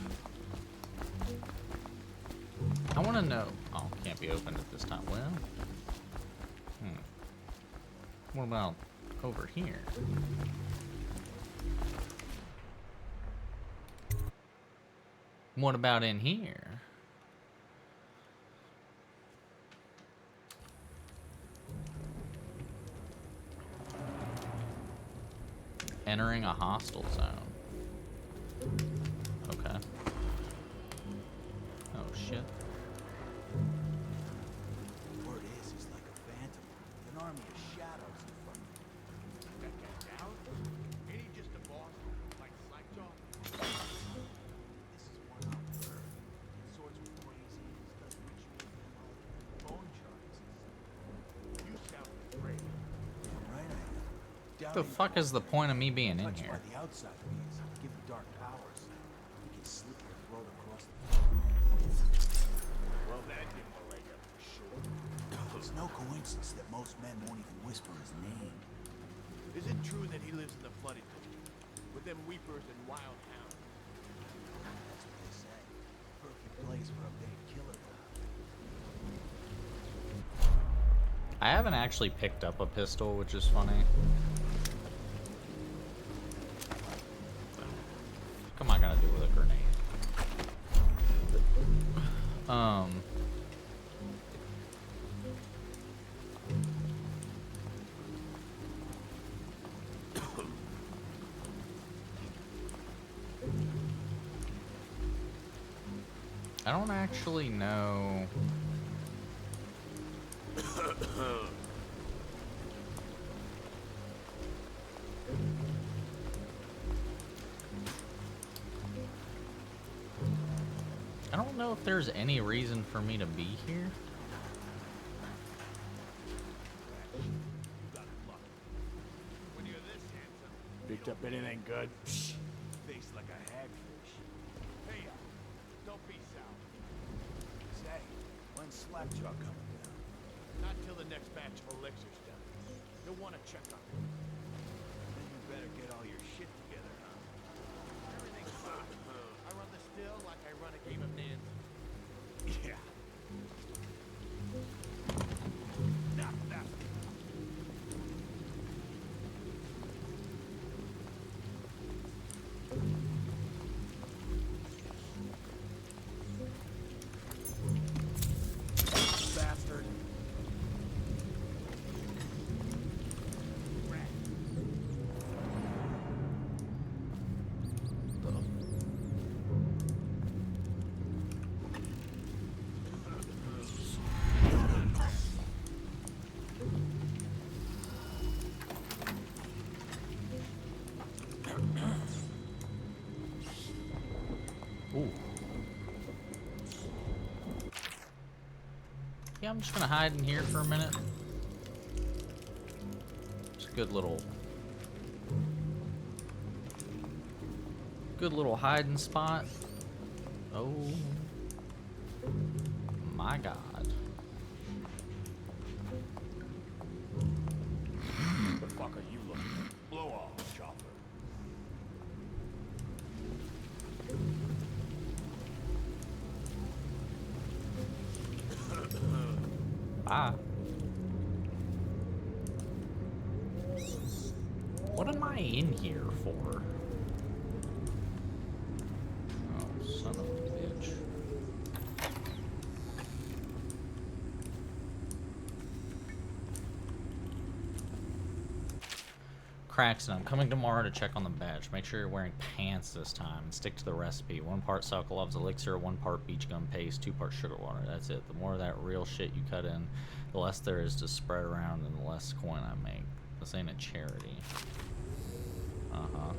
I want to know. Oh, can't be opened at this time. Well, what about over here? What about in here? Entering a hostile zone. Okay. Oh shit. Word is he's like a phantom, an army of shadows in front of him. That guy down? Ain't he just a boss like Slackjaw? This is one out there. Gets swords with crazies, does rituals and all bone charms. You sound great. Damn right I am. What the fuck is the point of me being in Touched here? by the outside means give the dark powers. You can slip your throat across the. Well, that give him a leg up for sure. It's no coincidence that most men won't even whisper his name. Is it true that he lives in the flooded district with them weepers and wild hounds? That's what they say. Perfect place for a big killer dog. I haven't actually picked up a pistol, which is funny. What am I gonna do with a grenade? I don't actually know. I don't know if there's any reason for me to be here. When you're this handsome, Picked up anything good? face like a hagfish. Hey, don't be sour. Say, when's Slackjaw coming down? Not till the next batch of elixirs done. You'll want to check on it. Then you better get all your shit together, huh? Everything's fine. I run the still like I run a game of Nancy. Yeah. Not that. Bastard. Ooh. Yeah, I'm just gonna hide in here for a minute. It's a good little hiding spot. Oh my god. The fuck are you looking at? Blow off, chopper. Ah. What am I in here for? Oh, son of a bitch. Craxton, I'm coming tomorrow to check on the badge. Make sure you're wearing pants this time and stick to the recipe. 1 part Sokolov's elixir, 1 part beach gum paste, 2 parts sugar water. That's it. The more of that real shit you cut in, the less there is to spread around and the less coin I make. This ain't a charity. Uh-huh.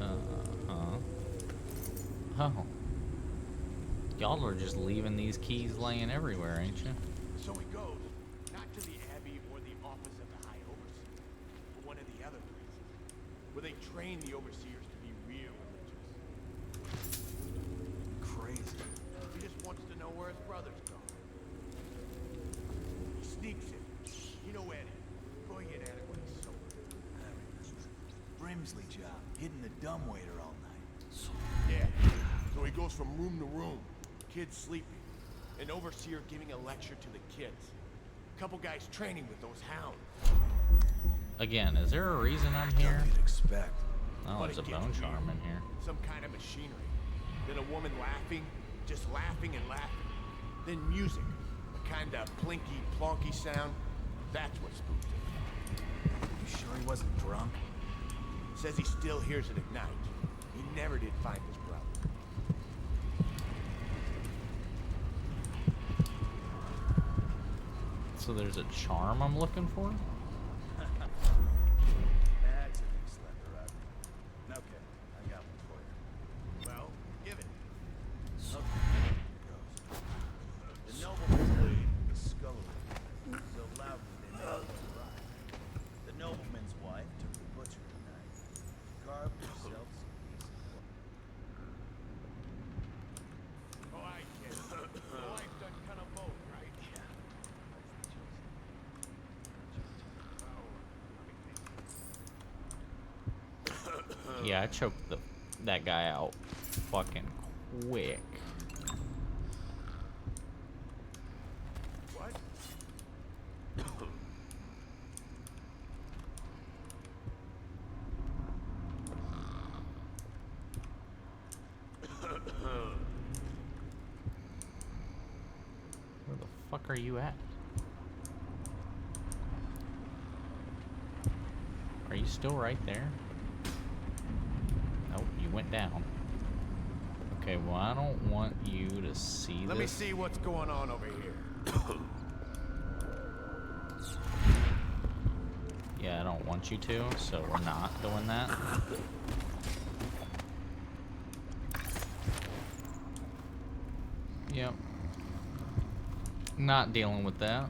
Uh-huh. Oh. Y'all are just leaving these keys laying everywhere, ain't you? So he goes, not to the Abbey or the office of the High Overseer, but one of the other places, where they train the Overseers to be real religious. Crazy. He just wants to know where his brother's gone. He sneaks in. You know Eddie. Going in at it when he's sober. Brimsley job, hitting the dumbwaiter all night. Yeah. So he goes from room to room. Kids sleeping. An overseer giving a lecture to the kids. Couple guys training with those hounds. Again, is there a reason I'm here? You'd expect. Oh, But there's a it gets bone charm weird. in here. Some kind of machinery. Then a woman laughing, just laughing and laughing. Then music, a kind of plinky, plonky sound. That's what spooked him. You sure he wasn't drunk? Says he still hears it at night. He never did find his brother. So there's a charm I'm looking for? Accident slept her out. Okay, I got one for you. Well, give it. Okay, here goes. The nobleman's blade is scullery, so loudly they made it arrive. The nobleman's wife took the butcher tonight, carved herself some piece of pork. Oh, I get it. Yeah, I choked that guy out fucking quick. What? Where the fuck are you at? Are you still right there? Nope, you went down. Okay, well, I don't want you to see Let me this. see what's going on over here. Yeah, I don't want you to, so we're not doing that. Yep. Not dealing with that.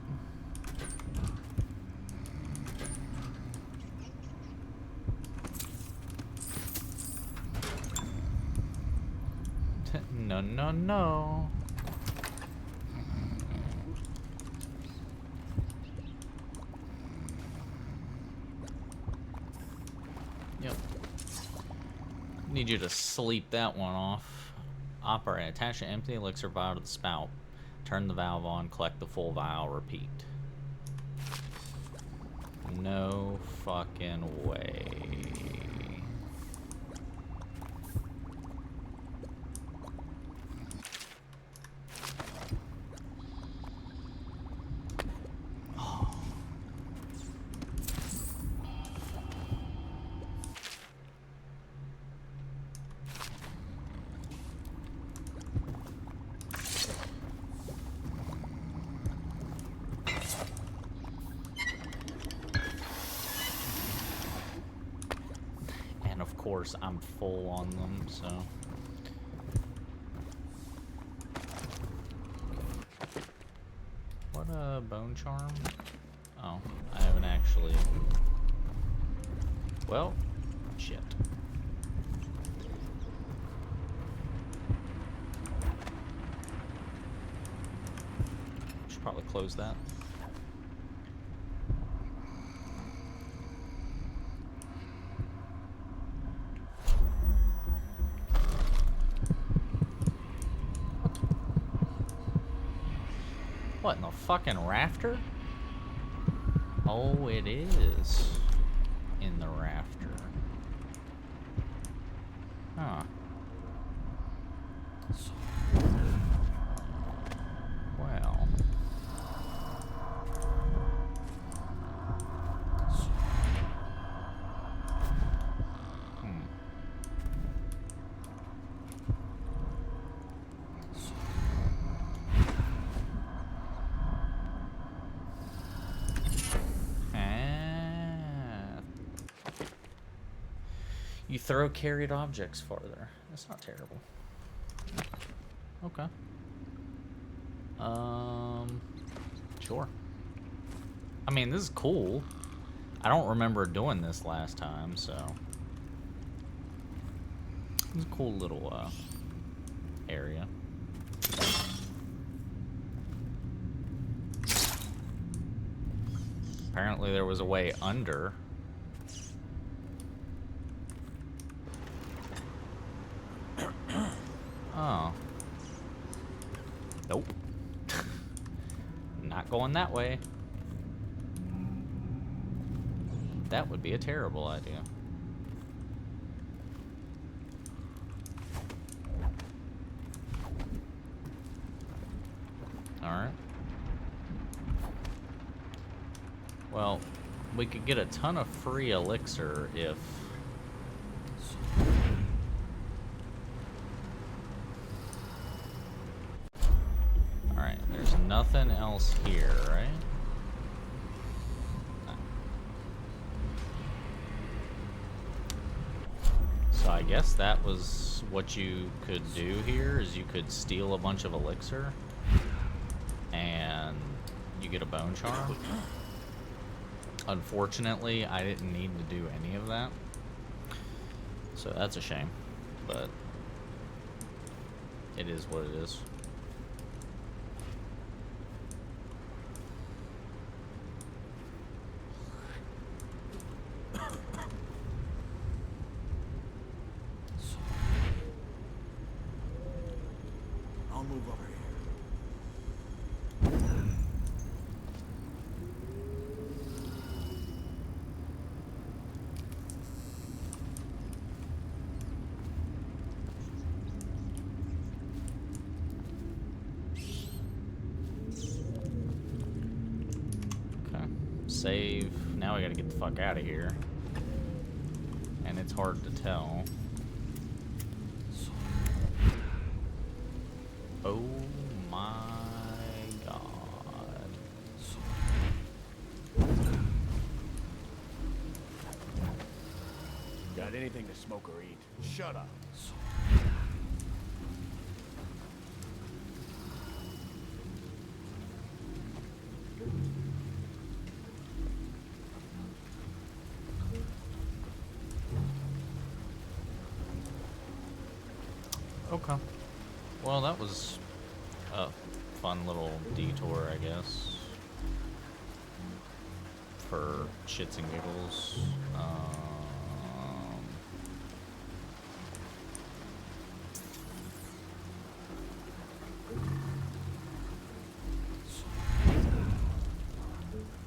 No, no, no. Yep. Need you to sleep that one off. Operate. Attach an empty elixir vial to the spout. Turn the valve on. Collect the full vial. Repeat. No fucking way. Of course, I'm full on them, so. What a bone charm? Oh, I haven't actually. Well, shit. Should probably close that. What, in the fucking rafter? Oh, it is in the rafter. Huh. Well. You throw carried objects farther. That's not terrible. Okay. Sure. I mean, this is cool. I don't remember doing this last time, so. It's a cool little, area. Apparently there was a way under. Oh. Nope. Not going that way. That would be a terrible idea. Alright. Well, we could get a ton of free elixir if... Alright, there's nothing else here, right? No. So I guess that was what you could do here, is you could steal a bunch of elixir and you get a bone charm. Unfortunately, I didn't need to do any of that, so that's a shame, but it is what it is. move over here. Okay. Save. Now we gotta get the fuck out of here. And it's hard to tell. Oh my god. Got anything to smoke or eat? Shut up. Okay. Well, that was a fun little detour, I guess. For shits and giggles.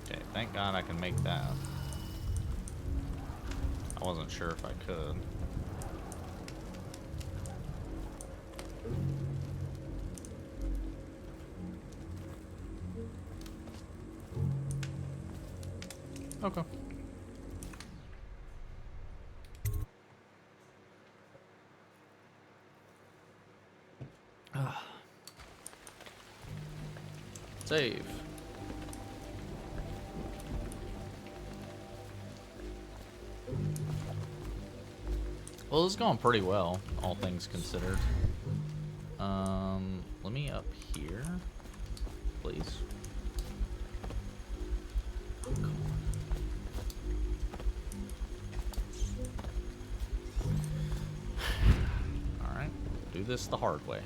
Okay, thank God I can make that. I wasn't sure if I could. Okay. Save. Well, it's going pretty well, all things considered. Let me up here, please. Alright, do this the hard way.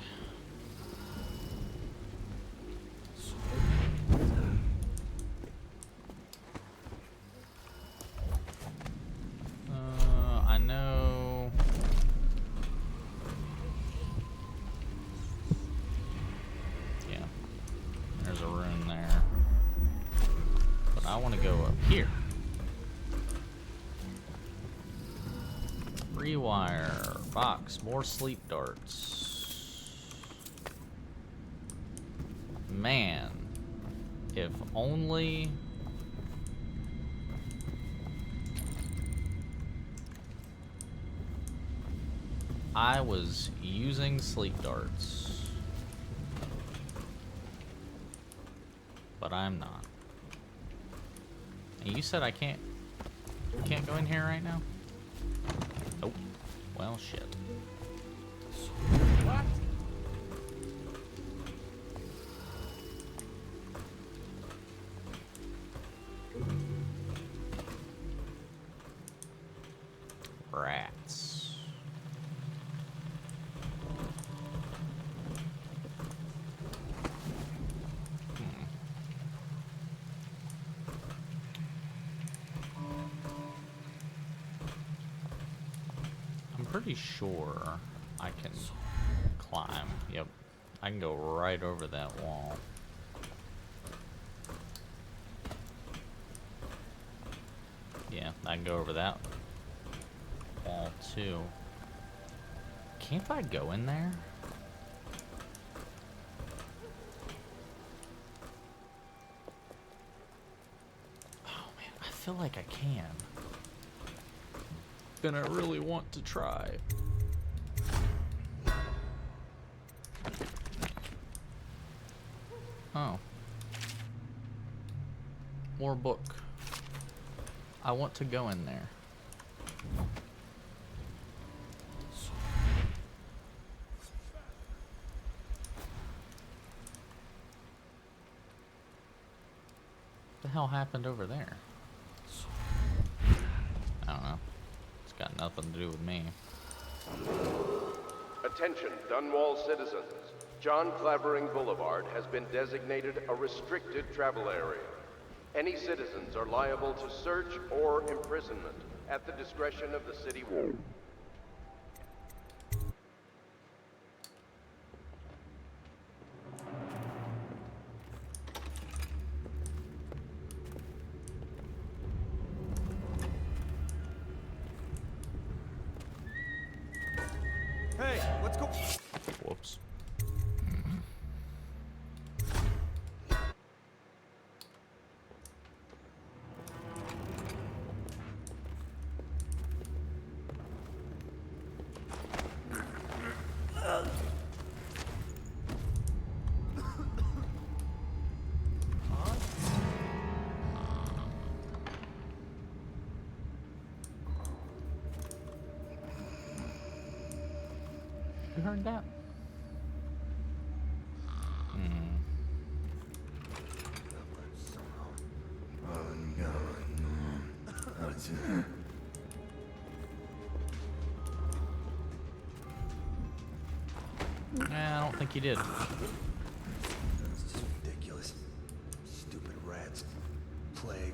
I know. Yeah, there's a rune there. But I want to go up here. Rewire, box, more sleep darts. Man, if only I was using sleep darts. But I'm not. And you said I can't go in here right now? Nope. Well, shit. What? Rats. I'm pretty sure I can climb. Yep. I can go right over that wall. Yeah, I can go over that wall too. Can't I go in there? Oh man, I feel like I can. Then I really want to try. Oh. More book. I want to go in there. What the hell happened over there? I don't know. It's got nothing to do with me. Attention, Dunwall citizens. John Clavering Boulevard has been designated a restricted travel area. Any citizens are liable to search or imprisonment at the discretion of the city warden. Hey, let's go. Whoops. You heard that? I don't think you did. It's just ridiculous. Stupid rats. Plague.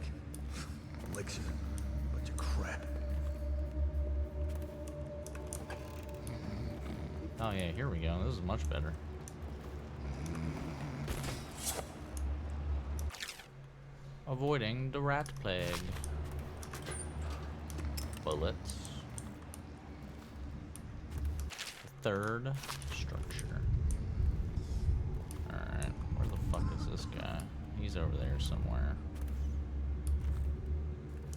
Elixir. Bunch of crap. Oh yeah, here we go. This is much better. Avoiding the rat plague. Bullets. Third structure. Alright, where the fuck is this guy? He's over there somewhere.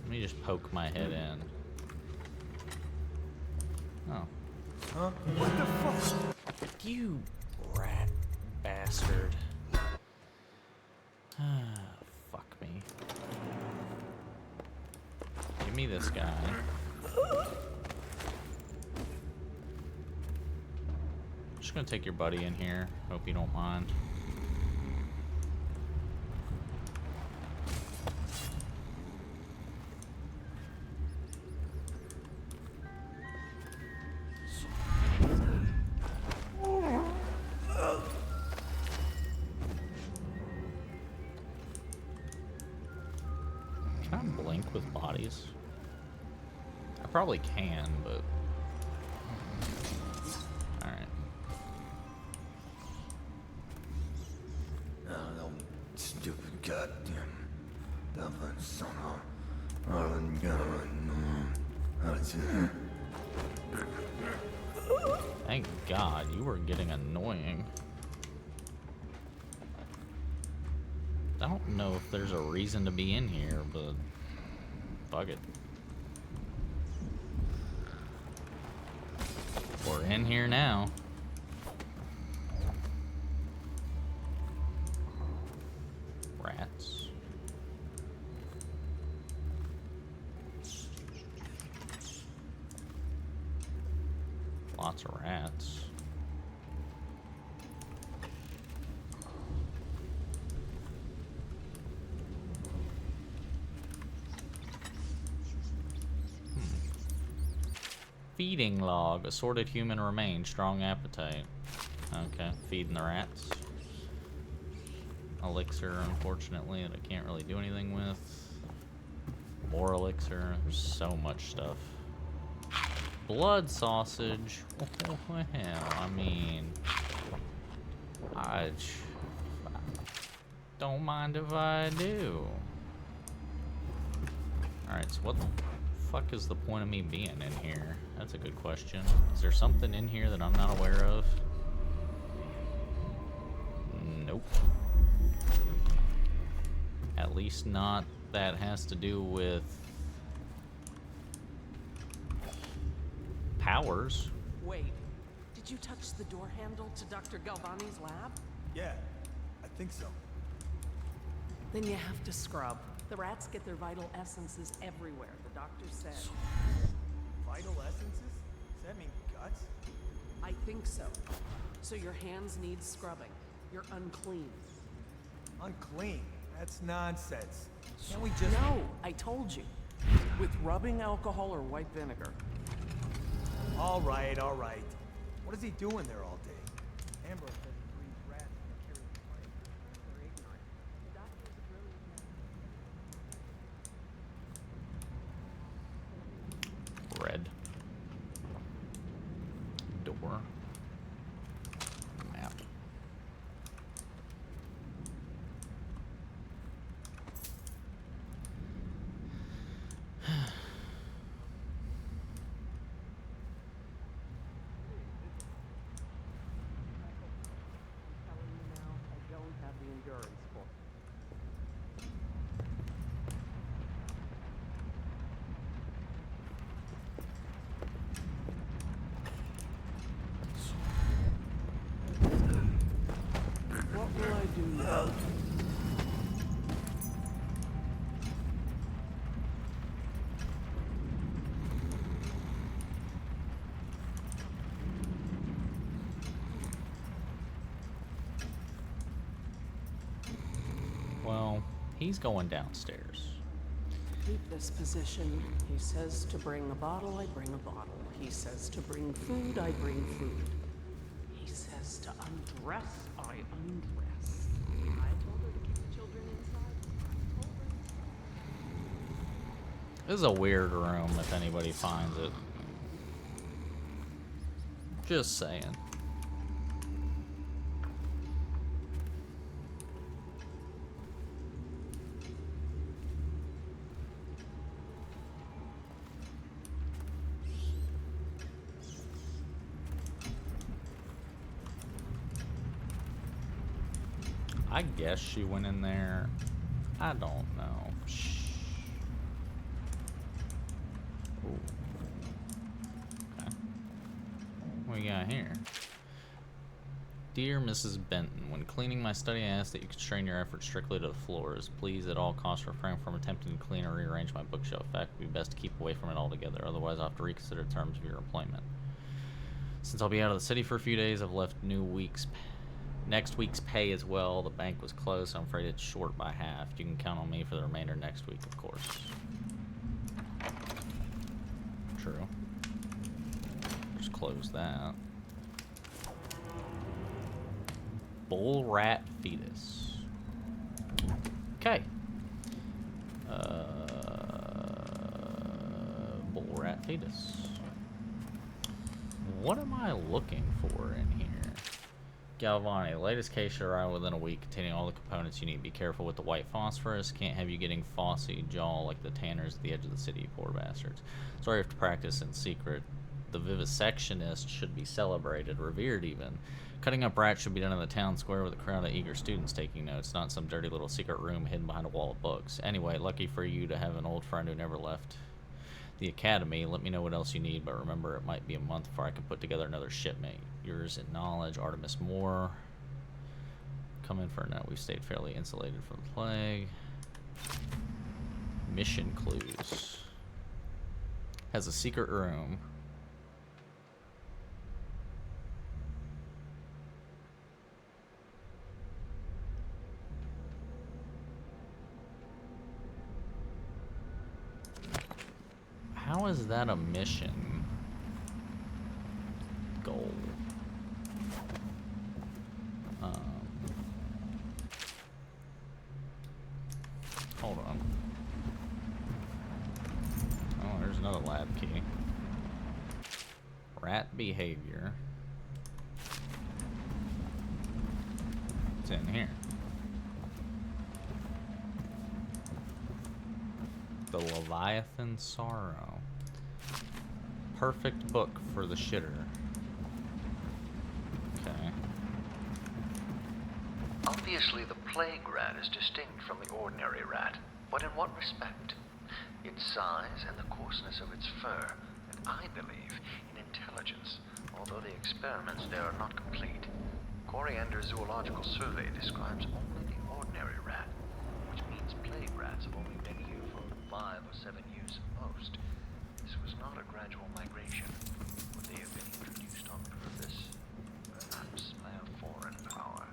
Let me just poke my head in. Oh. Huh? What the fuck? You rat bastard. Fuck me. Give me this guy. Just gonna take your buddy in here. Hope you don't mind. Can I blink with bodies? I probably can, but... Alright. Oh, stupid goddamn. Thank God, you were getting annoying. I don't know if there's a reason to be in here, but fuck it. We're in here now. Rats. Lots of rats. Feeding log. Assorted human remains. Strong appetite. Okay, feeding the rats. Elixir, unfortunately, that I can't really do anything with. More elixir. There's so much stuff. Blood sausage. Oh, hell, I mean... I don't mind if I do. Alright, so what the fuck is the point of me being in here? That's a good question. Is there something in here that I'm not aware of? Nope. At least not that has to do with powers. Wait, did you touch the door handle to Dr. Galvani's lab? Yeah, I think so. Then you have to scrub. The rats get their vital essences everywhere, the doctor said. Vital essences? Does that mean guts? I think so. So your hands need scrubbing. You're unclean. Unclean? That's nonsense. Can't we just... No, I told you. With rubbing alcohol or white vinegar. All right, all right. What is he doing there all day? Amber said he breeds rats and carries the plague. They're ignorant. The doctor's a brilliant man. Red. Door. Map. He's going downstairs. Keep this position. He says to bring a bottle, I bring a bottle. He says to bring food, I bring food. He says to undress, I undress. I told her to keep the children inside. This is a weird room if anybody finds it. Just saying. I guess she went in there. I don't know. Shh. Ooh. Okay. What we got here? Dear Mrs. Benton, when cleaning my study, I ask that you constrain your efforts strictly to the floors. Please, at all costs, refrain from attempting to clean or rearrange my bookshelf. In fact, it would be best to keep away from it altogether. Otherwise, I'll have to reconsider terms of your employment. Since I'll be out of the city for a few days, I've left next week's pay as well. The bank was closed, so I'm afraid it's short by half. You can count on me for the remainder next week, of course. True. Just close that. Bull rat fetus. Okay. Bull rat fetus. What am I looking for in here? Galvani, latest case should arrive within a week, containing all the components you need. Be careful with the white phosphorus. Can't have you getting phossy jaw like the tanners at the edge of the city, you poor bastards. Sorry you have to practice in secret. The vivisectionist should be celebrated, revered even. Cutting up rats should be done in the town square with a crowd of eager students taking notes, not some dirty little secret room hidden behind a wall of books. Anyway, lucky for you to have an old friend who never left the academy. Let me know what else you need, but remember it might be a month before I can put together another shipmate. Yours in knowledge, Artemis Moore. Come in for a note. We've stayed fairly insulated from the plague. Mission clues. Has a secret room. How is that a mission goal? Hold on. Oh, there's another lab key. Rat behavior. It's in here. The Leviathan Sorrow. Perfect book for the shitter. Okay. Obviously, the plague rat is distinct from the ordinary rat, but in what respect? Its size and the coarseness of its fur, and I believe in intelligence, although the experiments there are not complete. Coriander's zoological survey describes only the ordinary rat, which means plague rats have only been here for 5 or 7 years at most. This was not a gradual migration. Would they have been introduced on purpose? Perhaps by a foreign power.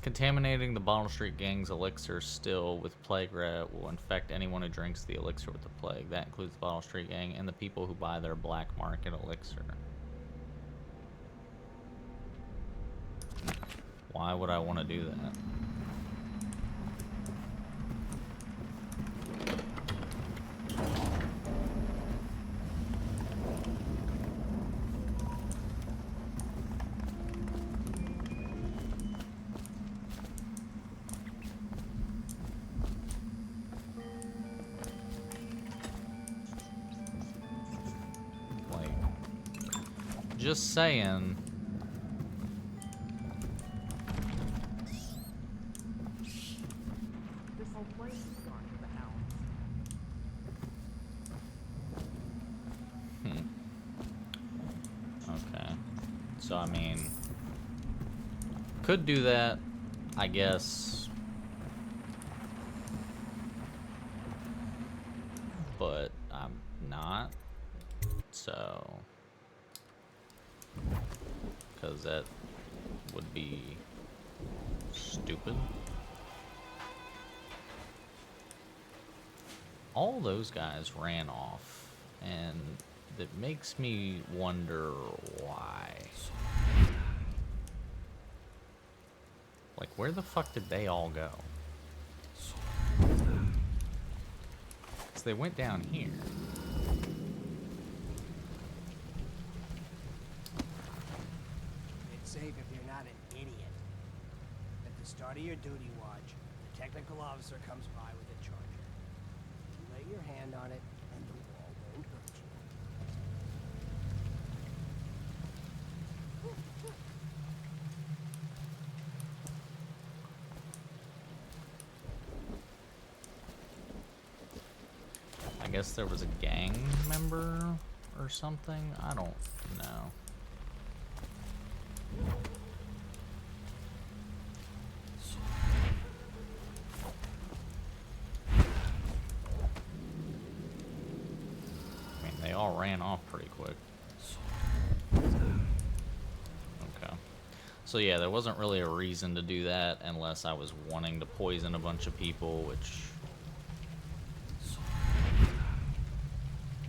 Contaminating the Bottle Street Gang's elixir still with plague rat will infect anyone who drinks the elixir with the plague. That includes the Bottle Street Gang and the people who buy their black market elixir. Why would I want to do that? Like, just saying. Okay. So, I mean, could do that, I guess. But I'm not. So, because that would be stupid. All those guys ran off, and it makes me wonder why. Like, where the fuck did they all go? Because they went down here. It's safe if you're not an idiot. At the start of your duty watch, the technical officer comes by with a charger. You lay your hand on it, and the wall won't hurt you. I guess there was a gang member or something. I don't know. I mean, they all ran off pretty quick. Okay. So yeah, there wasn't really a reason to do that unless I was wanting to poison a bunch of people, which...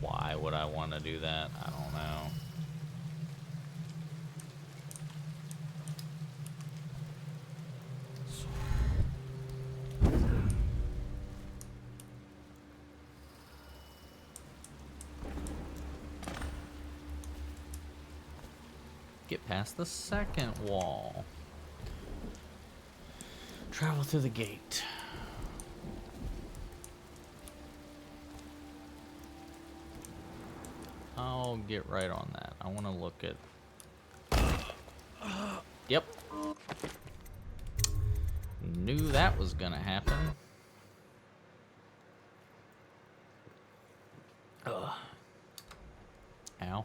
Why would I want to do that? I don't know. Get past the second wall. Travel through the gate. I'll get right on that. I want to look at... Yep. Knew that was gonna happen. Ugh. Ow.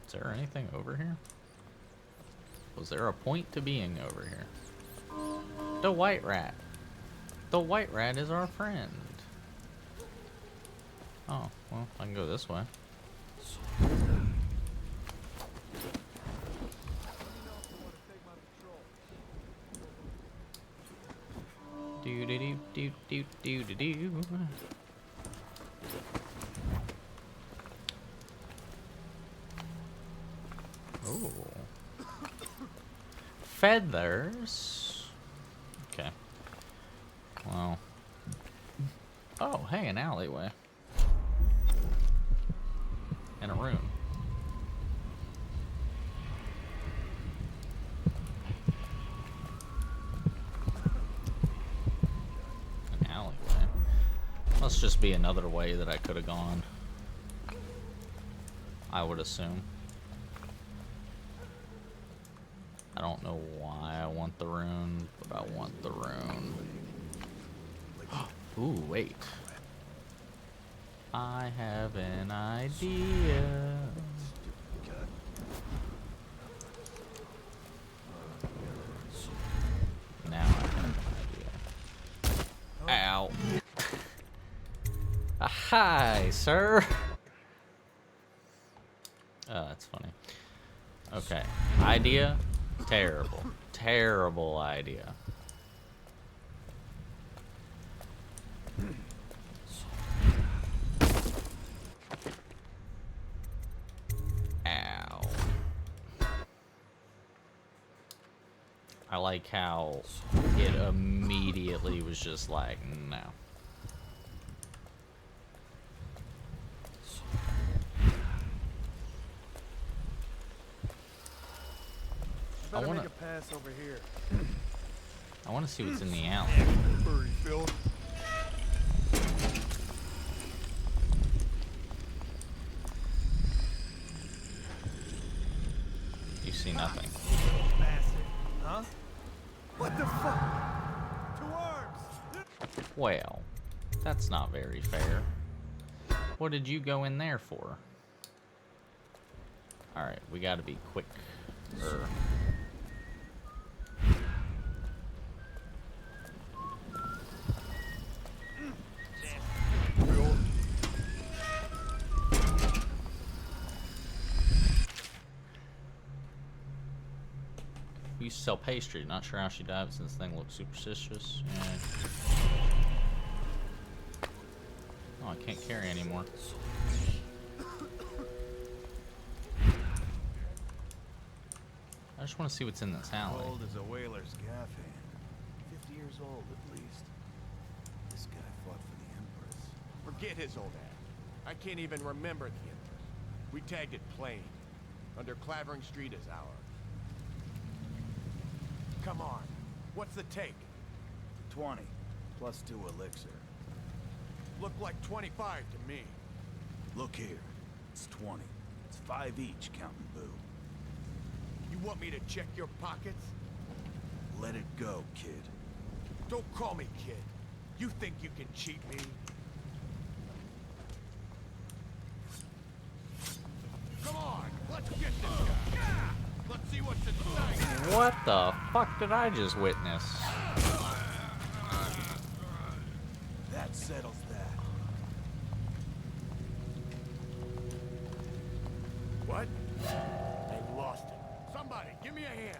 Is there anything over here? Was there a point to being over here? The white rat. The white rat is our friend. Oh, well, I can go this way. Do do do do do do do do. Ooh. Feathers. Okay. Well. Oh, hey, an alleyway. And a room. An alleyway. Must just be another way that I could have gone. I would assume. I don't know why I want the rune, but I want the rune. Ooh, wait. I have an idea. Now I have an idea. Ow. Hi, sir. Oh, that's funny. Okay. Idea. Terrible. Terrible idea. Ow. I like how it immediately was just like, no. Better wanna- make a pass over here. I want to see what's in the alley. Hurry, Phil. You see nothing. Bastard. Huh? What the fuck? 2 arms. Well, that's not very fair. What did you go in there for? Alright, we gotta be quick. used to sell pastry. Not sure how she died, but since this thing looks superstitious. And... oh, I can't carry anymore. I just want to see what's in this alley. Old as a whaler's gaff hand. 50 years old at least. This guy fought for the Empress. Forget his old ass. I can't even remember the Empress. We tagged it plain. Under Clavering Street is ours. Come on. What's the take? 20, plus 2 elixir. Look like 25 to me. Look here. It's 20. It's 5 each, counting boo. You want me to check your pockets? Let it go, kid. Don't call me kid. You think you can cheat me? Come on, let's get this guy. Let's see what's inside. What the fuck did I just witness? That settles that. What? They lost it. Somebody, give me a hand.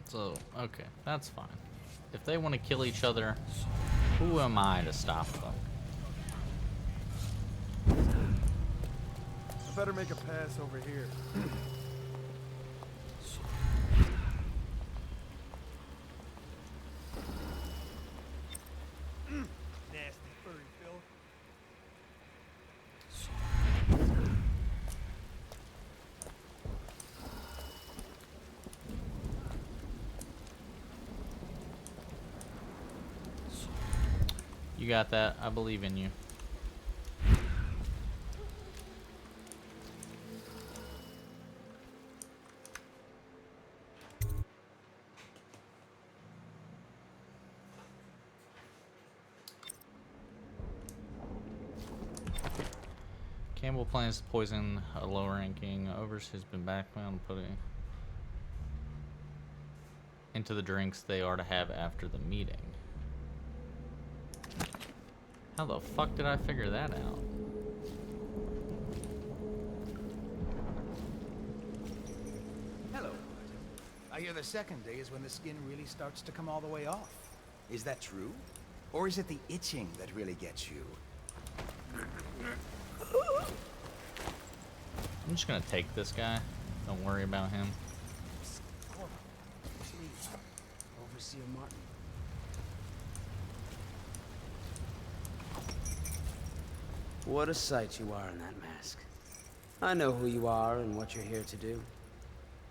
So, okay, that's fine. If they want to kill each other, who am I to stop them? I better make a pass over here. Nasty furry filth. You got that. I believe in you. Campbell plans to poison a low-ranking overseer has been backbound, putting into the drinks they are to have after the meeting. How the fuck did I figure that out? Hello, Martin. I hear the second day is when the skin really starts to come all the way off. Is that true? Or is it the itching that really gets you? I'm just gonna take this guy. Don't worry about him. Corvo, please. Overseer Martin. What a sight you are in that mask. I know who you are and what you're here to do.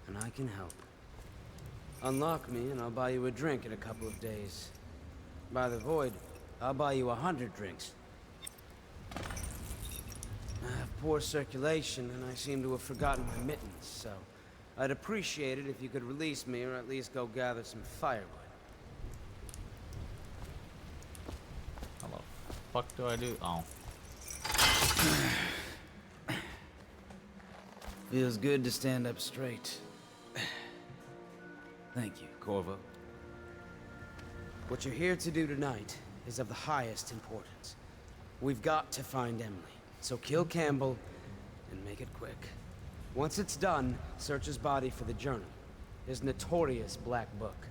And I can help. Unlock me and I'll buy you a drink in a couple of days. By the Void, I'll buy you 100 drinks. I have poor circulation and I seem to have forgotten my mittens, so I'd appreciate it if you could release me or at least go gather some firewood. How the fuck do I do? Oh. Feels good to stand up straight. Thank you, Corvo. What you're here to do tonight is of the highest importance. We've got to find Emily, so kill Campbell and make it quick. Once it's done, search his body for the journal, his notorious black book,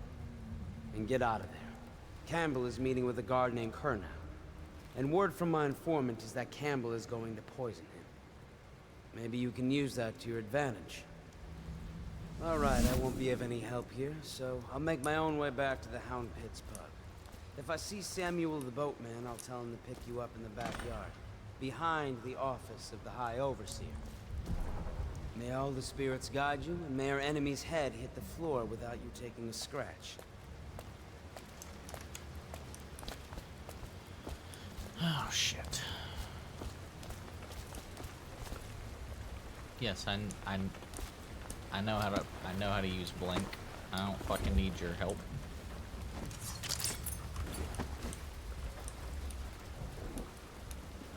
and get out of there. Campbell is meeting with a guard named Kernow, and word from my informant is that Campbell is going to poison him. Maybe you can use that to your advantage. All right, I won't be of any help here, so I'll make my own way back to the Hound Pits pub. If I see Samuel the boatman, I'll tell him to pick you up in the backyard, behind the office of the High Overseer. May all the spirits guide you, and may our enemy's head hit the floor without you taking a scratch. Oh shit. Yes, I know how to use blink. I don't fucking need your help.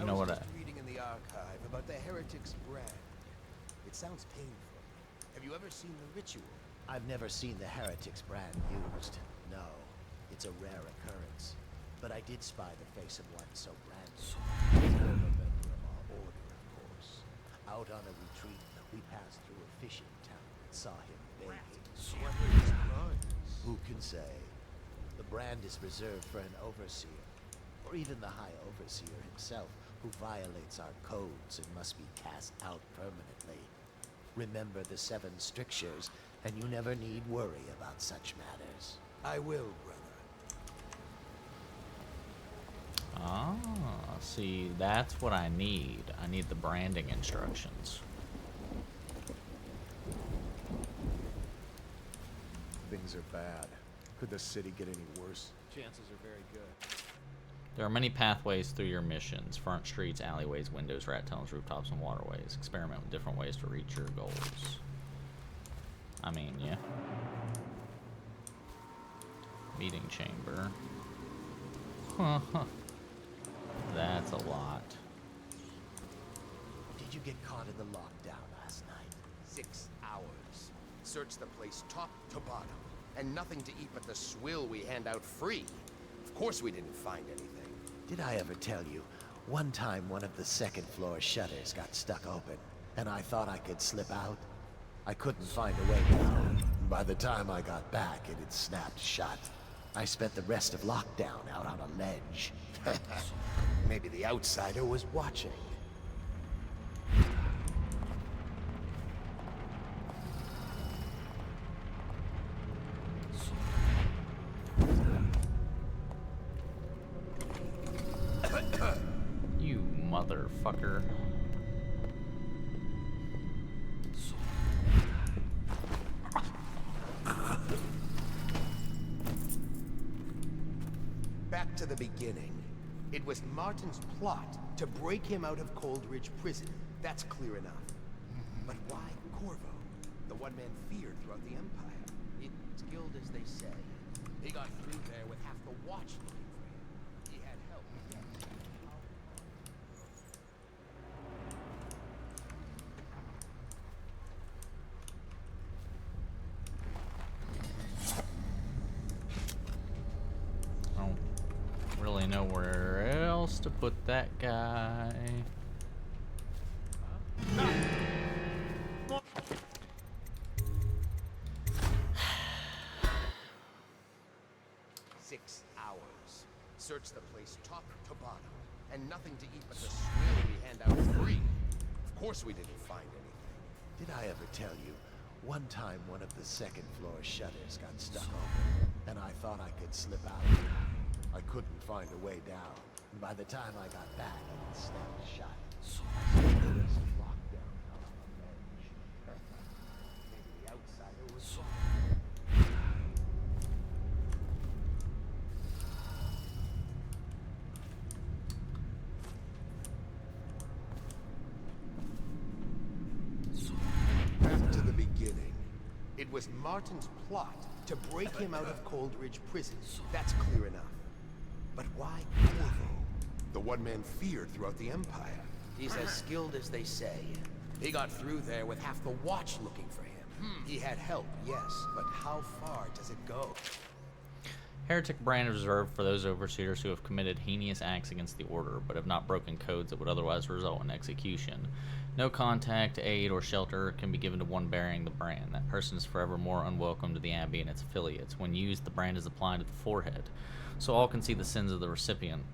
You know what? I was just reading in the archive about the heretic's brand. It sounds painful. Have you ever seen the ritual? I've never seen the heretic's brand used. No, it's a rare occurrence. But I did spy the face of one so branded. A member of our order, of course. Out on a retreat, we passed through a fishing town and saw him begging. Who can say? The brand is reserved for an overseer, or even the High Overseer himself, who violates our codes and must be cast out permanently. Remember the 7 strictures, and you never need worry about such matters. I will, brother. Ah, see, that's what I need. I need the branding instructions. Things are bad. Could the city get any worse? Chances are very good. There are many pathways through your missions. Front streets, alleyways, windows, rat tunnels, rooftops, and waterways. Experiment with different ways to reach your goals. I mean, yeah. Meeting chamber. That's a lot. Did you get caught in the lockdown last night? 6 hours. Search the place top to bottom. And nothing to eat but the swill we hand out free. Of course we didn't find anything. Did I ever tell you, one time one of the second floor shutters got stuck open, and I thought I could slip out? I couldn't find a way down. By the time I got back, it had snapped shut. I spent the rest of lockdown out on a ledge. Maybe the outsider was watching. You motherfucker. Back to the beginning. It was Martin's plot to break him out of Coldridge Prison. That's clear enough. But why Corvo? The one man feared throughout the Empire. It's skilled as they say. He got through there with half the watch looking for him. He had help. I don't really know where else to put that guy. 6 hours. Search the place top to bottom. And nothing to eat but the swill we hand out free. Of course we didn't find anything. Did I ever tell you, one time one of the second floor shutters got stuck open, and I thought I could slip out? I couldn't find a way down, and by the time I got back, it had snapped shut. I spent the rest of lockdown out on a ledge. Maybe the outsider was Back to the beginning. It was Martin's plot to break him out of Coldridge Prison. That's clear enough. But why Corvo? The one man feared throughout the Empire. He's as skilled as they say. He got through there with half the watch looking for him. He had help, yes, but how far does it go? Heretic brand is reserved for those overseers who have committed heinous acts against the order, but have not broken codes that would otherwise result in execution. No contact, aid, or shelter can be given to one bearing the brand. That person is forevermore unwelcome to the Abbey and its affiliates. When used, the brand is applied to the forehead, so all can see the sins of the recipient.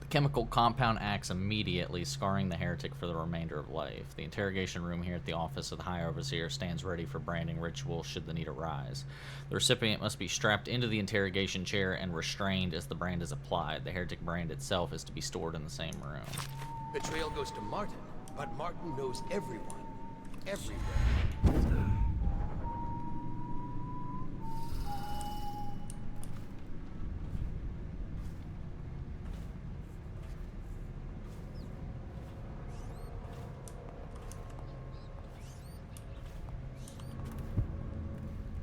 The chemical compound acts immediately, scarring the heretic for the remainder of life. The interrogation room here at the office of the High Overseer stands ready for branding ritual should the need arise. The recipient must be strapped into the interrogation chair and restrained as the brand is applied. The heretic brand itself is to be stored in the same room. Betrayal goes to Martin, but Martin knows everyone. Everywhere.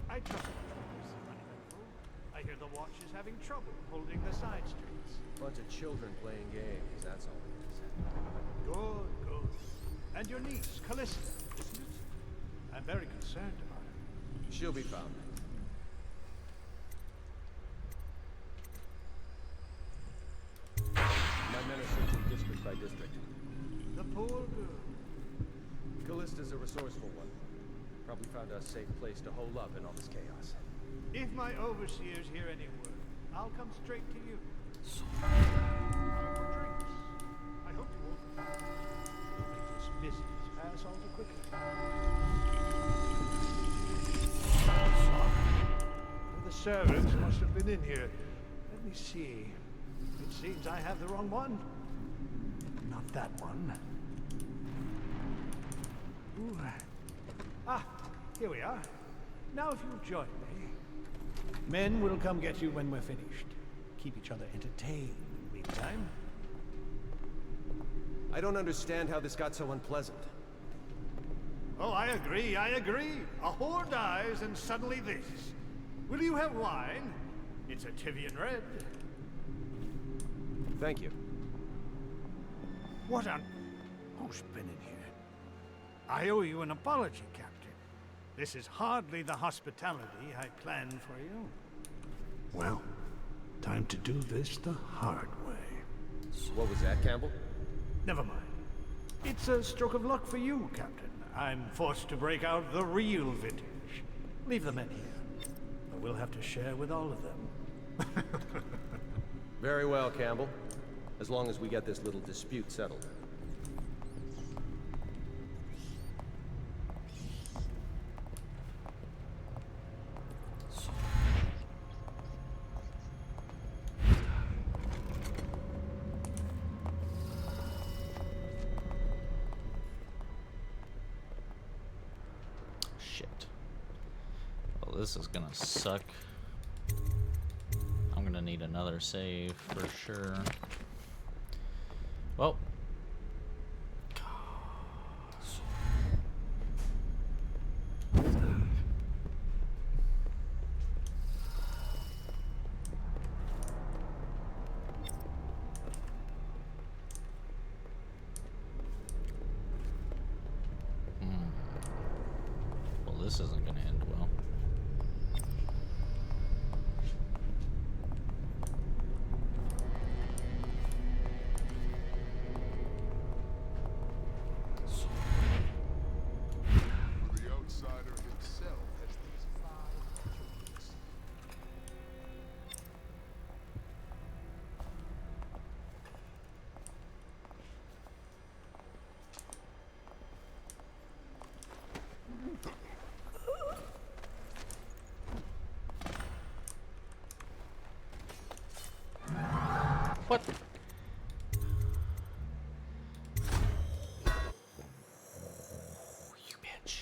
I trust the police are running the room. I hear the watch is having trouble holding the side streets. Bunch of children playing games, that's all it is. Good, good. And your niece, Callista, isn't it? I'm very concerned about her. She'll be found. My men are searching district by district. The poor girl. Callista's a resourceful one. Probably found a safe place to hole up in all this chaos. If my overseers hear any word, I'll come straight to you. Time for drinks. I hope you won't make this business pass all too quickly. Well, the servants must have been in here. Let me see. It seems I have the wrong one. Not that one. Ooh. Ah, here we are. Now if you'll join me. Men will come get you when we're finished. Keep each other entertained in the meantime. I don't understand how this got so unpleasant. Oh, I agree. A whore dies and suddenly this. Will you have wine? It's a Tivian red. Thank you. What on... Who's been in here? I owe you an apology, Captain. This is hardly the hospitality I planned for you. Well, time to do this the hard way. What was that, Campbell? Never mind. It's a stroke of luck for you, Captain. I'm forced to break out the real vintage. Leave the men here. But we'll have to share with all of them. Very well, Campbell. As long as we get this little dispute settled. Shit. Well, this is gonna suck. I'm gonna need another save for sure. Well. Well, this isn't gonna end well. The outsider himself has these 5 attributes. What? You bitch.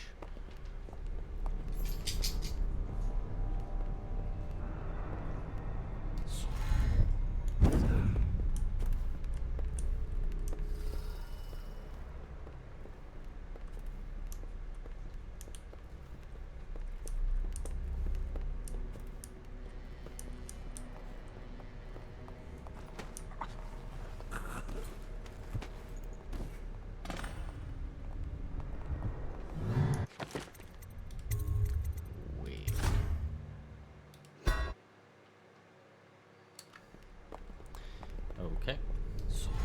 Okay.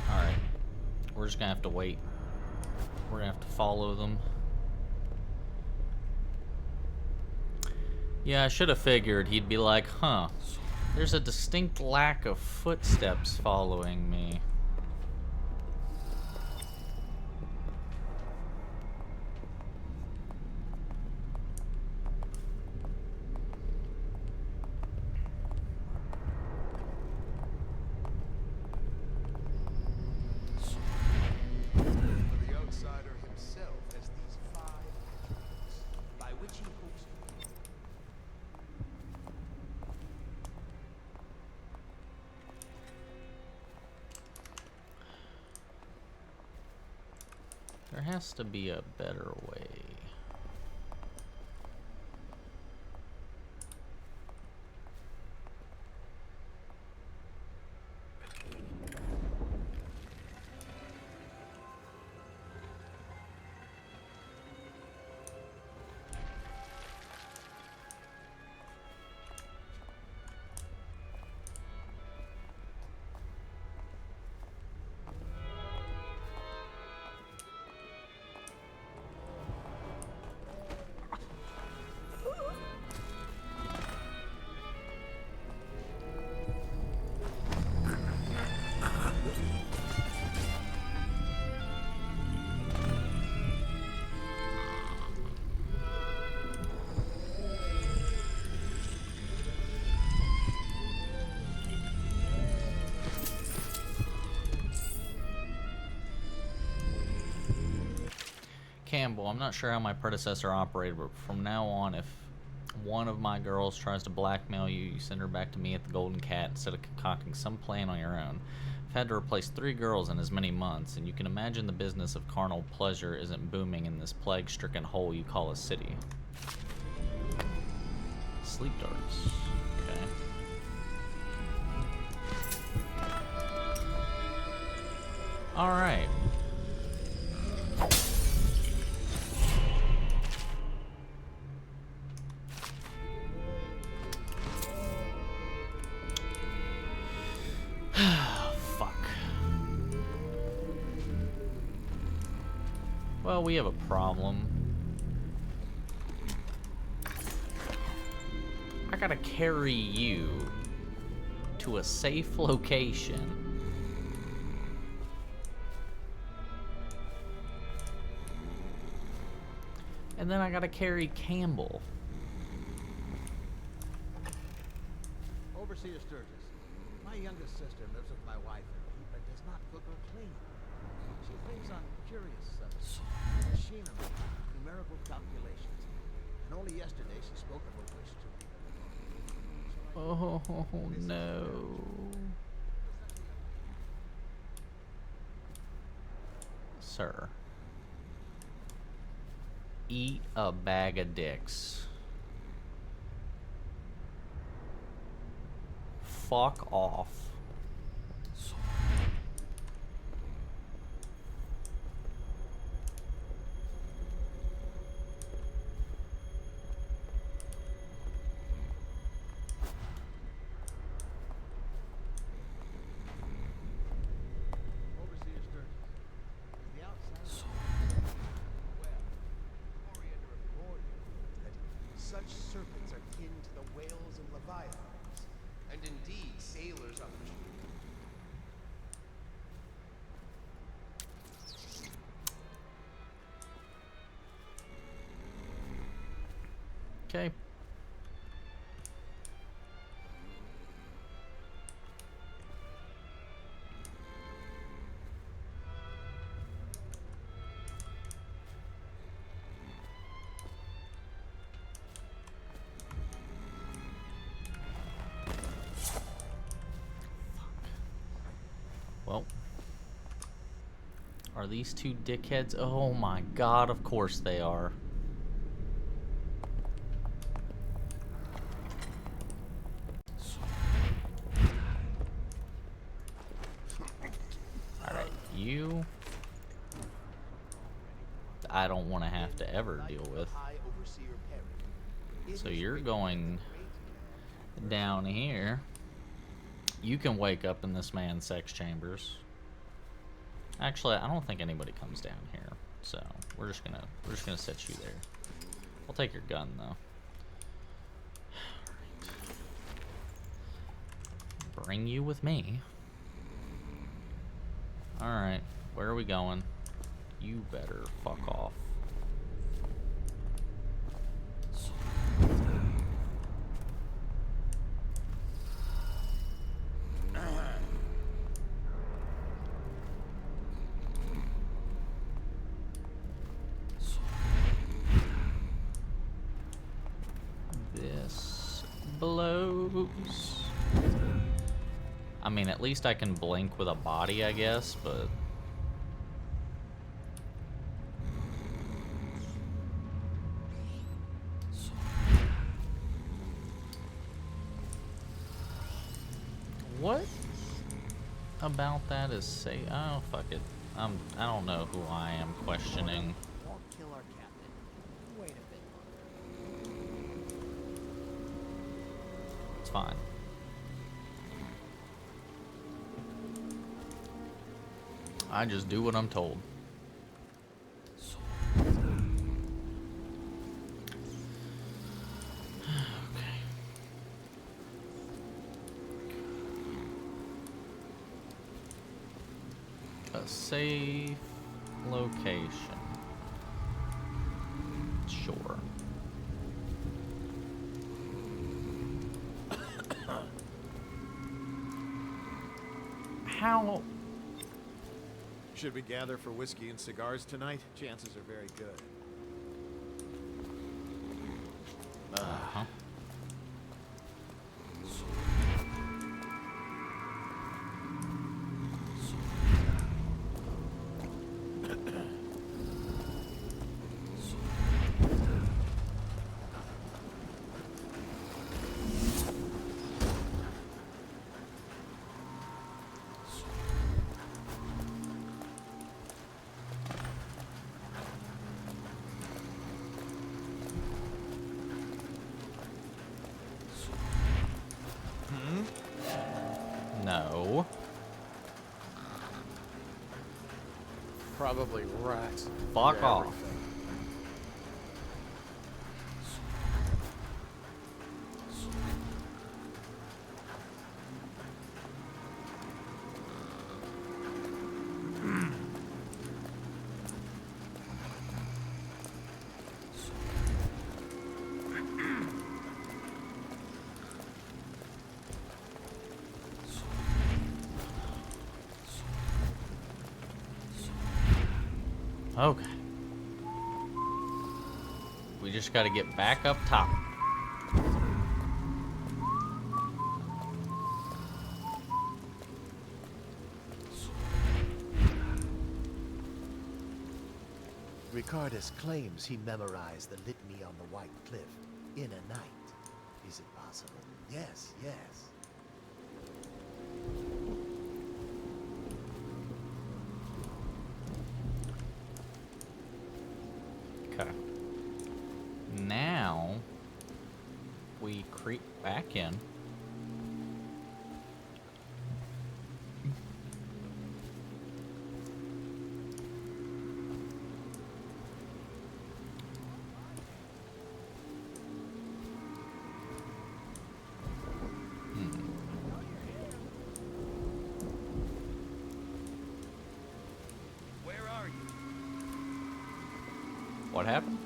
Alright. We're just gonna have to wait. We're gonna have to follow them. Yeah, I should have figured he'd be like, huh, there's a distinct lack of footsteps following me. The outsider himself has these 5 attributes, by which he hopes There has to be a better way. Campbell, I'm not sure how my predecessor operated, but from now on, if one of my girls tries to blackmail you, you send her back to me at the Golden Cat instead of concocting some plan on your own. I've had to replace 3 girls in as many months, and you can imagine the business of carnal pleasure isn't booming in this plague-stricken hole you call a city. Sleep darts. Okay. Alright. Fuck. Well, we have a problem. I gotta carry you to a safe location. And then I gotta carry Campbell. Overseer Sturgis, my youngest sister lives with my wife but does not cook or clean. She thinks on curious subjects, machinery, numerical calculations, and only yesterday she spoke of a wish to read. Oh no. Sir. Eat a bag of dicks. Fuck off. Overseer Sturgis, is the outside That such serpents are kin to the whales and leviathans, and indeed sailors understood. Okay. Well, are these 2 dickheads? Oh my god, of course they are. Alright, you... I don't want to have to ever deal with. So you're going down here. You can wake up in this man's sex chambers. Actually, I don't think anybody comes down here, so we're just gonna set you there. I'll take your gun though. Alright. Bring you with me. Alright, where are we going? You better fuck off. This blows. I mean, at least I can blink with a body, I guess, but... What about that is say? Oh, fuck it. I don't know who I am questioning. Won't kill our captain. Wait a bit It's fine. I just do what I'm told. A safe location. Sure. How? Should we gather for whiskey and cigars tonight? Chances are very good. Uh-huh. No. Probably rats. Fuck off. Okay. We just got to get back up top. Ricardus claims he memorized the litany on the White Cliff in a night. Is it possible? Yes, yes. Okay. Now we creep back in. Where are you? What happened?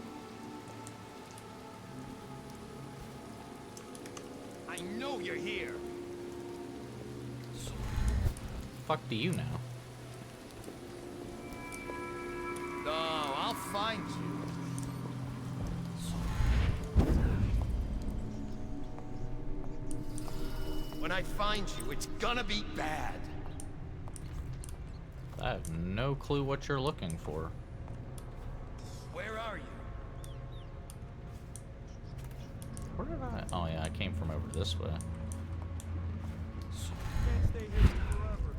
I know you're here. Fuck do you know? No, I'll find you. When I find you, it's gonna be bad. I have no clue what you're looking for. Where are you? Where did I? Oh yeah, I came from over this way. Can't stay here forever.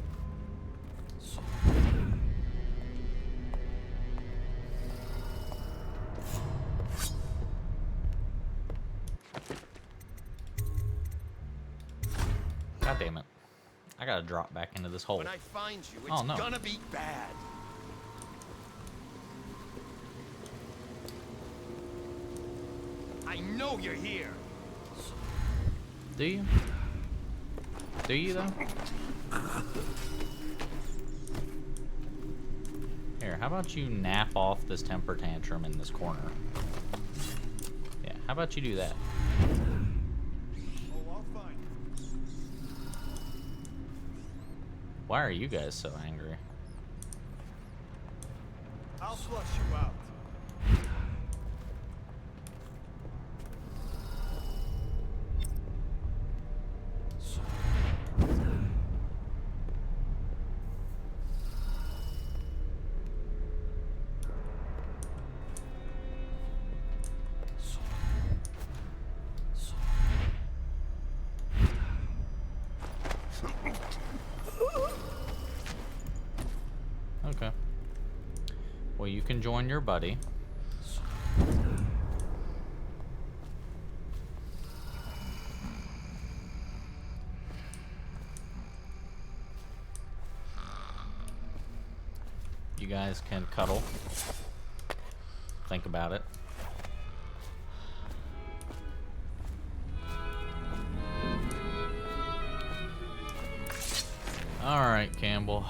God damn it. I gotta drop back into this hole. When I find you, it's Oh, no. gonna be bad. I know you're here. Do you? Do you though? Here, how about you nap off this temper tantrum in this corner? Yeah, how about you do that? Oh, I'll find you. Why are you guys so angry? I'll flush you out. Okay. Well, you can join your buddy. You guys can cuddle. Think about it. All right, Campbell.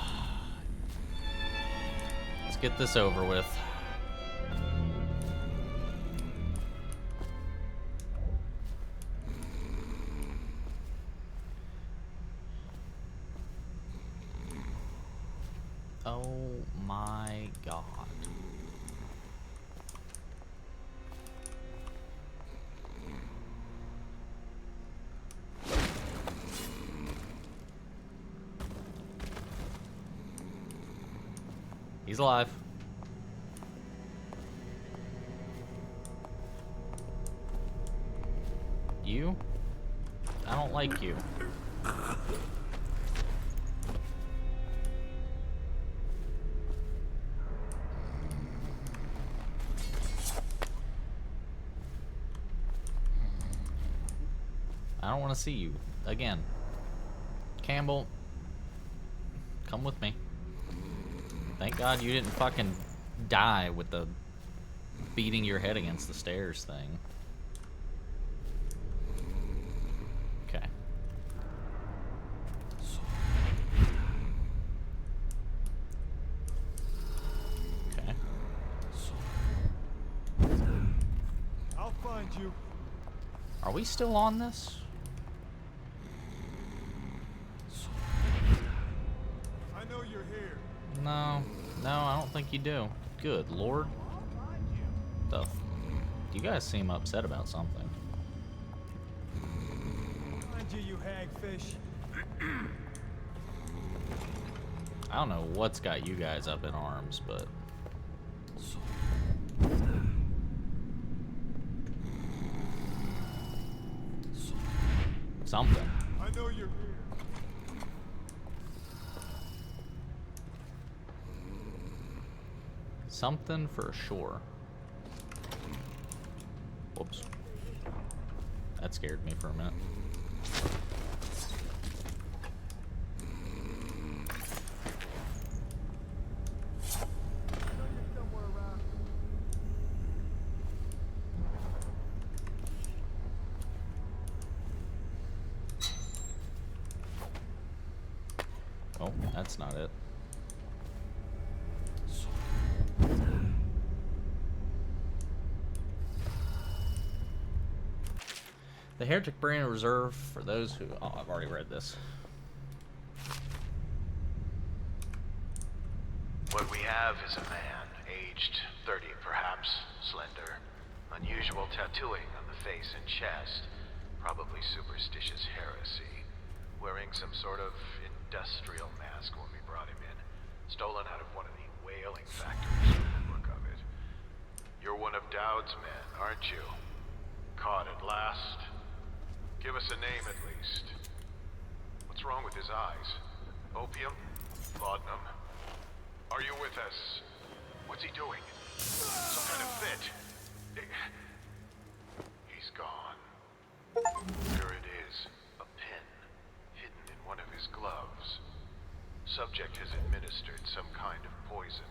Let's get this over with. Oh my god. He's alive. You? I don't like you. I don't want to see you again. Campbell, come with me. Thank God you didn't fucking die with the beating your head against the stairs thing. Okay. Okay. I'll find you. Are we still on this? I know you're here. No, I don't think you do. Good Lord. You guys seem upset about something. Find you, you hagfish. I don't know what's got you guys up in arms, but... something. I know you're here. Something for sure. Whoops. That scared me for a minute. Oh, that's not it. The Heretic Brand Reserve, for those who... oh, I've already read this. What we have is a man, aged 30 perhaps, slender, unusual tattooing on the face and chest, probably superstitious heresy, wearing some sort of industrial mask when we brought him in, stolen out of one of the whaling factories from the look of it. You're one of Dowd's men, aren't you? Caught at last? Give us a name at least. What's wrong with his eyes? Opium? Laudanum? Are you with us? What's he doing? Some kind of fit? He's gone. There it is. A pen. Hidden in one of his gloves. Subject has administered some kind of poison.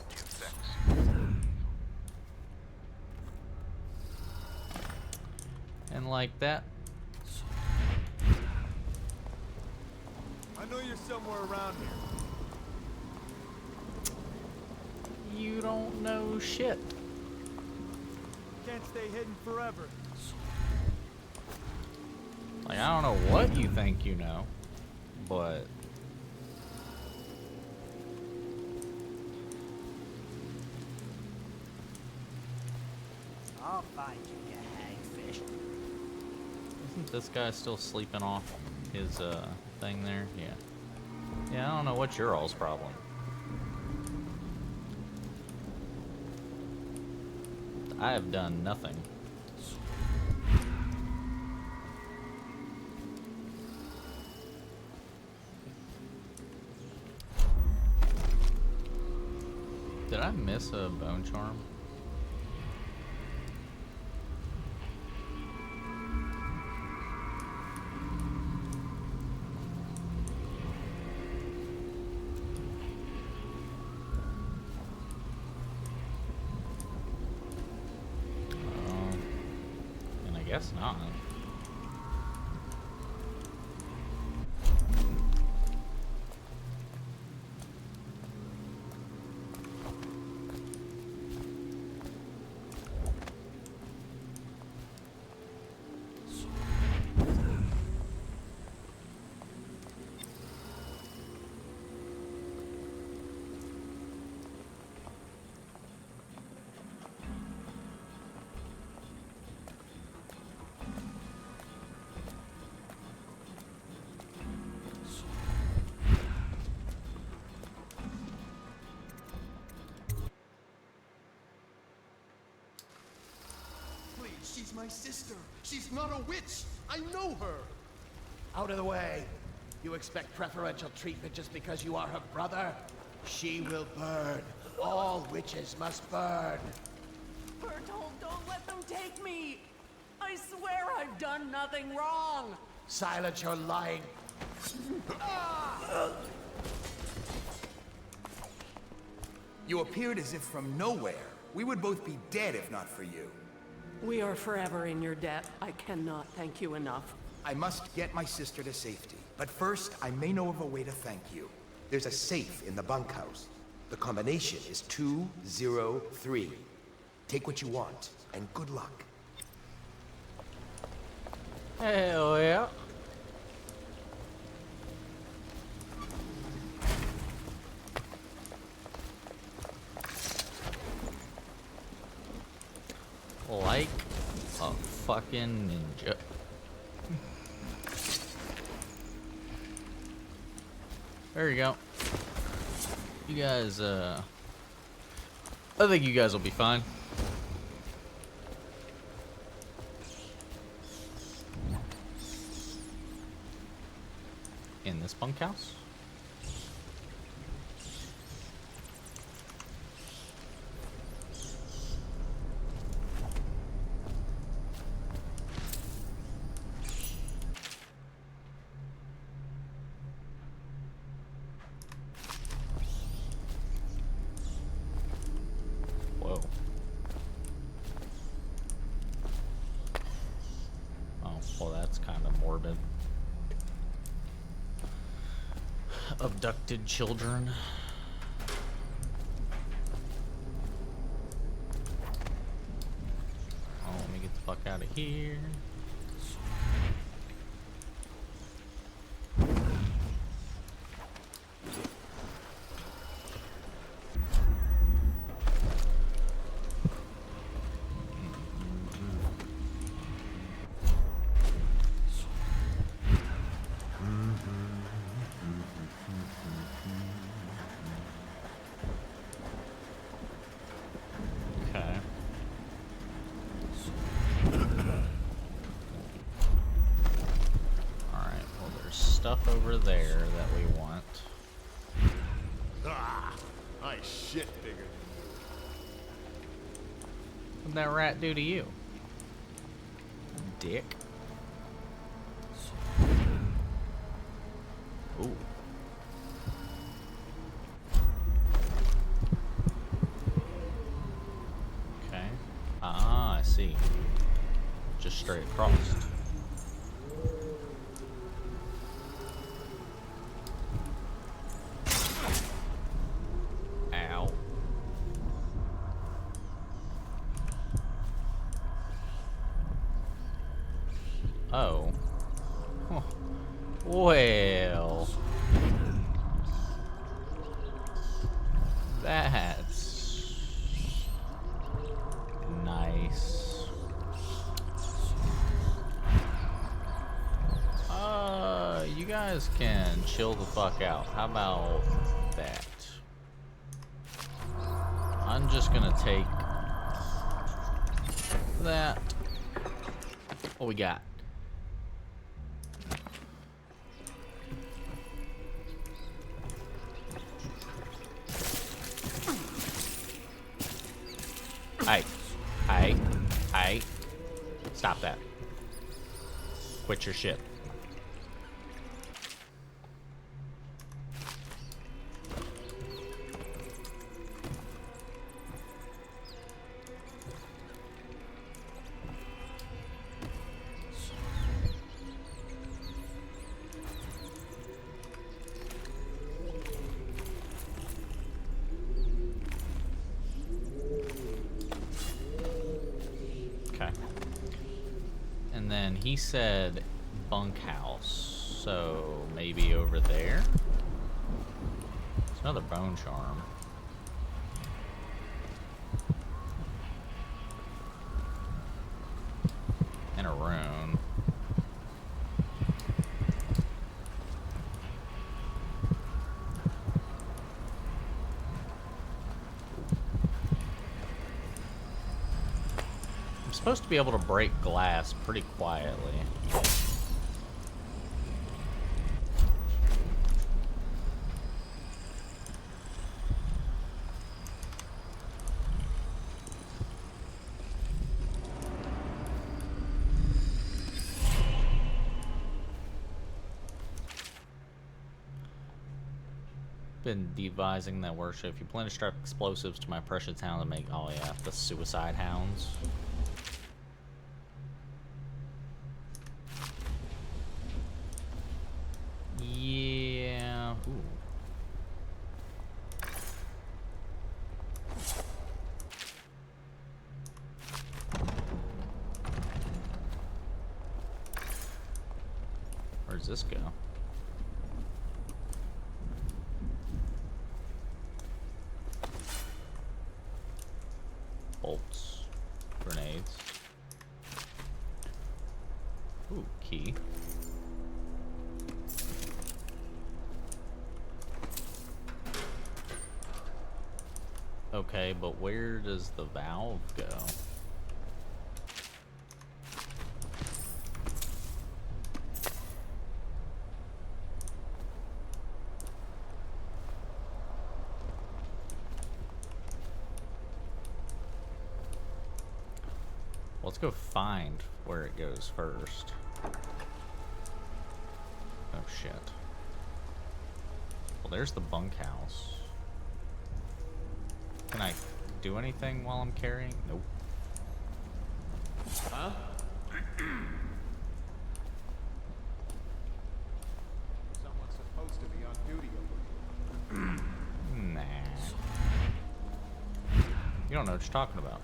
The effects. And like that. I know you're somewhere around here. You don't know shit. Can't stay hidden forever. Like, I don't know what you think you know, but... I'll find you, you hagfish. Isn't this guy still sleeping off his, thing there? Yeah. Yeah, I don't know what's your all's problem. I have done nothing. Did I miss a bone charm? And I guess not. She's my sister. She's not a witch. I know her. Out of the way. You expect preferential treatment just because you are her brother? She will burn. All witches must burn. Bertold, don't let them take me! I swear I've done nothing wrong! Silence your lying. You appeared as if from nowhere. We would both be dead if not for you. We are forever in your debt. I cannot thank you enough. I must get my sister to safety. But first, I may know of a way to thank you. There's a safe in the bunkhouse. The combination is 203. Take what you want, and good luck. Hell yeah. Like a fucking ninja. There you go. You guys, I think you guys will be fine. In this bunkhouse? Whoa. Oh, well, that's kind of morbid. Abducted children. Oh, let me get the fuck out of here. Okay. Alright, well there's stuff over there that we want. Ah, my shit bigger than What'd that rat do to you? Dick. Ooh. Okay. Ah, I see. Just straight across. Ow. Oh. Huh. Well. That's nice. You guys can chill the fuck out. How about that? I'm just gonna take that. What we got? Hey. Stop that. Quit your shit. And then he said bunkhouse, so maybe over there? It's another bone charm. And a rune. supposed to be able to break glass pretty quietly. Been devising that worship. If you plan to strap explosives to my precious hound to make, oh yeah, the suicide hounds. Yeah. Ooh. Where does this go? Bolts. Grenades. Ooh, key. Okay, but where does the valve go? Let's go find where it goes first. Oh shit. Well, there's the bunkhouse. Can I do anything while I'm carrying? Nope. Huh? Someone's supposed to be on duty over here. Nah. You don't know what you're talking about.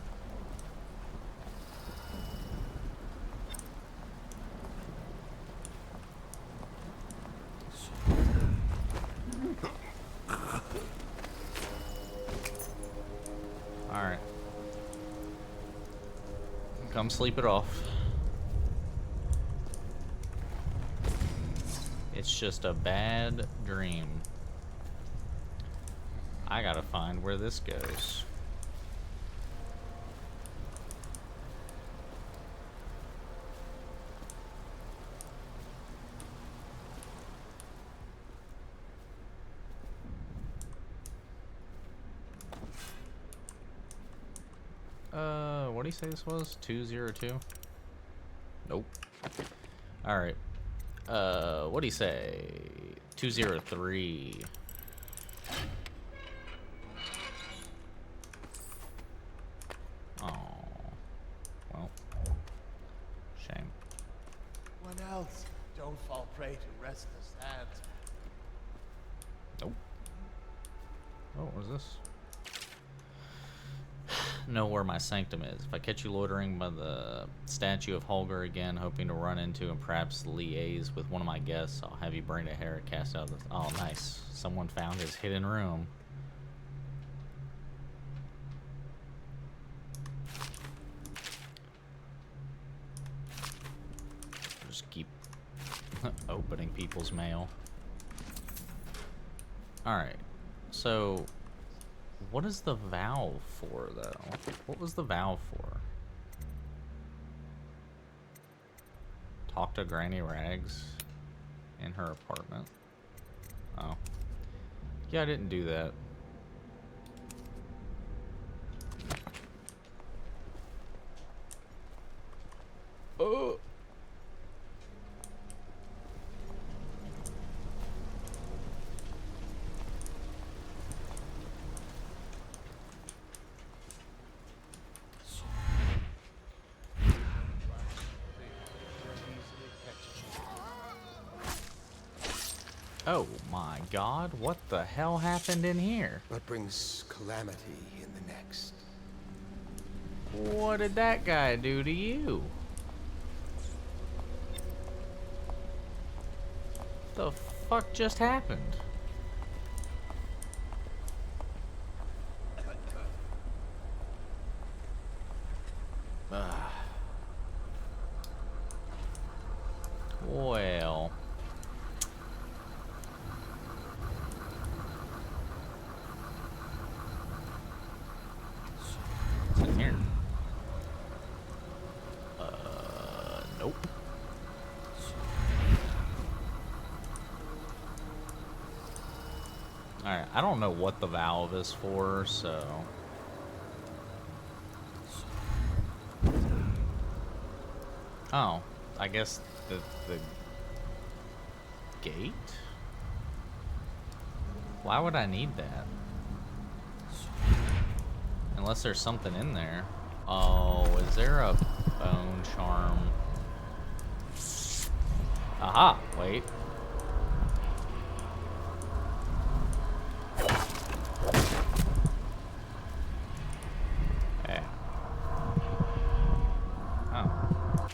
Alright. Come sleep it off. It's just a bad dream. I gotta find where this goes. What do you say this was? 202? Nope. Alright. What do you say? 203. Oh. Well. Shame. What else? Don't fall prey to restless hands. Nope. Oh, what was this? Know where my sanctum is. If I catch you loitering by the statue of Holger again, hoping to run into and perhaps liaise with one of my guests, I'll have you bring a hair cast out of this. Oh, nice. Someone found his hidden room. Just keep opening people's mail. Alright. So, what is the valve for, though? What was the valve for? Talk to Granny Rags in her apartment. Oh. Yeah, I didn't do that. Oh! Oh my god, what the hell happened in here? What brings calamity in the next? What did that guy do to you? The fuck just happened? Well. What's in here? Alright, I don't know what the valve is for, so... Oh, I guess the gate? Why would I need that? Unless there's something in there. Oh, is there a bone charm? Aha, wait. Yeah. Oh.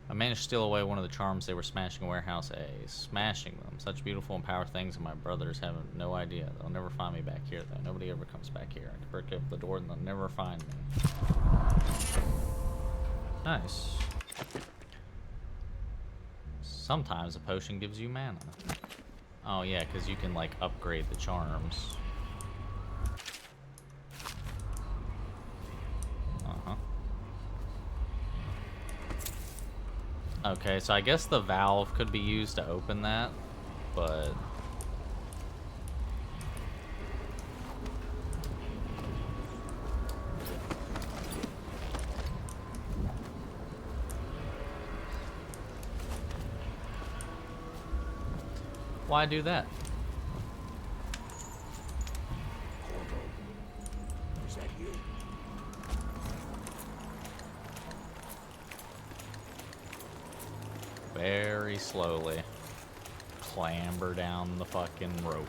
I managed to steal away one of the charms they were smashing in warehouse A. Smashing them. Such beautiful and powerful things, and my brothers have no idea. They'll never find me back here, though. Nobody ever comes back here. I can break up the door and they'll never find me. Nice. Sometimes a potion gives you mana. Oh yeah, because you can like upgrade the charms. Uh-huh. Okay, so I guess the valve could be used to open that, but... Why do that? Corvo, is that you? Very slowly clamber down the fucking rope.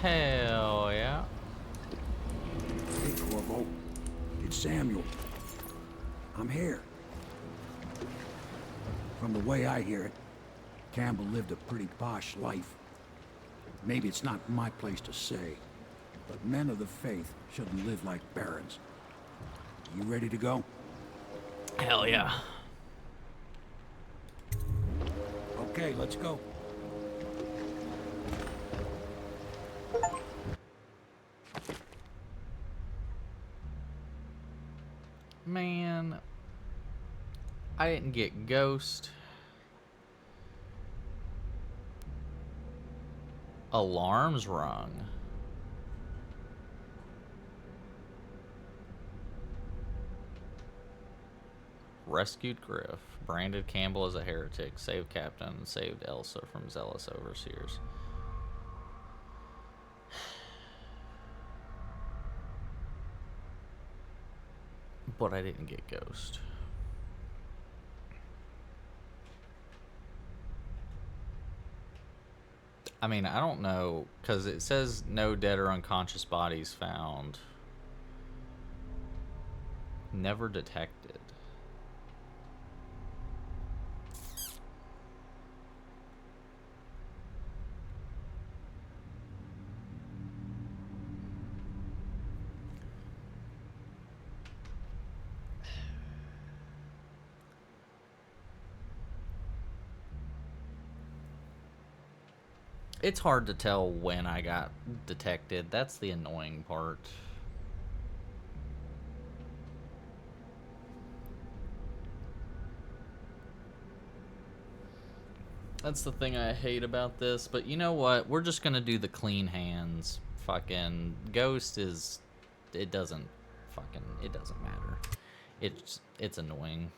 Hell yeah. Hey, Corvo. It's Samuel. I'm here. From the way I hear it, Campbell lived a pretty posh life. Maybe it's not my place to say, but men of the faith shouldn't live like barons. You ready to go? Hell yeah. Okay, let's go. Man, I didn't get Ghost. Alarms rung. Rescued Griff. Branded Campbell as a heretic. Saved Captain. And saved Elsa from zealous overseers. But I didn't get Ghost. I mean, I don't know, because it says no dead or unconscious bodies found. Never detected. It's hard to tell when I got detected. That's the annoying part. That's the thing I hate about this. But you know what? We're just gonna do the clean hands. Fucking Ghost is... It doesn't matter. It's annoying.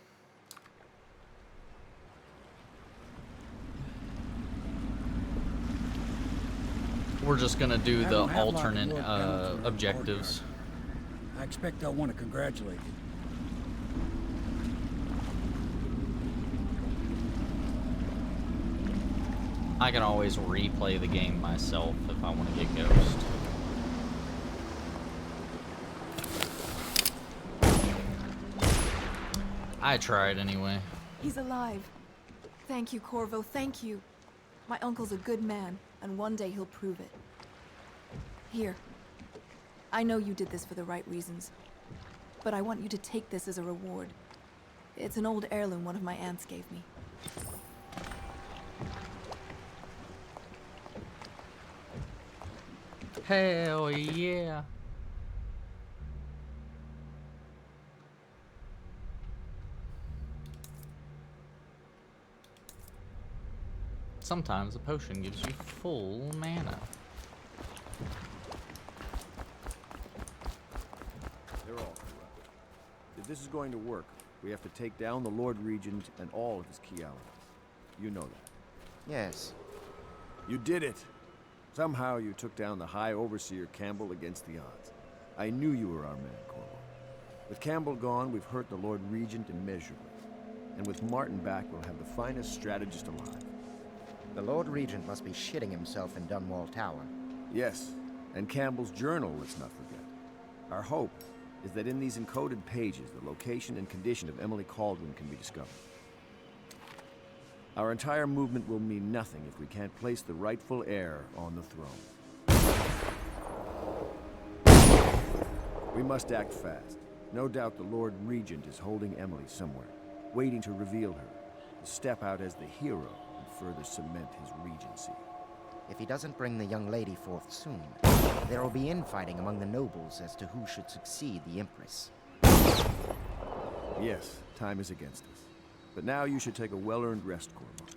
We're just gonna do the alternate objectives. I expect they'll want to congratulate you. I can always replay the game myself if I want to get Ghost. I tried anyway. He's alive. Thank you, Corvo, thank you. My uncle's a good man, and one day he'll prove it. Here. I know you did this for the right reasons, but I want you to take this as a reward. It's an old heirloom one of my aunts gave me. Hell yeah. Sometimes a potion gives you full mana. They're all corrupt. If this is going to work, we have to take down the Lord Regent and all of his key allies. You know that. Yes. You did it! Somehow you took down the High Overseer Campbell against the odds. I knew you were our man, Corvo. With Campbell gone, we've hurt the Lord Regent immeasurably. And with Martin back, we'll have the finest strategist alive. The Lord Regent must be shitting himself in Dunwall Tower. Yes, and Campbell's journal, let's not forget. Our hope is that in these encoded pages, the location and condition of Emily Kaldwin can be discovered. Our entire movement will mean nothing if we can't place the rightful heir on the throne. We must act fast. No doubt the Lord Regent is holding Emily somewhere, waiting to reveal her, to step out as the hero and further cement his regency. If he doesn't bring the young lady forth soon, there will be infighting among the nobles as to who should succeed the Empress. Yes, time is against us. But now you should take a well-earned rest, Corvo.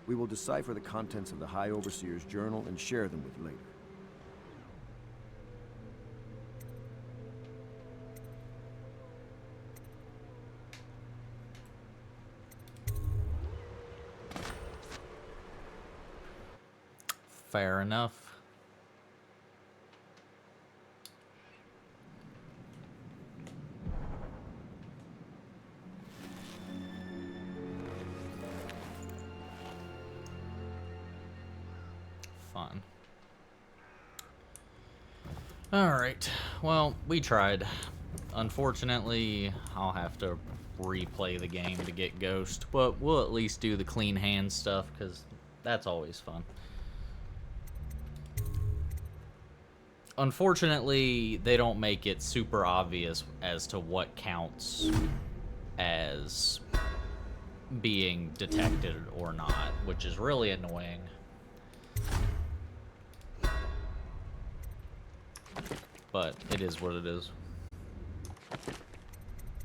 We will decipher the contents of the High Overseer's journal and share them with you later. Fair enough. Fun. Alright, well, we tried. Unfortunately, I'll have to replay the game to get Ghost, but we'll at least do the clean hand stuff, because that's always fun. Unfortunately, they don't make it super obvious as to what counts as being detected or not, which is really annoying. But it is what it is.